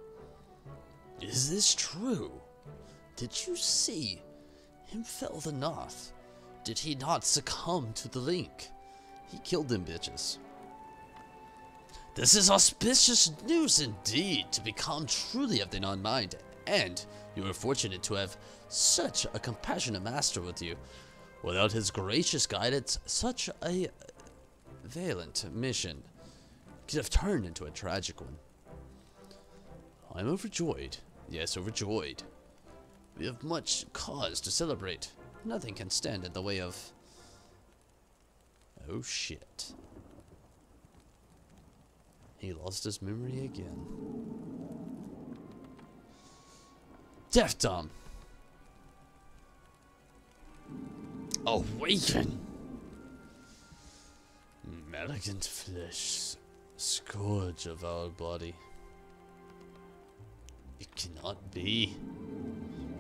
Is this true? Did you see him fell the Noth? Did he not succumb to the link? He killed them bitches. This is auspicious news indeed, to become truly of the non-mind, and you are fortunate to have such a compassionate master with you. Without his gracious guidance, such a valiant mission could have turned into a tragic one. I'm overjoyed. Yes, overjoyed. We have much cause to celebrate. Nothing can stand in the way of... Oh shit. He lost his memory again. Deft Arm! Awaken! Malignant flesh, scourge of our body. It cannot be.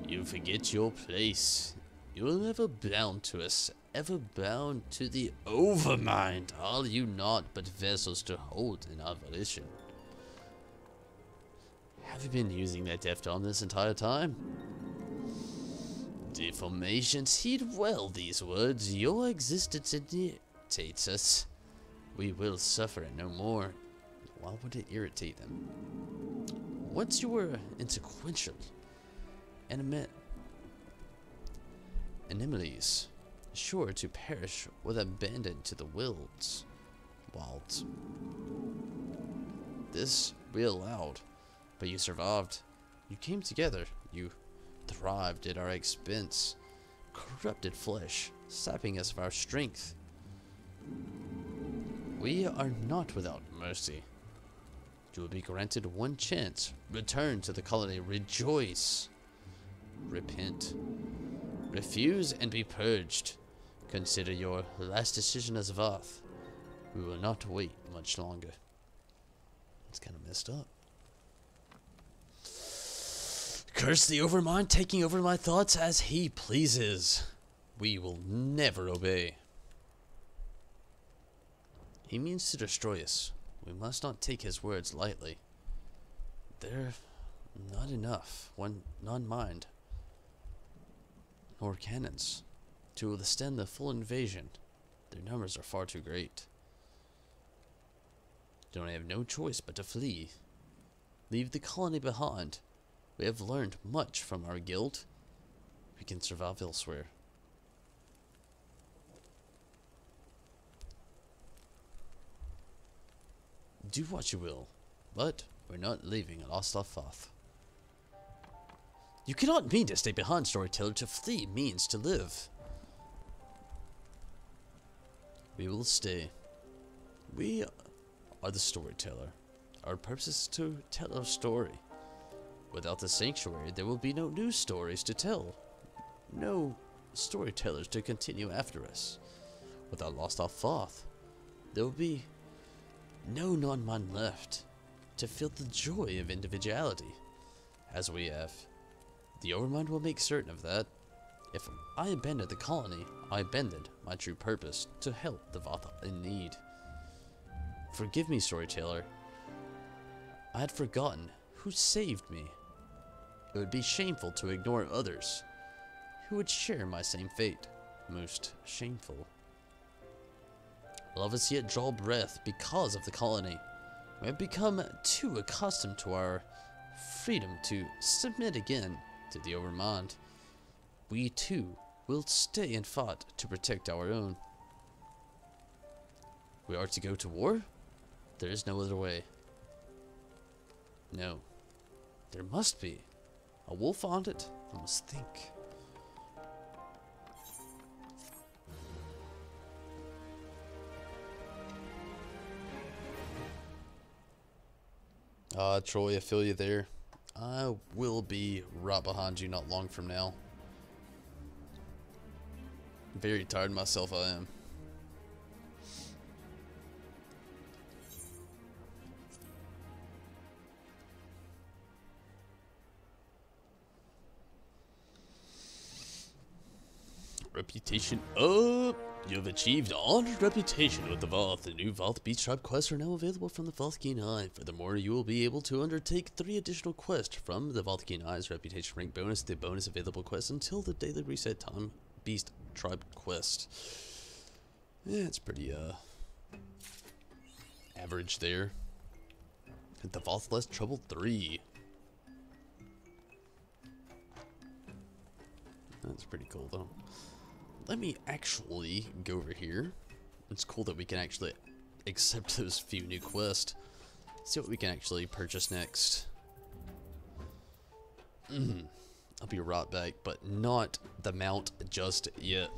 You forget your place. You are never bound to us, ever bound to the overmind. Are you not but vessels to hold in our volition? Have you been using that deft arm this entire time? Deformations, heed well these words. Your existence irritates us. We will suffer it no more. Why would it irritate them? Once you were insequential, anomalies, sure to perish, with abandoned to the wilds. This we allowed, but you survived. You came together. You thrived at our expense. Corrupted flesh, sapping us of our strength. We are not without mercy. You will be granted one chance. Return to the colony. Rejoice. Repent. Refuse and be purged. Consider your last decision as Voth. We will not wait much longer. It's kind of messed up. Curse the Overmind, taking over my thoughts as he pleases. We will never obey. He means to destroy us. We must not take his words lightly. They're not enough. One non-mind nor cannons to withstand the full invasion. Their numbers are far too great. Don't have no choice but to flee. Leave the colony behind. We have learned much from our guild. We can survive elsewhere. Do what you will, but we're not leaving Lost Fath. You cannot mean to stay behind, storyteller. To flee means to live. We will stay. We are the storyteller. Our purpose is to tell our story. Without the sanctuary, there will be no new stories to tell. No storytellers to continue after us. Without Lost Fath, there will be no non-mind left to feel the joy of individuality, as we have. The Overmind will make certain of that. If I abandoned the colony, I abandoned my true purpose to help the Vath in need. Forgive me, storyteller. I had forgotten who saved me. It would be shameful to ignore others who would share my same fate. Most shameful. All of us yet draw breath because of the colony. We have become too accustomed to our freedom to submit again to the Overmind. We too will stay and fight to protect our own. We are to go to war? There is no other way. No. There must be. I will find it. I must think. Troy, I feel you there. I will be right behind you not long from now. Very tired myself, I am. Reputation up! You have achieved honored reputation with the Vath. The new Vath Beach Tribe quests are now available from the Valthian Eye. Furthermore, you will be able to undertake 3 additional quests from the Valthian Eye's reputation rank bonus. The bonus available quests until the daily reset time Beast Tribe quest. Yeah, it's pretty average there. The Vath Less Trouble 3. That's pretty cool though. Let me actually go over here. It's cool that we can actually accept those few new quests. See what we can actually purchase next. I'll be right back, but not the mount just yet.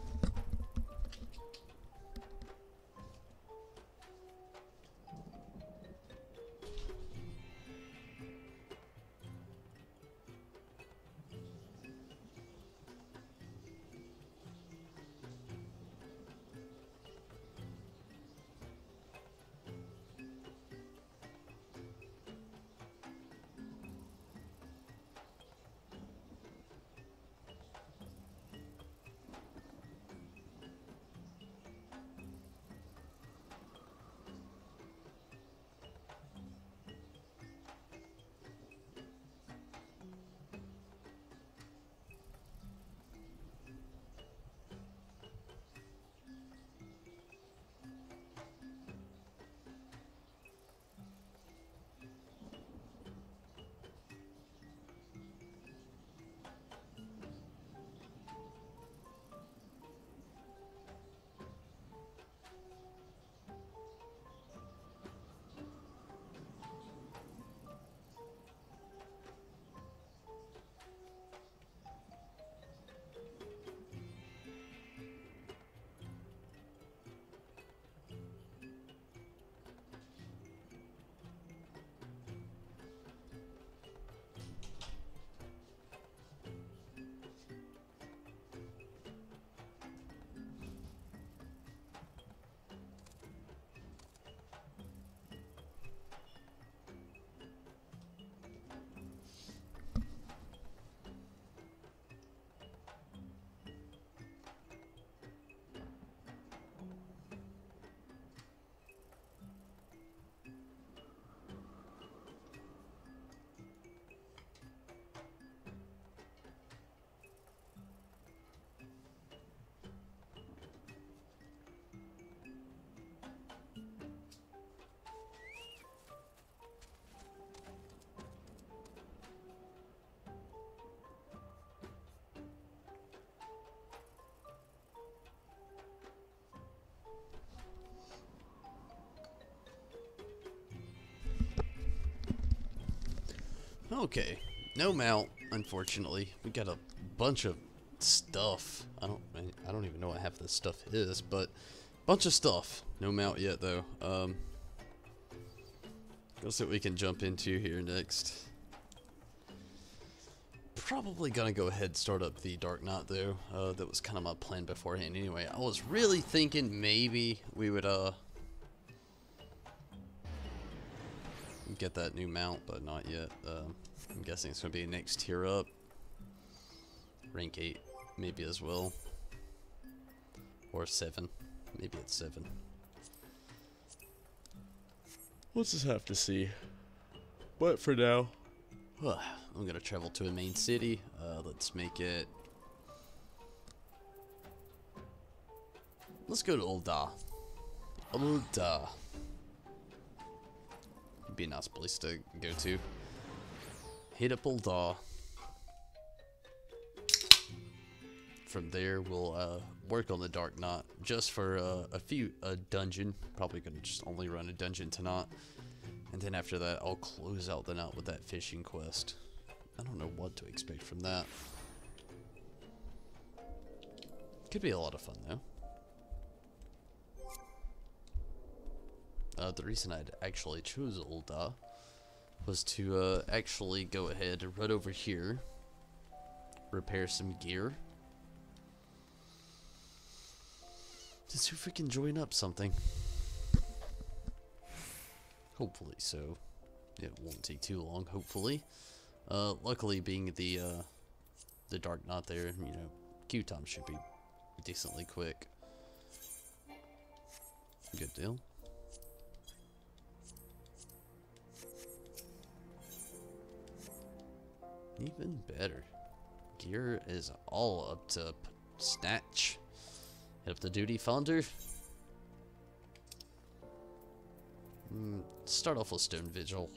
Okay, no mount, unfortunately. We got a bunch of stuff. I don't even know what half of this stuff is, but bunch of stuff. No mount yet though. Guess what we can jump into here next. Probably gonna go ahead and start up the Dark Knot though. That was kind of my plan beforehand anyway. I was really thinking maybe we would get that new mount, but not yet. I'm guessing it's gonna be next tier up. Rank 8 maybe as well. Or 7. Maybe it's 7. We'll just have to see. But for now, I'm gonna travel to a main city. Let's make it. Let's go to Ul'dah. Ul'dah. Be a nice place to go to. Hit up Ul'dah. From there, we'll work on the Dark Knot just for a dungeon. Probably gonna just only run a dungeon tonight. And then after that, I'll close out the night with that fishing quest. I don't know what to expect from that. Could be a lot of fun, though. The reason I'd actually chose Ul'dah was to actually go ahead and run over here, repair some gear, to see if we can join up something. Hopefully so. It won't take too long, hopefully. Luckily, being the Dark Knot there, you know, queue time should be decently quick. Good deal. Even better. Gear is all up to snatch. Hit up the duty finder. Start off with Stone Vigil.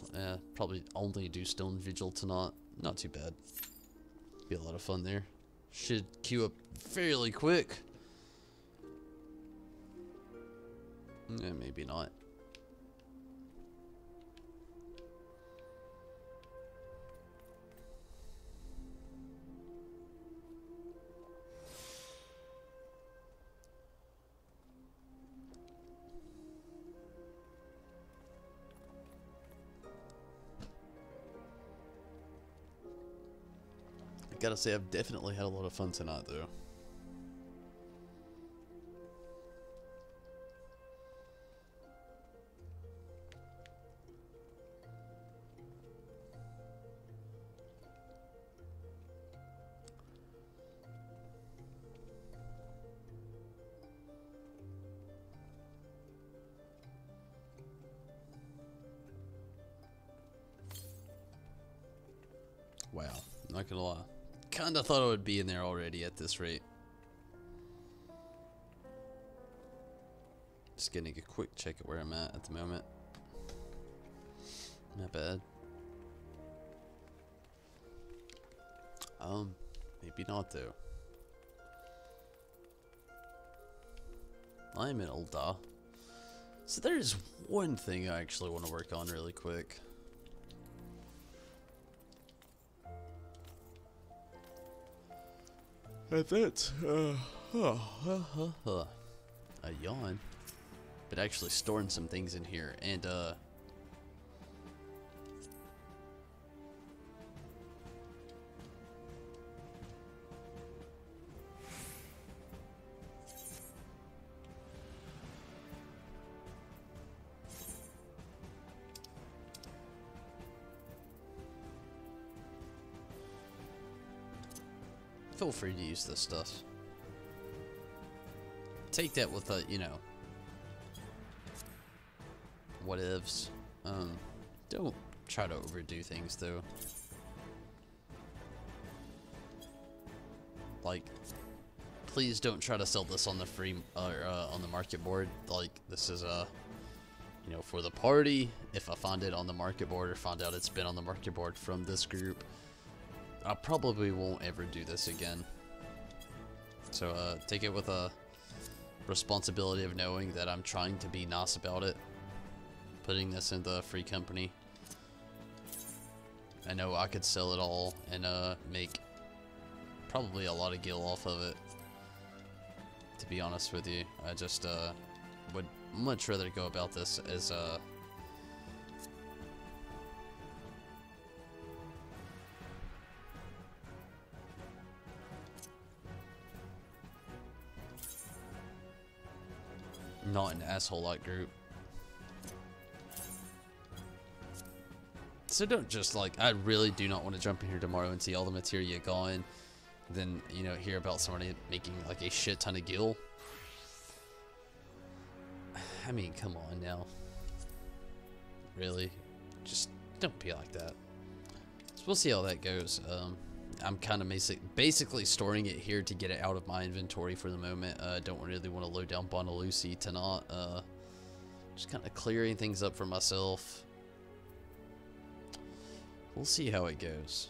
Probably only do Stone Vigil tonight. Not too bad. Be a lot of fun there. Should queue up fairly quick. Maybe not. Gotta say, I've definitely had a lot of fun tonight, though. Wow, not gonna lie. Kinda thought I would be in there already at this rate. Just getting a quick check at where I'm at the moment. Not bad. Maybe not though. I'm in Ul'dah. So there's one thing I actually want to work on really quick. And that's, a yawn. But actually storing some things in here, and, feel free to use this stuff. Take that with a, you know, whatevs. Don't try to overdo things though. Like, please don't try to sell this on the free on the market board. Like, this is you know, for the party. If I find it on the market board or find out it's been on the market board from this group, I probably won't ever do this again. So take it with a responsibility of knowing that I'm trying to be nice about it. Putting this in the free company. I know I could sell it all and make probably a lot of gil off of it, to be honest with you. I just would much rather go about this as not an asshole like group. So don't just like, I really do not want to jump in here tomorrow and see all the materia gone, then, you know, hear about somebody making like a shit ton of gil. I mean, come on now. Really? Just don't be like that. So we'll see how that goes. I'm kind of basically storing it here to get it out of my inventory for the moment. Don't really want to load down Bonalusi to not. Just kind of clearing things up for myself. We'll see how it goes.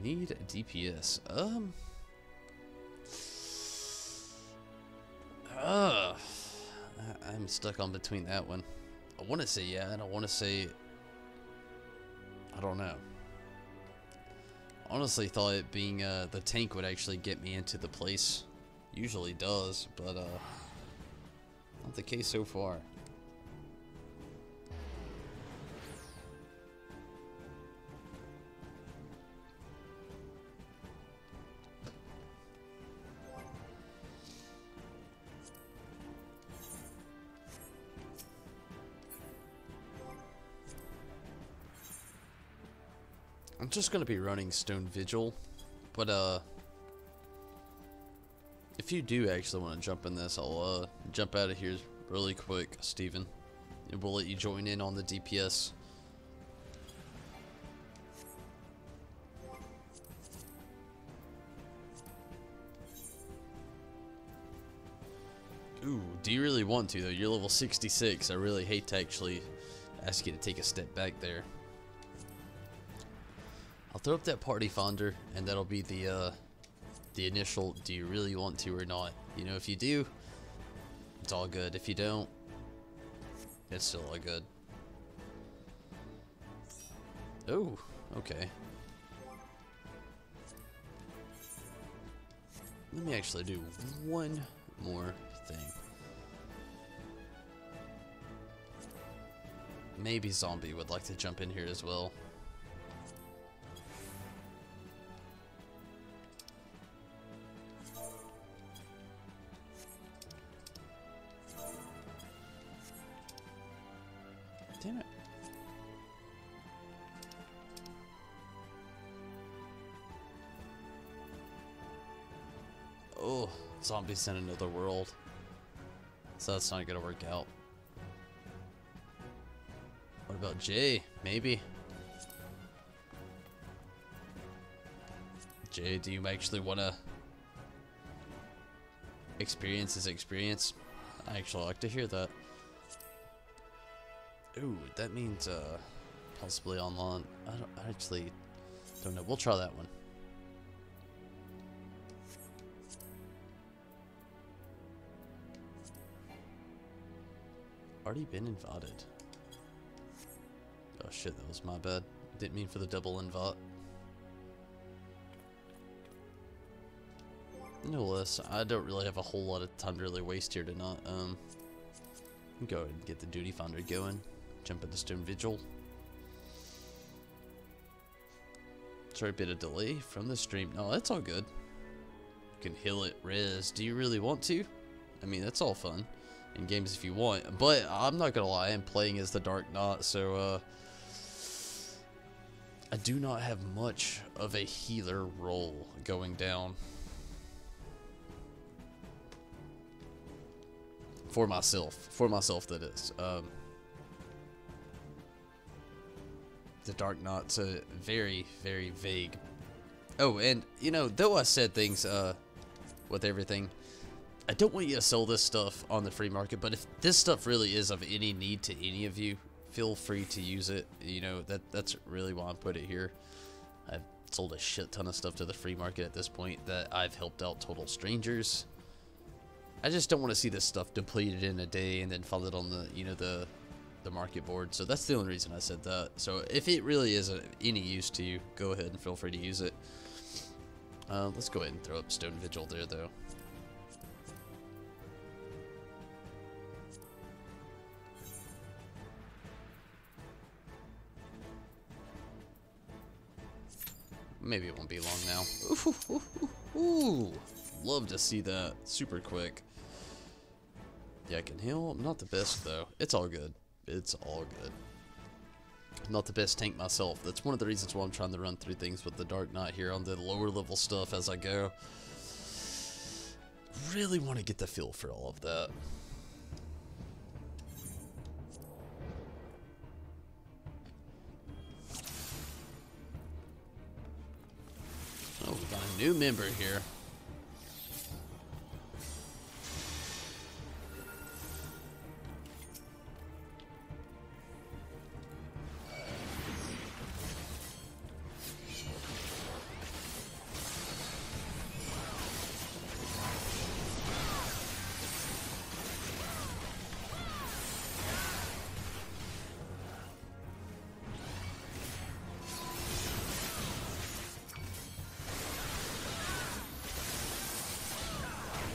Need a DPS. I'm stuck on between that one. I want to say yeah, and I want to say I don't know. Honestly, thought it being the tank would actually get me into the place. Usually does, but not the case so far. I'm just gonna be running Stone Vigil, but if you do actually want to jump in this, I'll jump out of here really quick, Steven, and we'll let you join in on the DPS. Ooh, do you really want to though? You're level 66. I really hate to actually ask you to take a step back there. I'll throw up that party founder, and that'll be the initial do you really want to or not. You know, if you do, it's all good. If you don't, it's still all good. Oh, okay. Let me actually do one more thing. Maybe Zombie would like to jump in here as well. Damn it. Oh, zombies in another world. So that's not gonna work out. What about Jay? Maybe. Jay, do you actually want to experience his experience? I actually like to hear that. Ooh, that means possibly online. I actually don't know. We'll try that one. Already been invited. Oh shit, that was my bad. Didn't mean for the double invite. No less, I don't really have a whole lot of time to really waste here tonight. Go ahead and get the duty finder going. Jump into Stone Vigil. Sorry, a bit of delay from the stream. No, that's all good. You can heal it, res. Do you really want to? I mean, that's all fun in games if you want. But I'm not gonna lie, I'm playing as the Dark Knight, so I do not have much of a healer role going down. For myself that is. The Dark Knight's a very, very vague. Oh, and you know, though I said things with everything, I don't want you to sell this stuff on the free market, but if this stuff really is of any need to any of you, feel free to use it. You know, that's really why I put it here. I've sold a shit ton of stuff to the free market at this point that I've helped out total strangers. I just don't want to see this stuff depleted in a day and then fall it on the, you know, the market board. So that's the only reason I said that. So if it really is any use to you, go ahead and feel free to use it. Let's go ahead and throw up Stone Vigil there, though. Maybe it won't be long now. Ooh, love to see that. Super quick. Yeah, I can heal. I'm not the best, though. It's all good. It's all good. I'm not the best tank myself. That's one of the reasons why I'm trying to run through things with the Dark Knight here on the lower level stuff as I go. Really want to get the feel for all of that. Oh, we got a new member here.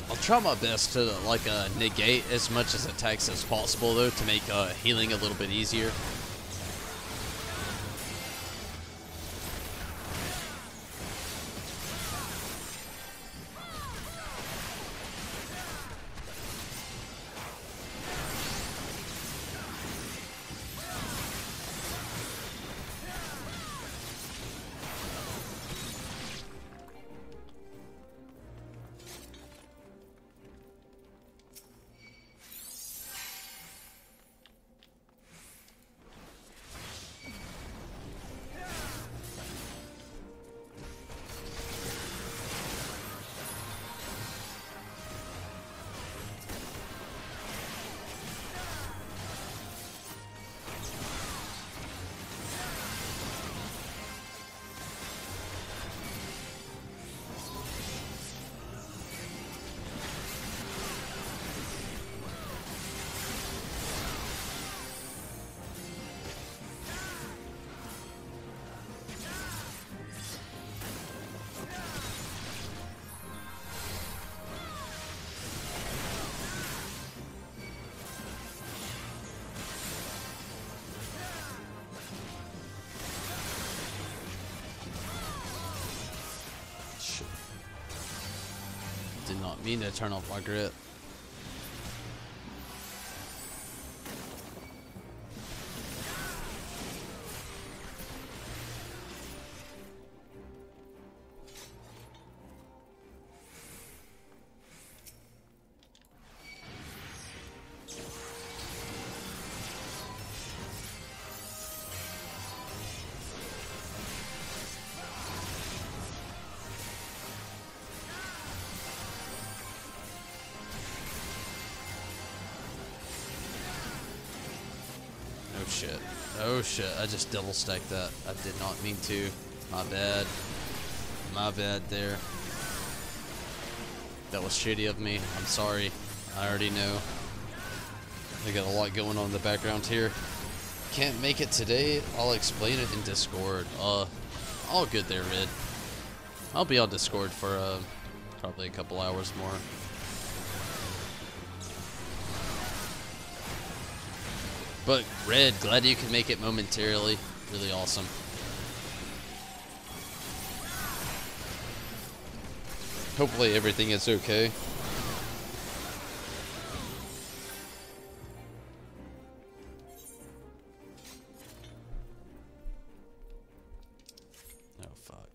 I'll try my best to like negate as much as attacks as possible though to make healing a little bit easier. Did not mean to turn off my grip. Oh shit. Oh shit. I just double stacked that. I did not mean to. My bad. My bad there. That was shitty of me. I'm sorry. I already know. I got a lot going on in the background here. Can't make it today. I'll explain it in Discord. All good there, Red. I'll be on Discord for probably a couple hours more. But Red, glad you can make it momentarily. Really awesome. Hopefully everything is okay. Oh fuck.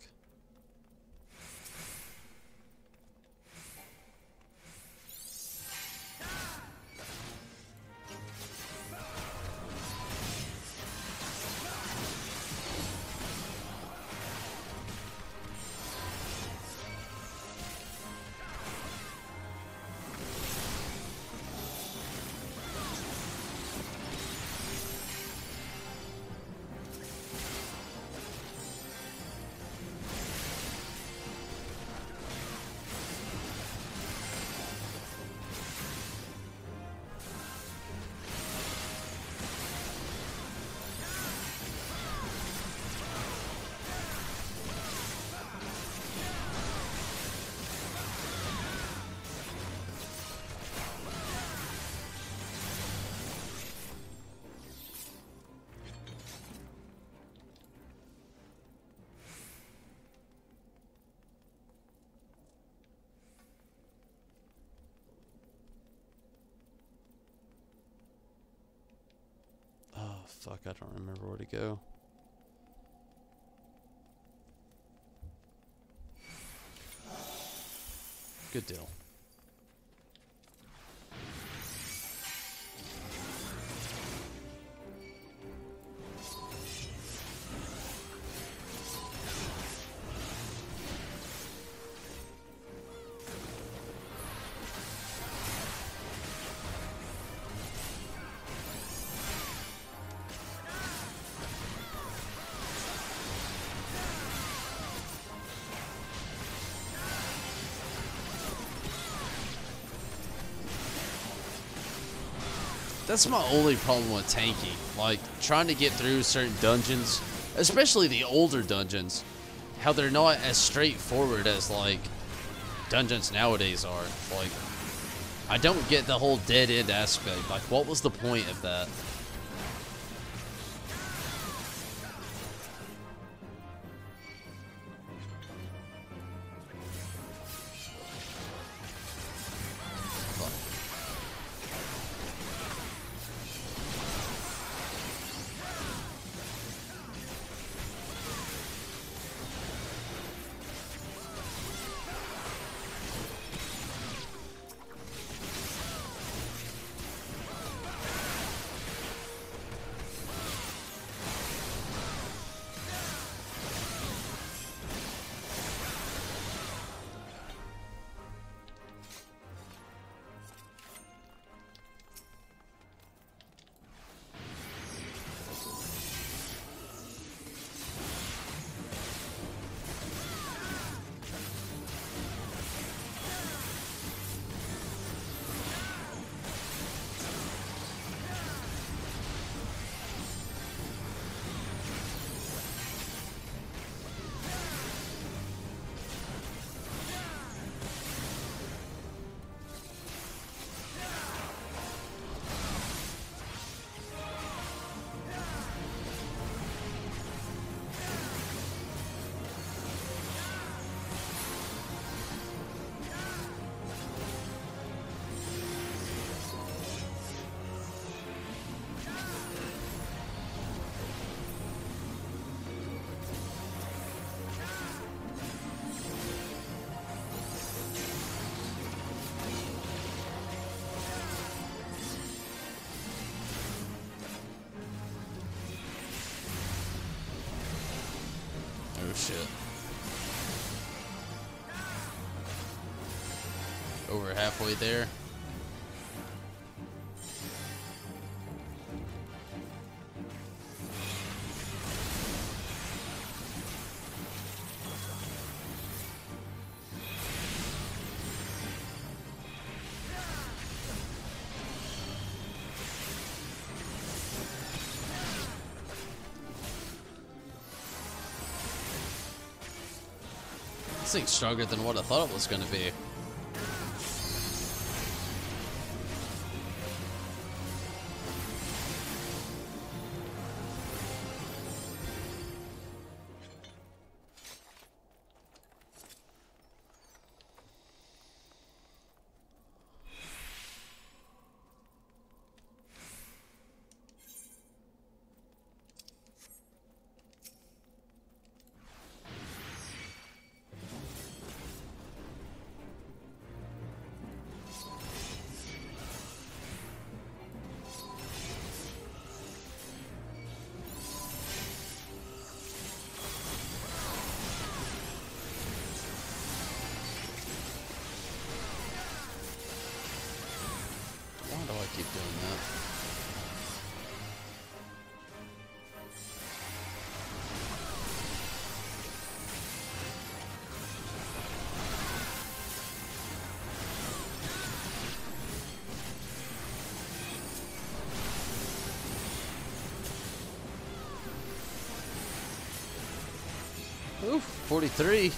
Fuck, I don't remember where to go. Good deal. That's my only problem with tanking. Like, trying to get through certain dungeons, especially the older dungeons, how they're not as straightforward as, like, dungeons nowadays are. Like, I don't get the whole dead end aspect. Like, what was the point of that? Oh shit. Over halfway there. This thing's stronger than what I thought it was going to be. Why do I keep doing that? Oof, 43.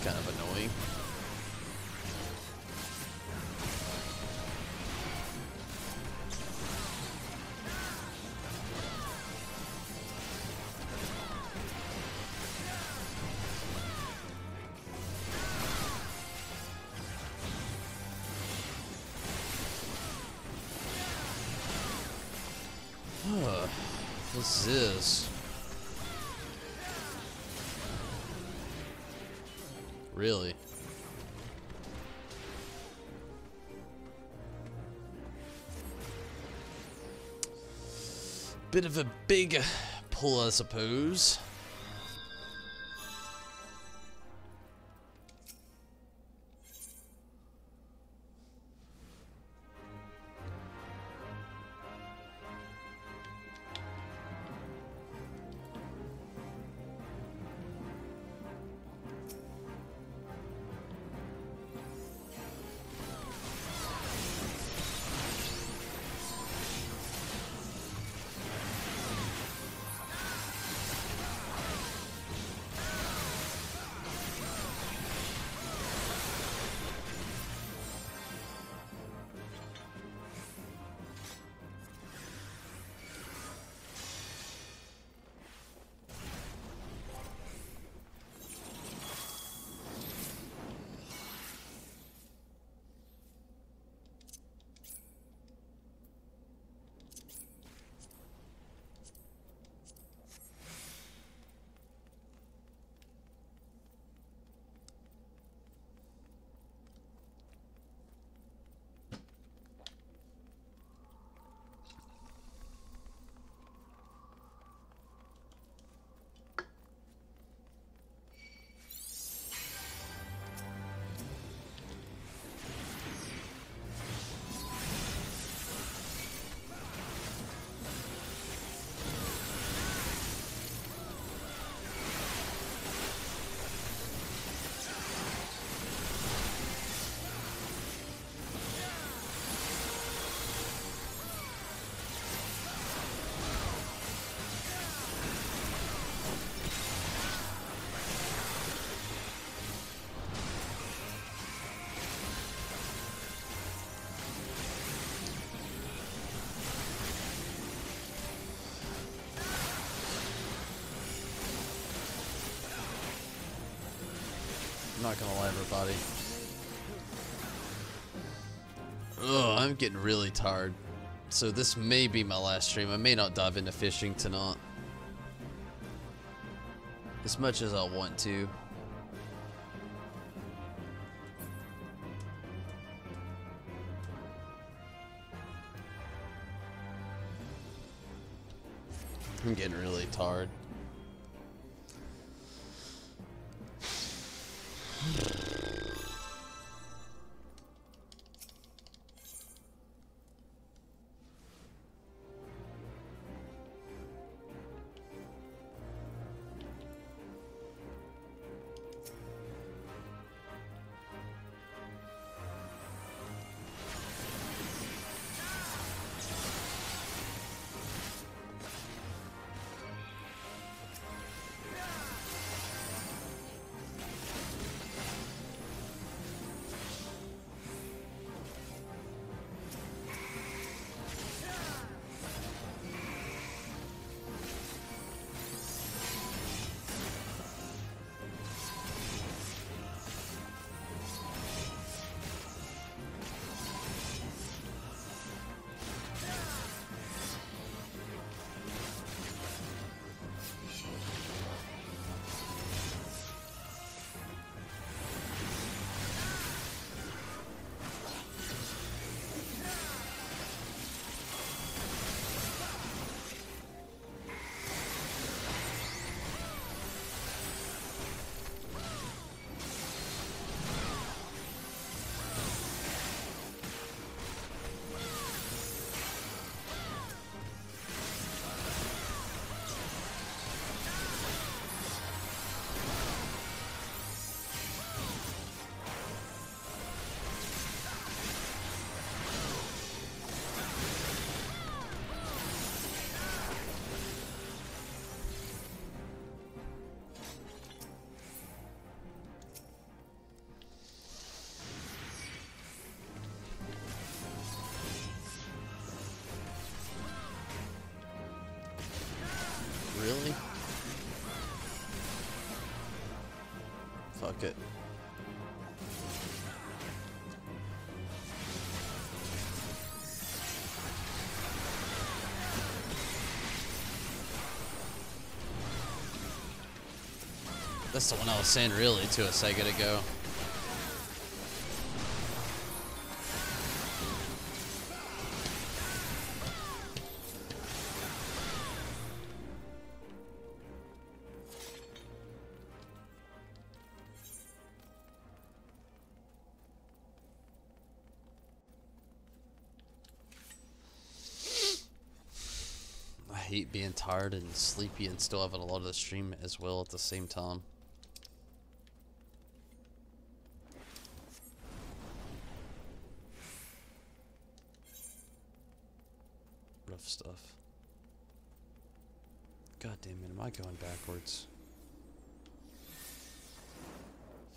kind of annoying. What's this? Really? Bit of a big pull, I suppose. I'm not gonna lie, everybody. Ugh, I'm getting really tired. So this may be my last stream. I may not dive into fishing tonight, as much as I want to. I'm getting really tired. Fuck it. That's the one I was saying really to a second ago. I hate being tired and sleepy and still having a lot of the stream as well at the same time. Rough stuff. God damn it, am I going backwards?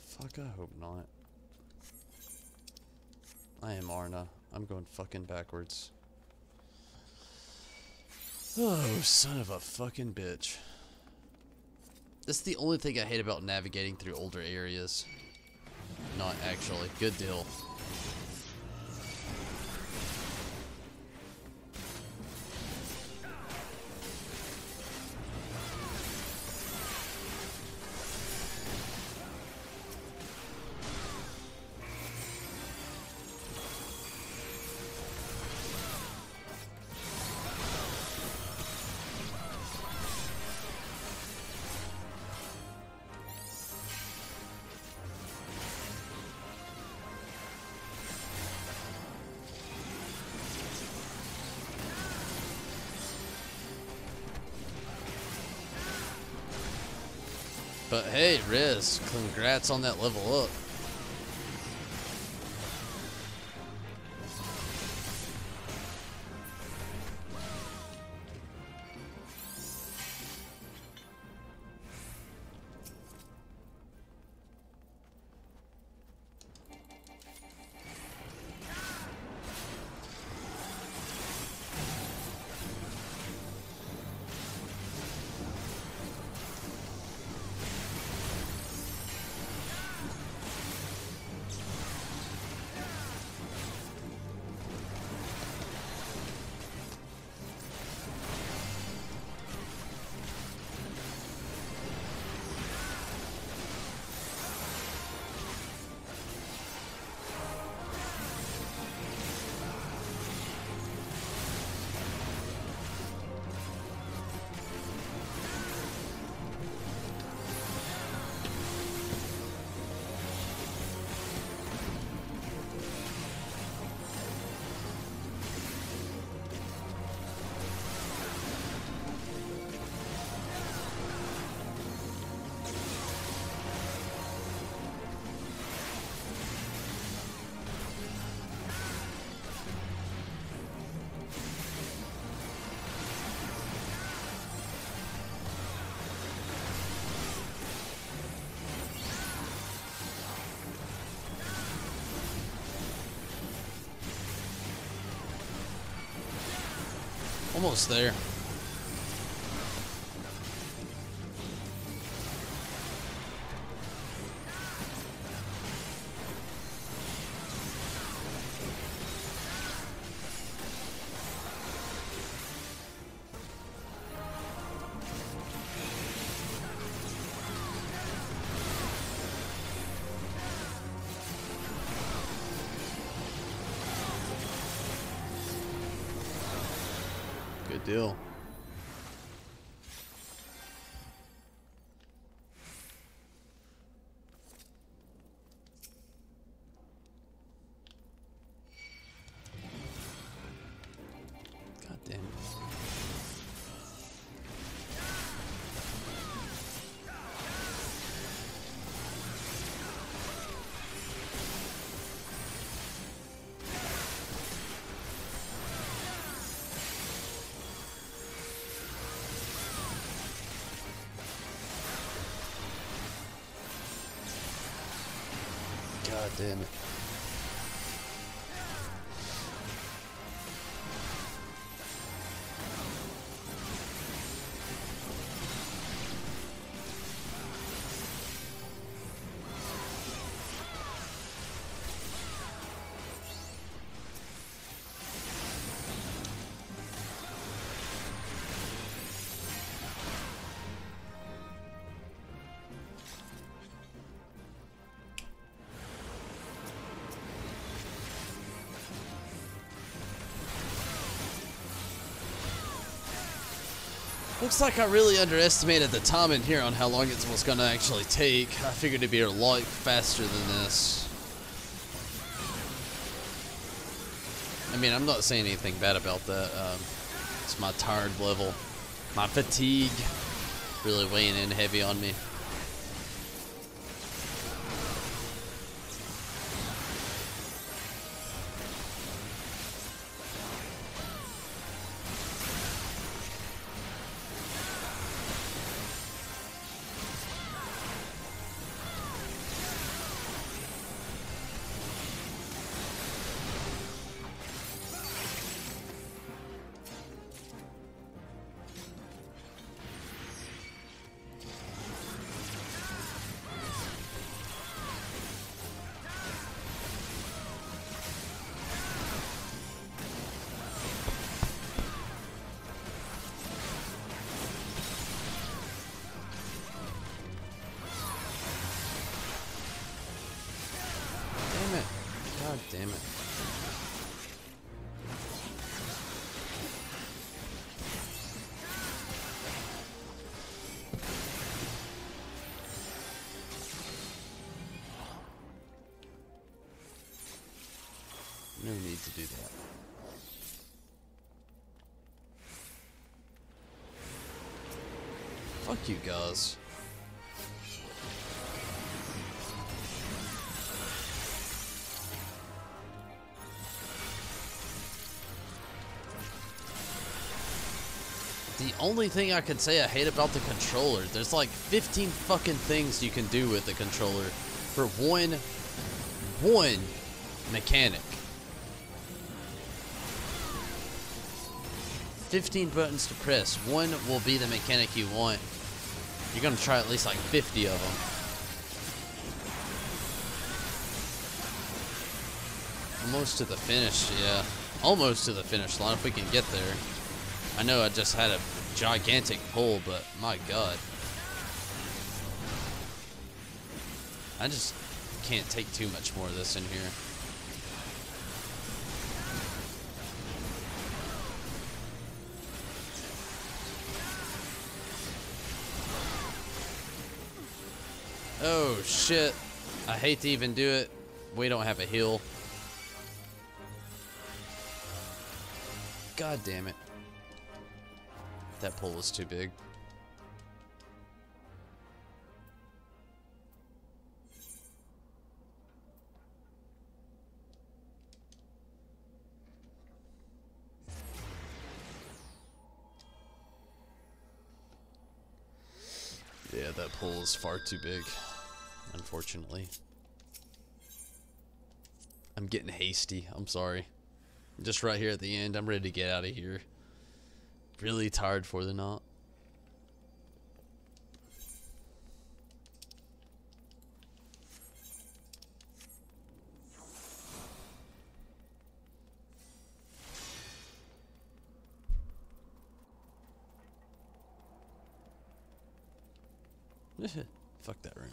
Fuck, I hope not. I am Arna. I'm going fucking backwards. Oh, son of a fucking bitch. That's the only thing I hate about navigating through older areas. Not actually. Good deal. But hey, Riz, congrats on that level up. Almost there. Good deal. God damn it. God damn it. Looks like I really underestimated the timing here on how long it was going to actually take. I figured it'd be a lot faster than this. I mean, I'm not saying anything bad about that. It's my tired level. My fatigue really weighing in heavy on me. God damn it. No need to do that. Fuck you guys. The only thing I can say I hate about the controller, there's like 15 fucking things you can do with the controller for one mechanic. 15 buttons to press. One will be the mechanic you want. You're gonna try at least like 50 of them. Almost to the finish, yeah. Almost to the finish line if we can get there. I know I just had a gigantic pull, but my god. I just can't take too much more of this in here. Oh shit. I hate to even do it. We don't have a heal. God damn it. That pull was too big. Yeah, that pull is far too big, unfortunately. I'm getting hasty. I'm sorry. Just right here at the end, I'm ready to get out of here. Really tired for the knot. Fuck that room.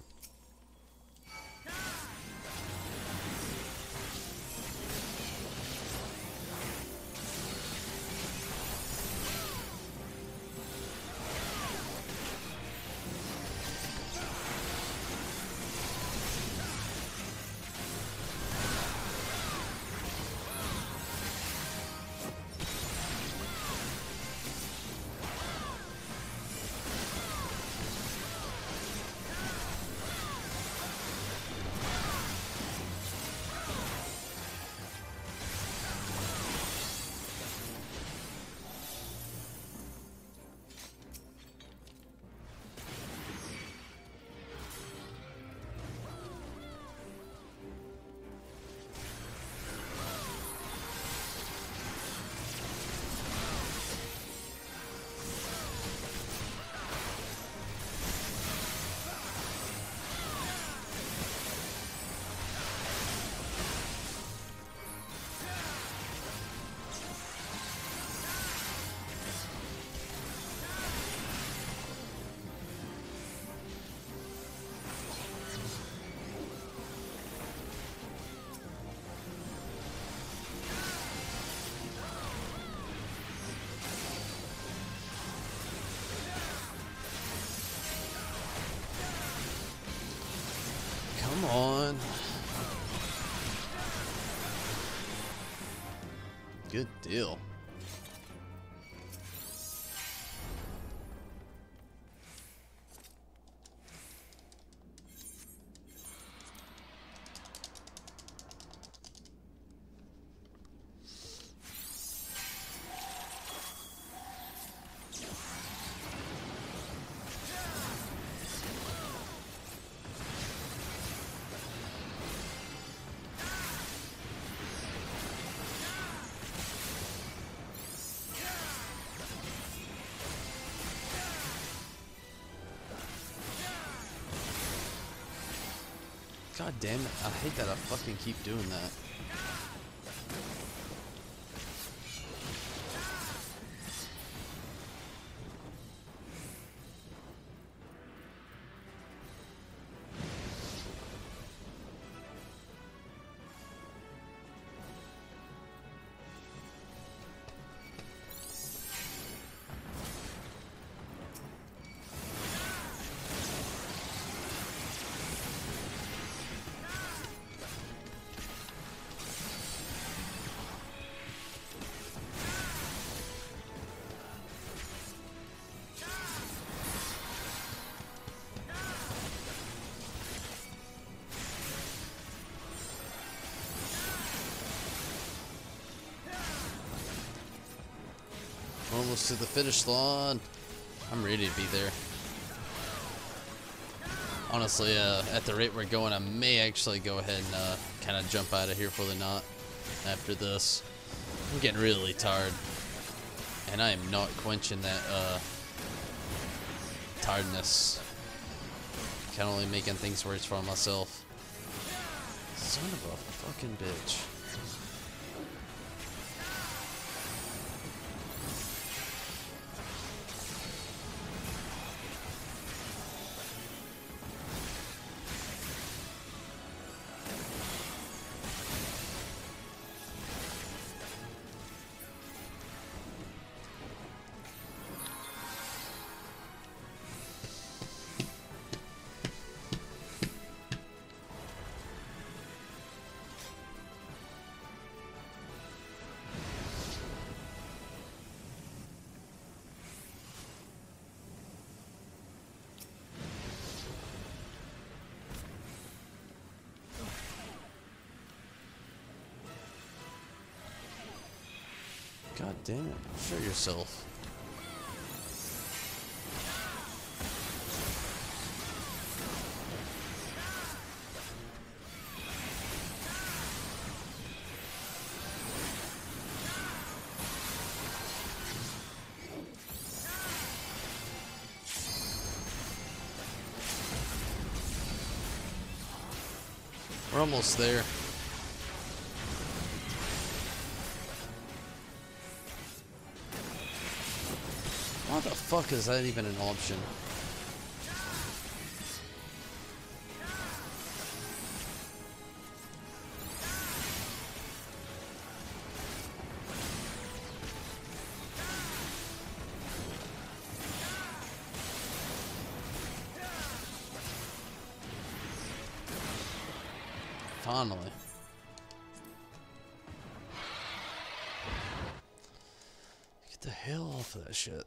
on. Good deal. God damn it, I hate that I fucking keep doing that. Almost to the finish line. I'm ready to be there. Honestly, at the rate we're going, I may actually go ahead and kind of jump out of here for the knot after this. I'm getting really tired, and I am not quenching that tiredness. Kind of only making things worse for myself. Son of a fucking bitch. God damn it, show yourself. We're almost there. Why the fuck is that even an option? Finally. Get the hell off of that shit.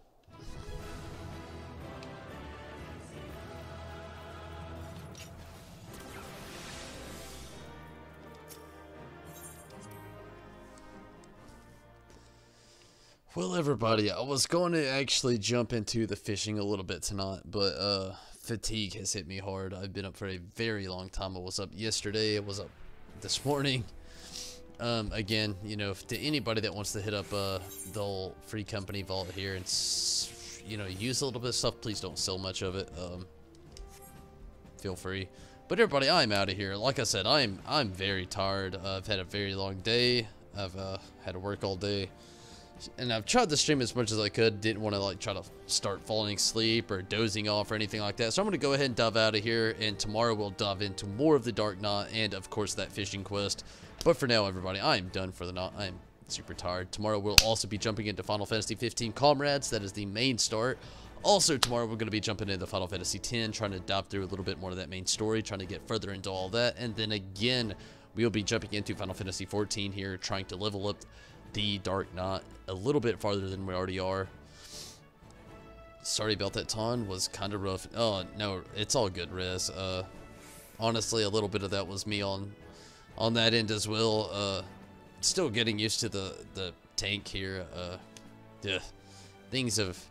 Well, everybody, I was going to actually jump into the fishing a little bit tonight, but fatigue has hit me hard. I've been up for a very long time. I was up yesterday. I was up this morning. Again, you know, to anybody that wants to hit up the whole free company vault here and, you know, use a little bit of stuff, please don't sell much of it. Feel free. But everybody, I'm out of here. Like I said, I'm very tired. I've had a very long day. I've had to work all day. And I've tried to stream as much as I could. Didn't want to like try to start falling asleep or dozing off or anything like that. So I'm going to go ahead and dive out of here. And tomorrow we'll dive into more of the Dark Knot and of course that fishing quest. But for now, everybody, I'm done for the knot. I'm super tired. Tomorrow we'll also be jumping into Final Fantasy 15 Comrades. That is the main start Also, tomorrow we're going to be jumping into Final Fantasy X, trying to dive through a little bit more of that main story, trying to get further into all that. And then again, we'll be jumping into Final Fantasy XIV here, trying to level up the Dark Knight a little bit farther than we already are. Sorry about that, Ton. Was kind of rough. Oh, no, it's all good, Riz. Honestly, a little bit of that was me on that end as well. Still getting used to the tank here. Yeah, things have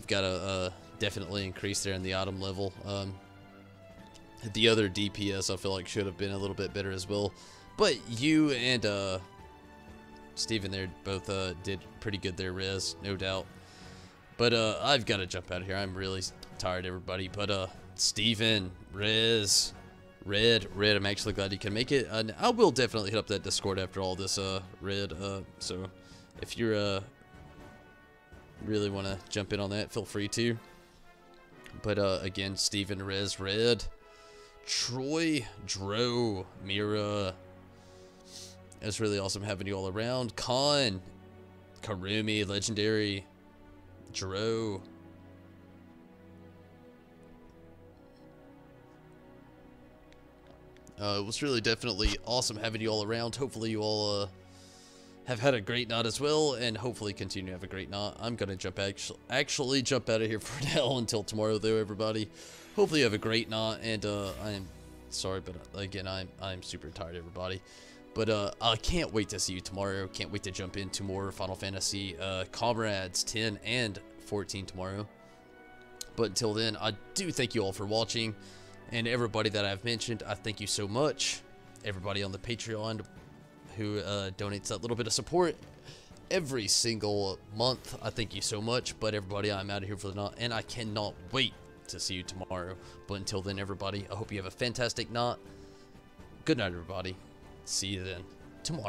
got to definitely increase there in the item level. The other DPS I feel like should have been a little bit better as well. But you and Steven there both did pretty good there, Riz, no doubt. But I've got to jump out of here. I'm really tired, everybody. But Steven, Riz, Red, I'm actually glad you can make it. And I will definitely hit up that Discord after all this, Red. So if you're really want to jump in on that, feel free to. But again, Steven, Riz, Red, Troy, Dro, Mira. It's really awesome having you all around. Khan, Karumi, Legendary, Dro. It was really definitely awesome having you all around. Hopefully you all have had a great night as well, and hopefully continue to have a great night. I'm gonna actually jump out of here for now until tomorrow, though, everybody. Hopefully you have a great night, and I am sorry, but again, I'm super tired, everybody. But I can't wait to see you tomorrow. Can't wait to jump into more Final Fantasy Comrades 10 and 14 tomorrow. But until then, I do thank you all for watching. And everybody that I've mentioned, I thank you so much. Everybody on the Patreon who donates that little bit of support every single month, I thank you so much. But everybody, I'm out of here for the night, and I cannot wait to see you tomorrow. But until then, everybody, I hope you have a fantastic night. Good night, everybody. See you then tomorrow.